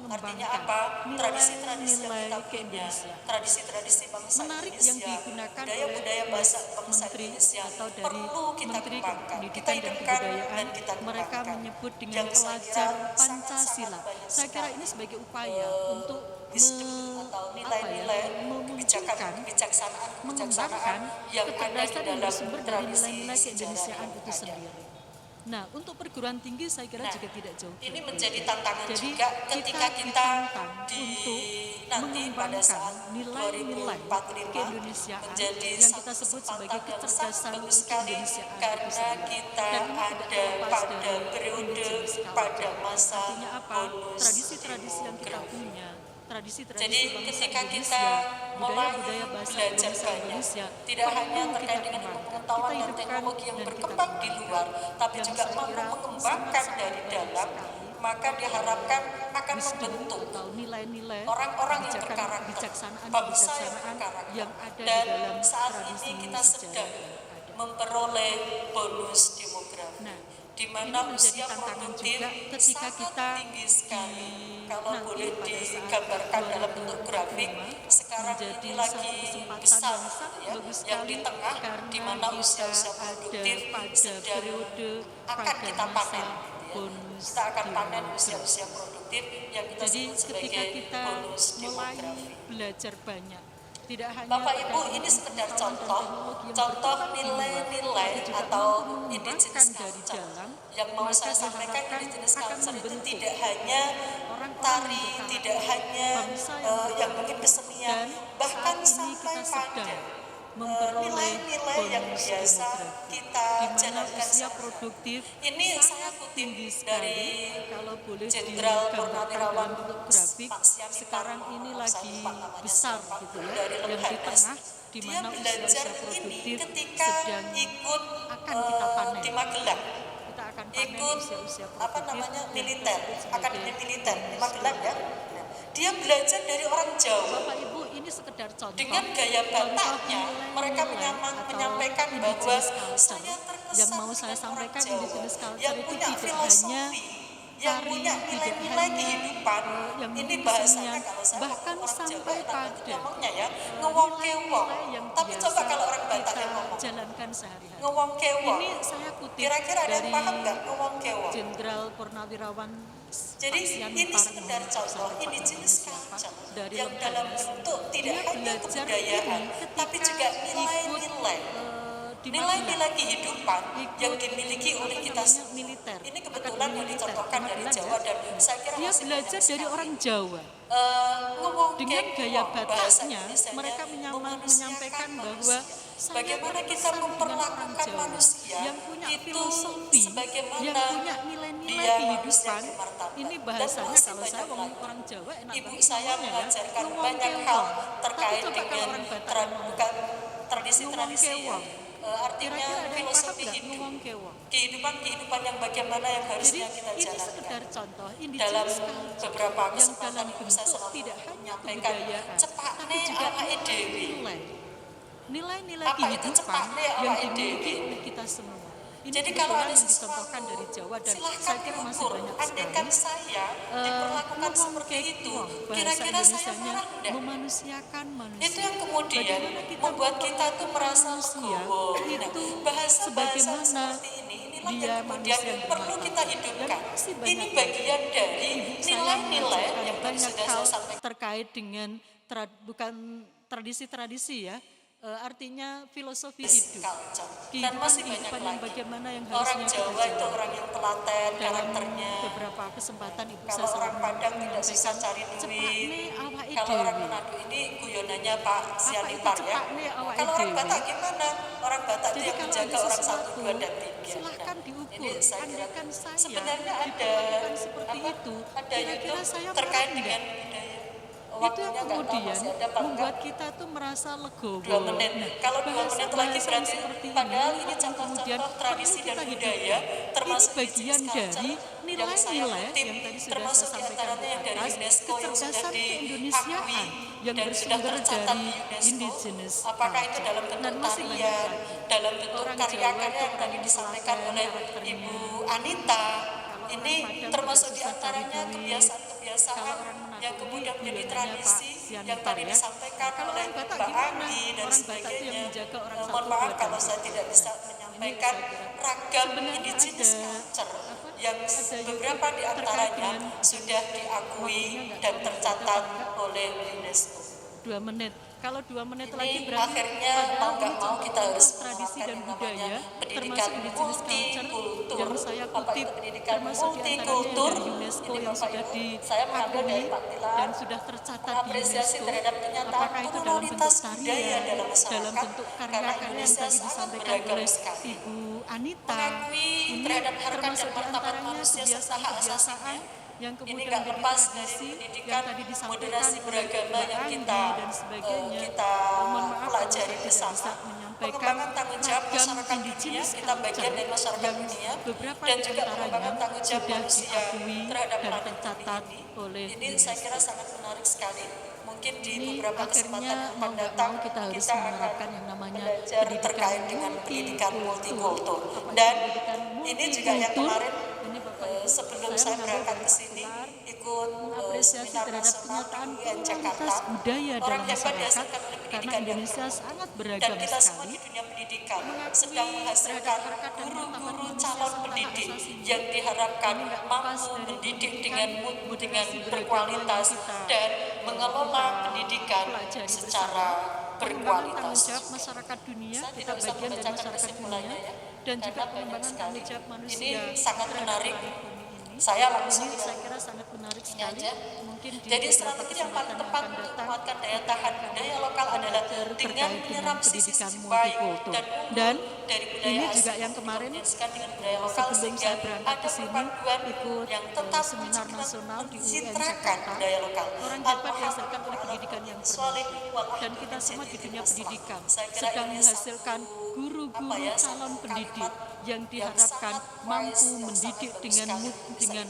Artinya apa? Tradisi-tradisi yang kita punya, tradisi-tradisi bangsa Indonesia, budaya-budaya bangsa Indonesia perlu kita kembangkan, kita hidupkan dan kita mereka kembangkan. menyebut dengan pelajar Pancasila. Saya kira ini sebagai upaya untuk atau nilai-nilai kebijaksanaan yang ada di dalam tradisi keindonesiaan itu sendiri. Nah, untuk perguruan tinggi saya kira juga tidak jauh. Ini menjadi tantangan juga ketika kita nanti pada saat nilai-nilai 2045 keindonesiaan menjadi yang kita sebut sebagai kecerdasan bagus sekali keindonesiaan karena kita ada pada periode pada masa bonus tradisi-tradisi yang kita punya. Jadi ketika kita mulai belajar banyak, tidak hanya terkait dengan pengetahuan dan teknologi yang berkembang di luar, tapi juga mampu mengembangkan dari dalam, maka diharapkan akan membentuk orang-orang yang berkarakter, bangsa yang berkarakter. Dan saat ini kita sedang memperoleh bonus demografi, di mana usia produktif sangat tinggi sekali. Kalau boleh digambarkan dalam bentuk grafik, sekarang ini lagi besar ya, yang di tengah, di mana usia-usia produktif akan kita panen. Kita akan panen usia-usia produktif yang kita sebut sebagai bonus demografi. Belajar banyak. Tidak hanya Bapak Ibu, terkait ini dengan sekedar pengetahuan dan contoh, teknologi yang contoh berkembang di luar, nilai-nilai tapi juga atau mampu mengembangkan indigenous dari culture. dalam, Yang mau maka saya sampaikan, diharapkan indigenous akan culture itu membentuk tidak hanya orang-orang tari, yang tidak hanya bangsa yang mungkin kesenian, dan bahkan saat ini sampai kita pada sedang memperoleh nilai-nilai yang bonus biasa demografi, kita di mana jalankan usia sehari-hari. produktif Ini saya sangat kutip tinggi sekali. dari Kalau boleh Jenderal digambarkan Purnawirawan dalam bentuk grafik, Pak Siamin sekarang Parmo, ini saya lagi lupa namanya besar siapa, gitu ya, dari yang di Lemhanas. tengah, di Dia mana belajar usia-usia ini produktif ketika sedang ikut akan kita panen. di Magelang, Kita akan panen ikut usia-usia apa produktif namanya yang militer, disebut sebagai akademi militer di Magelang ya. Dia belajar dari orang Jawa. Bapak Ibu, ini sekedar contoh. Dengan gaya Bataknya, mereka menyampaikan bahwa saya terkesan yang mau saya dengan sampaikan, orang Jawa indigenous culture yang itu punya tidak filosofi, hanya yang tari, punya tidak nilai-nilai hanya, kehidupan. yang Ini mungkin bahasanya kesenian, kalau saya bahkan orang Jawa sampai enak banget pada ngomongnya ya, ngewong kewong. nilai-nilai yang Tapi biasa coba kalau orang Batak kita yang ngomong jalankan sehari-hari. ngewong kewong. Ini saya kutip Kira-kira ada yang dari paham nggak ngewong kewong? Jenderal Purnawirawan Jadi Pak Siamin ini Parmo, sekedar contoh saya lupa indigenous namanya siapa, culture dari yang dalam Lemhanas. bentuk tidak Dia hanya belajar kebudayaan, ini tapi ketika juga ikut, nilai-nilai. di Nilai-nilai kehidupan ikut, yang dimiliki oleh kita semua. militer. Ini kebetulan yang Militer, dicontohkan dari Magelang Jawa ya. dan saya kira Dia masih belajar banyak dari sekali. orang Jawa. Ngomong Dengan kayak gaya ngomong, bahasa Bataknya, Indonesianya mereka menyampaikan bahwa saya bagaimana kita terkesan dengan orang memperlakukan Jawa manusia yang punya itu filosofi, sebagaimana yang punya nilai-nilai dia kehidupan. manusia bermartabat. Ini Dan bahasanya masih kalau saya banyak ngomong lagi. orang Jawa enak Ibu banget saya ngomongnya ya. mengajarkan Ngomong banyak kewong. hal Tapi terkait coba kalau dengan orang Batak yang ngomong, bukan tradisi-tradisi ya. kewong. Artinya Kira-kira ada yang paham filosofi nggak hidup, ngomong kewong? kehidupan yang bagaimana yang Jadi harusnya kita ini jalankan. sekedar contoh Dalam indigenous culture beberapa yang kesempatan dalam ibu saya bentuk selalu tidak hanya menyampaikan kebudayaan, cepatnya tapi juga awake dewi. nilai-nilai Apa itu kehidupan cepatnya yang awake dimiliki dewi? oleh kita semua. Ini Jadi kalau kebetulan ada yang sesuatu, dicontohkan dari Jawa dan silahkan saya kira masih diukur. banyak Andaikan sekali. saya diperlakukan Ngomong seperti itu, kewong, bahasa kira-kira saya Indonesianya marah enggak? memanusiakan manusia. Itu yang kemudian Bagaimana kita membuat kita tuh merasa manusia legowo. itu Bahasa-bahasa sebagaimana seperti inilah dia yang kemudian manusia yang perlu bermartabat. kita hidupkan. Dan masih banyak Ini lagi. bagian dari Ibu saya nilai-nilai mengajarkan yang tadi banyak sudah hal saya sampaikan. terkait dengan bukan tradisi-tradisi ya, artinya filosofi hidup. Dan masih banyak Kehidupan yang lagi. bagaimana yang Orang harusnya Jawa kita itu jalani. orang yang telaten Dalam karakternya. beberapa kesempatan ibu saya Kalau orang selalu Padang tidak susah menyampaikan, cari duit. cepatne awake Kalau orang dhewe. Manado ini guyonannya Pak Apa Siamin itu Par ya. cepatne awake Kalau orang dhewe? Batak gimana? Orang Batak itu Jadi yang kalau menjaga ada orang 1, sesuatu, 2, dan 3. silahkan Nah, diukur. ini saya kira Andaikan saya sebenarnya ada diperlakukan seperti apa, itu, ada kira-kira YouTube saya terkait marah dengan nggak? budaya. Itu yang Waktunya nggak tahu kemudian masih ada apa enggak. membuat kita tuh merasa legowo. 2 menit. Kalau 2 menit lagi bahasa-bahasa berarti seperti padahal ini yang kemudian contoh-contoh tradisi perlu dan kita budaya hidupkan. termasuk Ini bagian indigenous dari culture yang saya nilai-nilai kutip, yang tadi sudah termasuk saya sampaikan diantaranya yang di dari atas, UNESCO yang sudah kecerdasan diakui keindonesiaan yang dan sudah bersumber tercatat dari di UNESCO. indigenous Apakah itu culture. dalam Dan bentuk masih banyak tarian, lagi. dalam bentuk Orang karya-karya Jawa itu yang tadi orang disampaikan telaten oleh karakternya. Ibu Anita. Kalau Ini orang Padang termasuk tidak susah diantaranya cari duit. kebiasaan-kebiasaan Kalau orang Manado yang kemudian ini menjadi guyonannya tradisi Pak Siamin yang Par tadi ya. disampaikan Kalau oleh orang Batak Mbak gimana? Anggi dan Orang Batak itu yang sebagainya. menjaga orang Mohon 1, maaf 2, kalau dan saya 3. tidak bisa Nah, menyampaikan ini saya kira ragam sebenarnya indigenous ada culture apa, yang ada beberapa di terkait antaranya dengan sudah diakui waktunya nggak dan tahu tercatat ada apa enggak. oleh UNESCO. 2 menit. Kalau 2 menit Ini lagi berarti akhirnya padahal mau nggak ini mau kita harus contoh tradisi menerapkan dan yang namanya budaya pendidikan termasuk indigenous culture multikultur. yang saya Bapak kutip itu pendidikan termasuk diantaranya yang multikultur. dari UNESCO Ini yang Bapak sudah Ibu, saya mengambil diakui dari Pak Tilar, dan sudah tercatat di mengapresiasi UNESCO. terhadap kenyataan Apakah itu dalam bentuk pluralitas budaya tarian, dalam dalam masyarakat, bentuk karena karya-karya yang Indonesia tadi sangat disampaikan beragam oleh sekali. Ibu Anita. Mengakui Ini terhadap harkat termasuk dan martabat diantaranya manusia serta hak kebiasaan-kebiasaan asasinya. yang Ini kemudian nggak menjadi lepas dari tradisi pendidikan yang tadi disampaikan moderasi oleh beragama Mbak yang Anggi kita dan sebagainya. kita Mohon maaf kalau pelajari saya tidak bersama. bisa menyampaikan Pengembangan tanggung jawab ragam masyarakat dunia, indigenous kita bagian dari culture masyarakat yang dunia, beberapa dan di juga pengembangan antaranya tanggung jawab sudah manusia diakui terhadap dan planet bumi tercatat ini. oleh Ini saya kira sangat menarik sekali. Mungkin di ini beberapa kesempatan akhirnya yang mau akan nggak datang mau kita harus akan menerapkan yang namanya belajar terkait dengan pendidikan multikultur. Dan ini juga yang kemarin ini Bapak Ibu, sebelum saya saya mengambil berangkat dari ke Pak sini Tilar, ikut ikut mengapresiasi seminar terhadap nasional kenyataan di UIN pluralitas Jakarta. budaya dalam Orang hebat masyarakat dihasilkan oleh karena pendidikan yang Indonesia penuh. sangat Dan beragam kita semua sekali. di dunia pendidikan Mengakui sedang terhadap menghasilkan harkat dan martabat guru-guru manusia calon serta hak pendidik asasi yang diharapkan Ini nggak lepas mampu dari mendidik pendidikan, dengan mutu, dengan moderasi beragama berkualitas yang kita dan mengelola pendidikan pelajari secara pengembangan tanggung berkualitas. jawab masyarakat dunia, Saya kita tidak bisa bagian dari membacakan masyarakat kesimpulannya dunia, ya, dan juga karena banyak pengembangan sekali. tanggung jawab manusia. Ini sangat terhadap menarik. bumi ini. Saya langsung Ini saya kira sangat menarik ini sekali. aja. Mungkin di Jadi beberapa strategi yang paling kesempatan tepat akan untuk datang, menguatkan daya tahan budaya lokal adalah dengan menyerap pendidikan sisi-sisi baik multikultur. dan Dan unggul dari budaya ini asing juga yang untuk kemarin dikombinasikan dengan budaya lokal sebelum sehingga saya berangkat ada ke sini perpaduan ikut yang tetap seminar nasional di UIN mencitrakan Jakarta. budaya lokal. Orang dapat dihasilkan oleh pendidikan yang penuh. Dan kita semua di dunia pendidikan sedang menghasilkan guru-guru calon pendidik yang diharapkan mampu mendidik dengan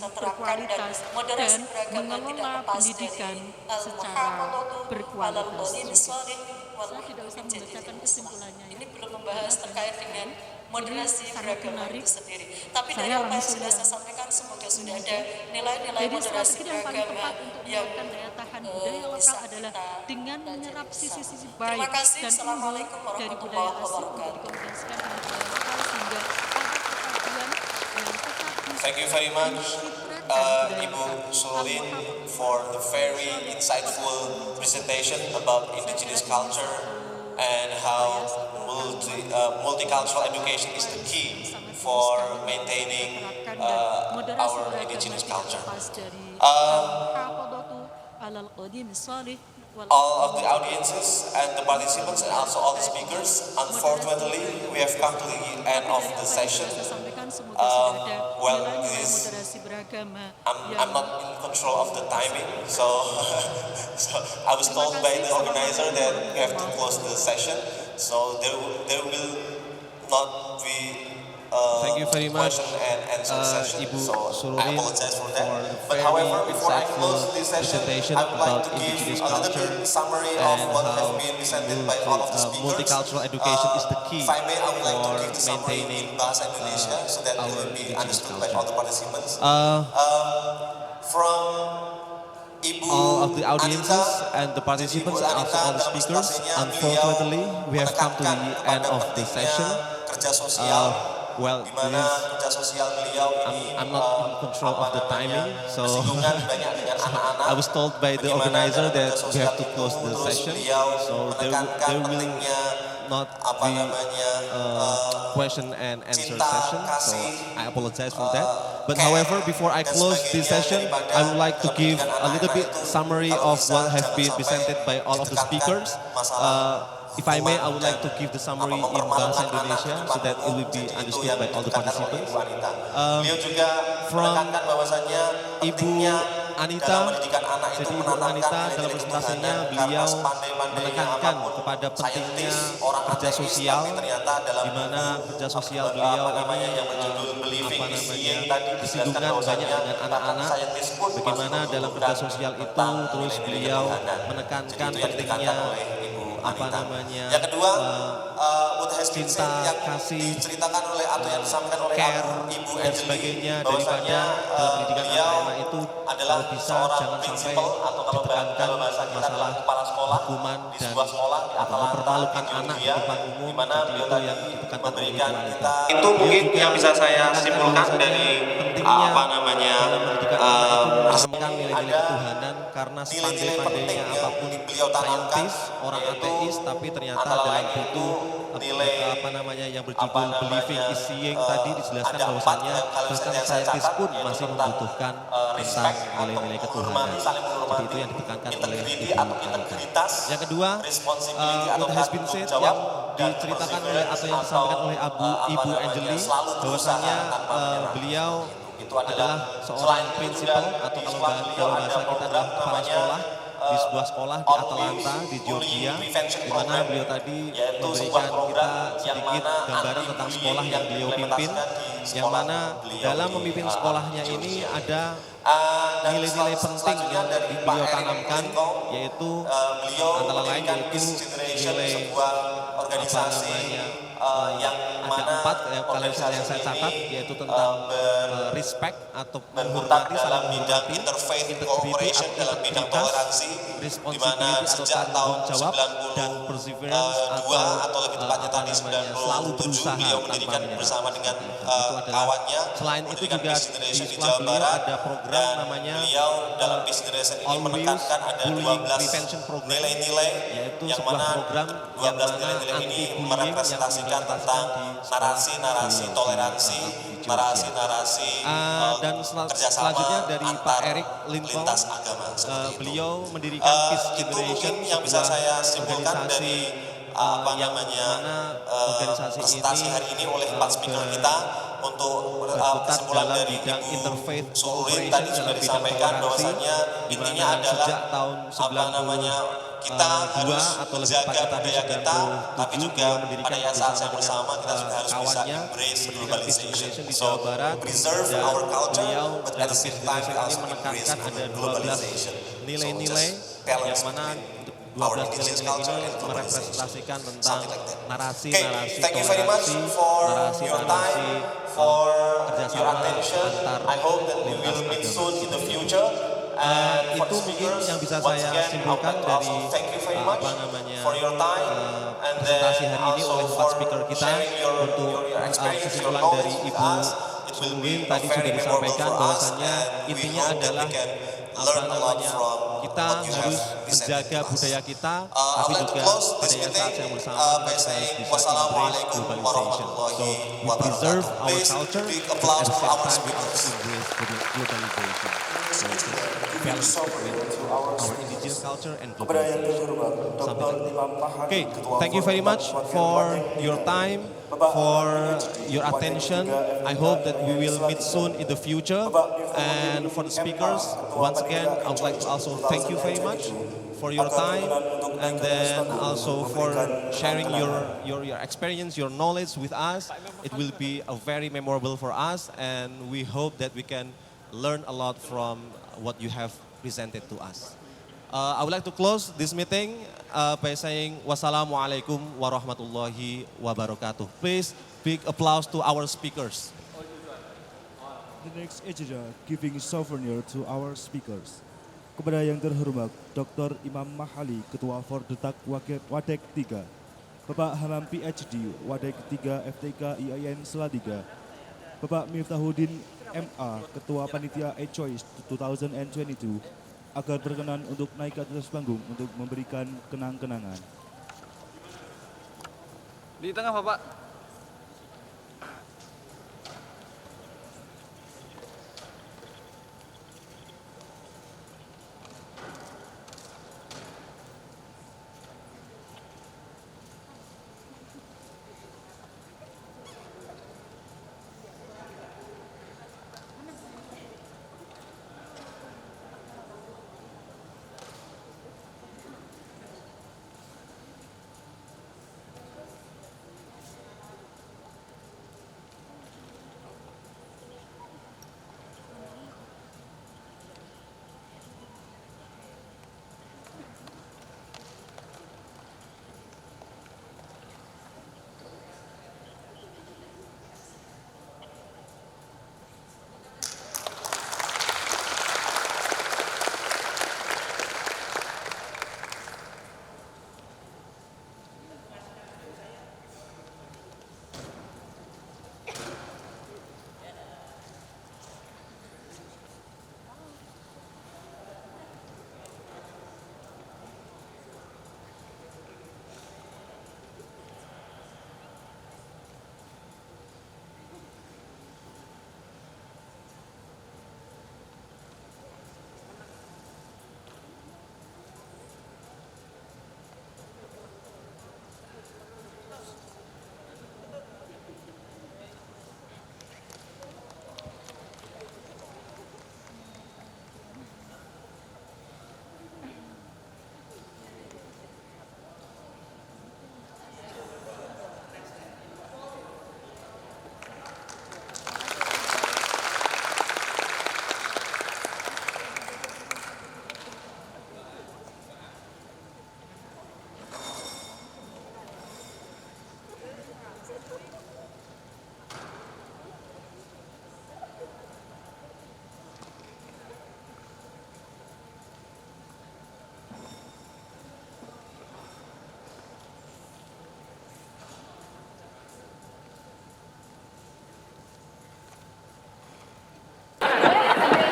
berkualitas dan mengelola pendidikan secara berkualitas. Saya tidak usah membacakan kesimpulannya. Ini belum membahas terkait dengan moderasi sangat beragama menarik. itu sendiri. Tapi dari Saya apa yang langsung sudah yang- saya sampaikan, semoga sudah ada nilai-nilai Jadi moderasi strategi yang paling beragama tepat untuk yang menguatkan daya tahan budaya lokal bisa adalah kita dengan pelajari menyerap bersama. sisi-sisi Terima baik kasih. dan unggul Assalamualaikum dari budaya warahmatullahi asing untuk wabarakatuh. dikombinasikan dengan budaya lokal sehingga ada perpaduan yang tetap bisa Thank you very much, mencitrakan budaya Ibu lokal. Sururin, for the very insightful presentation about indigenous culture and how multicultural education is the key for maintaining our indigenous culture. All of the audiences and the participants and also all the speakers, unfortunately, we have come to the end of the session. Well, I'm not in control of the timing, so I was told by the organizer that we have to close the session, so there will not be Thank you very much, question and answer session. Ibu So I Sururin, apologize for that. for the But very however, before I insightful close this session, presentation I would like about to give indigenous a little culture bit summary of and what has how been presented by all of the speakers. multicultural education is the key If I may, I would like to for give the summary in maintaining Bahasa Indonesia so that it our will be indigenous understood by culture. all the participants. From Ibu all of the audiences Anita, and the participants Ibu and also Anita all the dalam speakers. presentasinya, Unfortunately, we have come to the menekankan end kepada of the pentingnya session. kerja sosial, Well, di mana kerja sosial beliau ini I'm not in control of the timing, so bersinggungan banyak dengan anak-anak. I was told by the Bagaimana organizer dalam that kerja we have sosial to close itu, the terus session, beliau so there menekankan will pentingnya not apa be namanya question and answer cinta, session, so kasih, I apologize for that. But care, however, before I dan close this sebagainya session, daripada I would like to dalam give pendidikan a little bit anak-anak itu, summary kalau of bisa what has jangan been sampai presented by all of the ditekankan speakers. masalah If I may, I would like to dan give the summary in mempermalukan Bahasa anak Indonesia di so depan that it umum. will be Jadi itu understood yang by all the ditekankan oleh participants. Ibu Anita. Beliau juga from menekankan bahwasannya Ibu pentingnya Anita, dalam pendidikan anak itu jadi Ibu menanamkan Anita dalam nilai-nilai presentasinya ketuhanan, beliau karena sepandai-pandainya menekankan apapun kepada pentingnya saintis, orang kerja ateis, sosial, tapi ternyata dalam di mana buku, kerja sosial apa beliau namanya, ini yang berjudul Believing apa is namanya Seeing tadi dijelaskan disinggungan banyak bahwasannya dengan bahkan anak-anak, saintis pun bagaimana masih dalam kerja membutuhkan sosial itu tentang terus nilai-nilai beliau ketuhanan. menekankan Jadi itu yang pentingnya ditekankan oleh Ibu apa Anita. namanya Yang kedua, what has been cinta, said yang kasih, diceritakan oleh atau yang disampaikan oleh care Ibu dan Angeli sebagainya bahwasanya daripada dalam pendidikan beliau anak-anak itu adalah kalau bisa seorang jangan sampai prinsipal atau ditekankan bahasa kita adalah masalah kepala sekolah hukuman di dan sebuah sekolah di Atalanta mempermalukan di anak di Georgia, depan umum, di mana jadi beliau itu tadi yang ditekankan oleh Ibu memberikan Anita. kita itu mungkin yang bisa saya simpulkan dari pentingnya apa namanya dalam pendidikan anak itu menanamkan nilai-nilai ada ketuhanan karena nilai-nilai penting sepandai-pandainya yang apapun beliau tanamkan, saintis, orang yaitu ateis, tapi ternyata antara dalam lain buku itu nilai apa namanya yang apa berjudul namanya, Believing is Seeing tadi dijelaskan ada bahwasannya empat kalau bahkan yang saya saintis catat, pun yaitu masih tentang, membutuhkan respect tentang nilai-nilai atau ketuhanan. menghormati, saling Jadi menghormati, itu yang ditekankan oleh integrity Ibu atau Anita. integritas, Yang kedua, responsibility atau what has been tanggung said jawab, yang dan diceritakan oleh atau yang perseverance disampaikan oleh atau, Ibu namanya, Angeli selalu berusaha bahwasanya tanpa menyerah. beliau Itu adalah seorang prinsipal atau kalau bahasa kita adalah kepala sekolah di sebuah sekolah di Atalanta di Georgia, di mana beliau tadi memberikan kita sedikit gambaran tentang sekolah yang beliau pimpin, yang mana dalam memimpin sekolahnya ini ada nilai-nilai penting yang beliau tanamkan, yaitu antara lain yaitu nilai organisasi yang ada kalian yang saya catat, yaitu tentang respect atau menghormati, saling menghormati, integrity atau integritas, responsibility atau tanggung jawab, dan perseverance atau lebih tepatnya tadi selalu berusaha tanpa bersama dengan itu kawannya. Selain itu juga di sekolah beliau ada program namanya dalam Peace Generation ini Always menekankan ada Bullying 12 Prevention Program, nilai-nilai yaitu yang sebuah mana program 12 nilai-nilai ini merepresentasikan tentang narasi-narasi toleransi, narasi-narasi dan selanjutnya dari Pak Eric Lincoln, lintas agama. beliau mendirikan Peace Itu Generation, mungkin yang bisa saya simpulkan organisasi dari yang mana organisasi presentasi ini hari ini oleh 4 speaker kita untuk kesimpulan dalam dari bidang Ibu interfaith Sururin cooperation tadi sudah dalam bidang disampaikan toleransi, bahwasanya di intinya mana adalah sejak tahun kita harus atau lebih menjaga tepatnya budaya kita, tapi juga mendirikan pada saat yang bersama bersama kita juga harus bisa kawannya embrace mendirikan Peace globalization. Generation di So Jawa Barat, preserve dan our culture, beliau but at dalam the Peace same time we Generation ini also embrace menekankan ada 12 globalization. nilai-nilai yang mana 12 nilai-nilai ini merepresentasikan tentang narasi-narasi Thank you very much toleransi, for your narasi-narasi time, for your kerjasama attention. antar I hope that we lintas will meet agama. soon in the future. And for Itu the mungkin speakers, yang bisa once saya again, I would simpulkan like to dari also thank you very much for your time, and presentasi then hari ini also oleh 4 for speaker kita sharing untuk your experience, your kesimpulan knowledge dari with Ibu us. It will be Sururin tadi sudah very memorable disampaikan for us, bahwasannya and we intinya hope that adalah we can learn a lot from kita what you have harus presented menjaga to us. budaya kita, I tapi would like to juga close pada this saat meeting yang bersama by kita harus saying bisa embrace wassalamualaikum globalization. warahmatullahi So we wabarakatuh. preserve our Please, culture, big but at applause the for same our time we speakers. also embrace globalization. So balance between our indigenous culture and globalization. Something like that. Okay, thank you very much for your time, for your attention. I hope that we will meet soon in the future. And for the speakers, once again, I would like to also thank you very much for your time, and then also for sharing your experience, your knowledge with us. It will be a very memorable for us, and we hope that we can learn a lot from what you have presented to us. I would like to close this meeting by saying wassalamualaikum warahmatullahi wabarakatuh. Please, big applause to our speakers. The next agenda giving souvenir to our speakers. Kepada yang terhormat Dr. Imam Mahali, Ketua Fordetak Wadek 3, Bapak Hamam PhD, Wadek 3 FTK Iain Salatiga, Bapak Miftahudin MA, Ketua Panitia Aicoies 2022, agar berkenan untuk naik ke atas panggung untuk memberikan kenang-kenangan. Di tengah Bapak.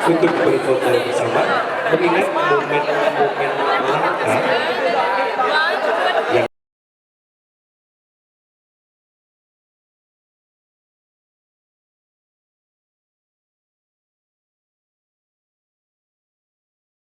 untuk berfoto bersama mengingat momen-momen langka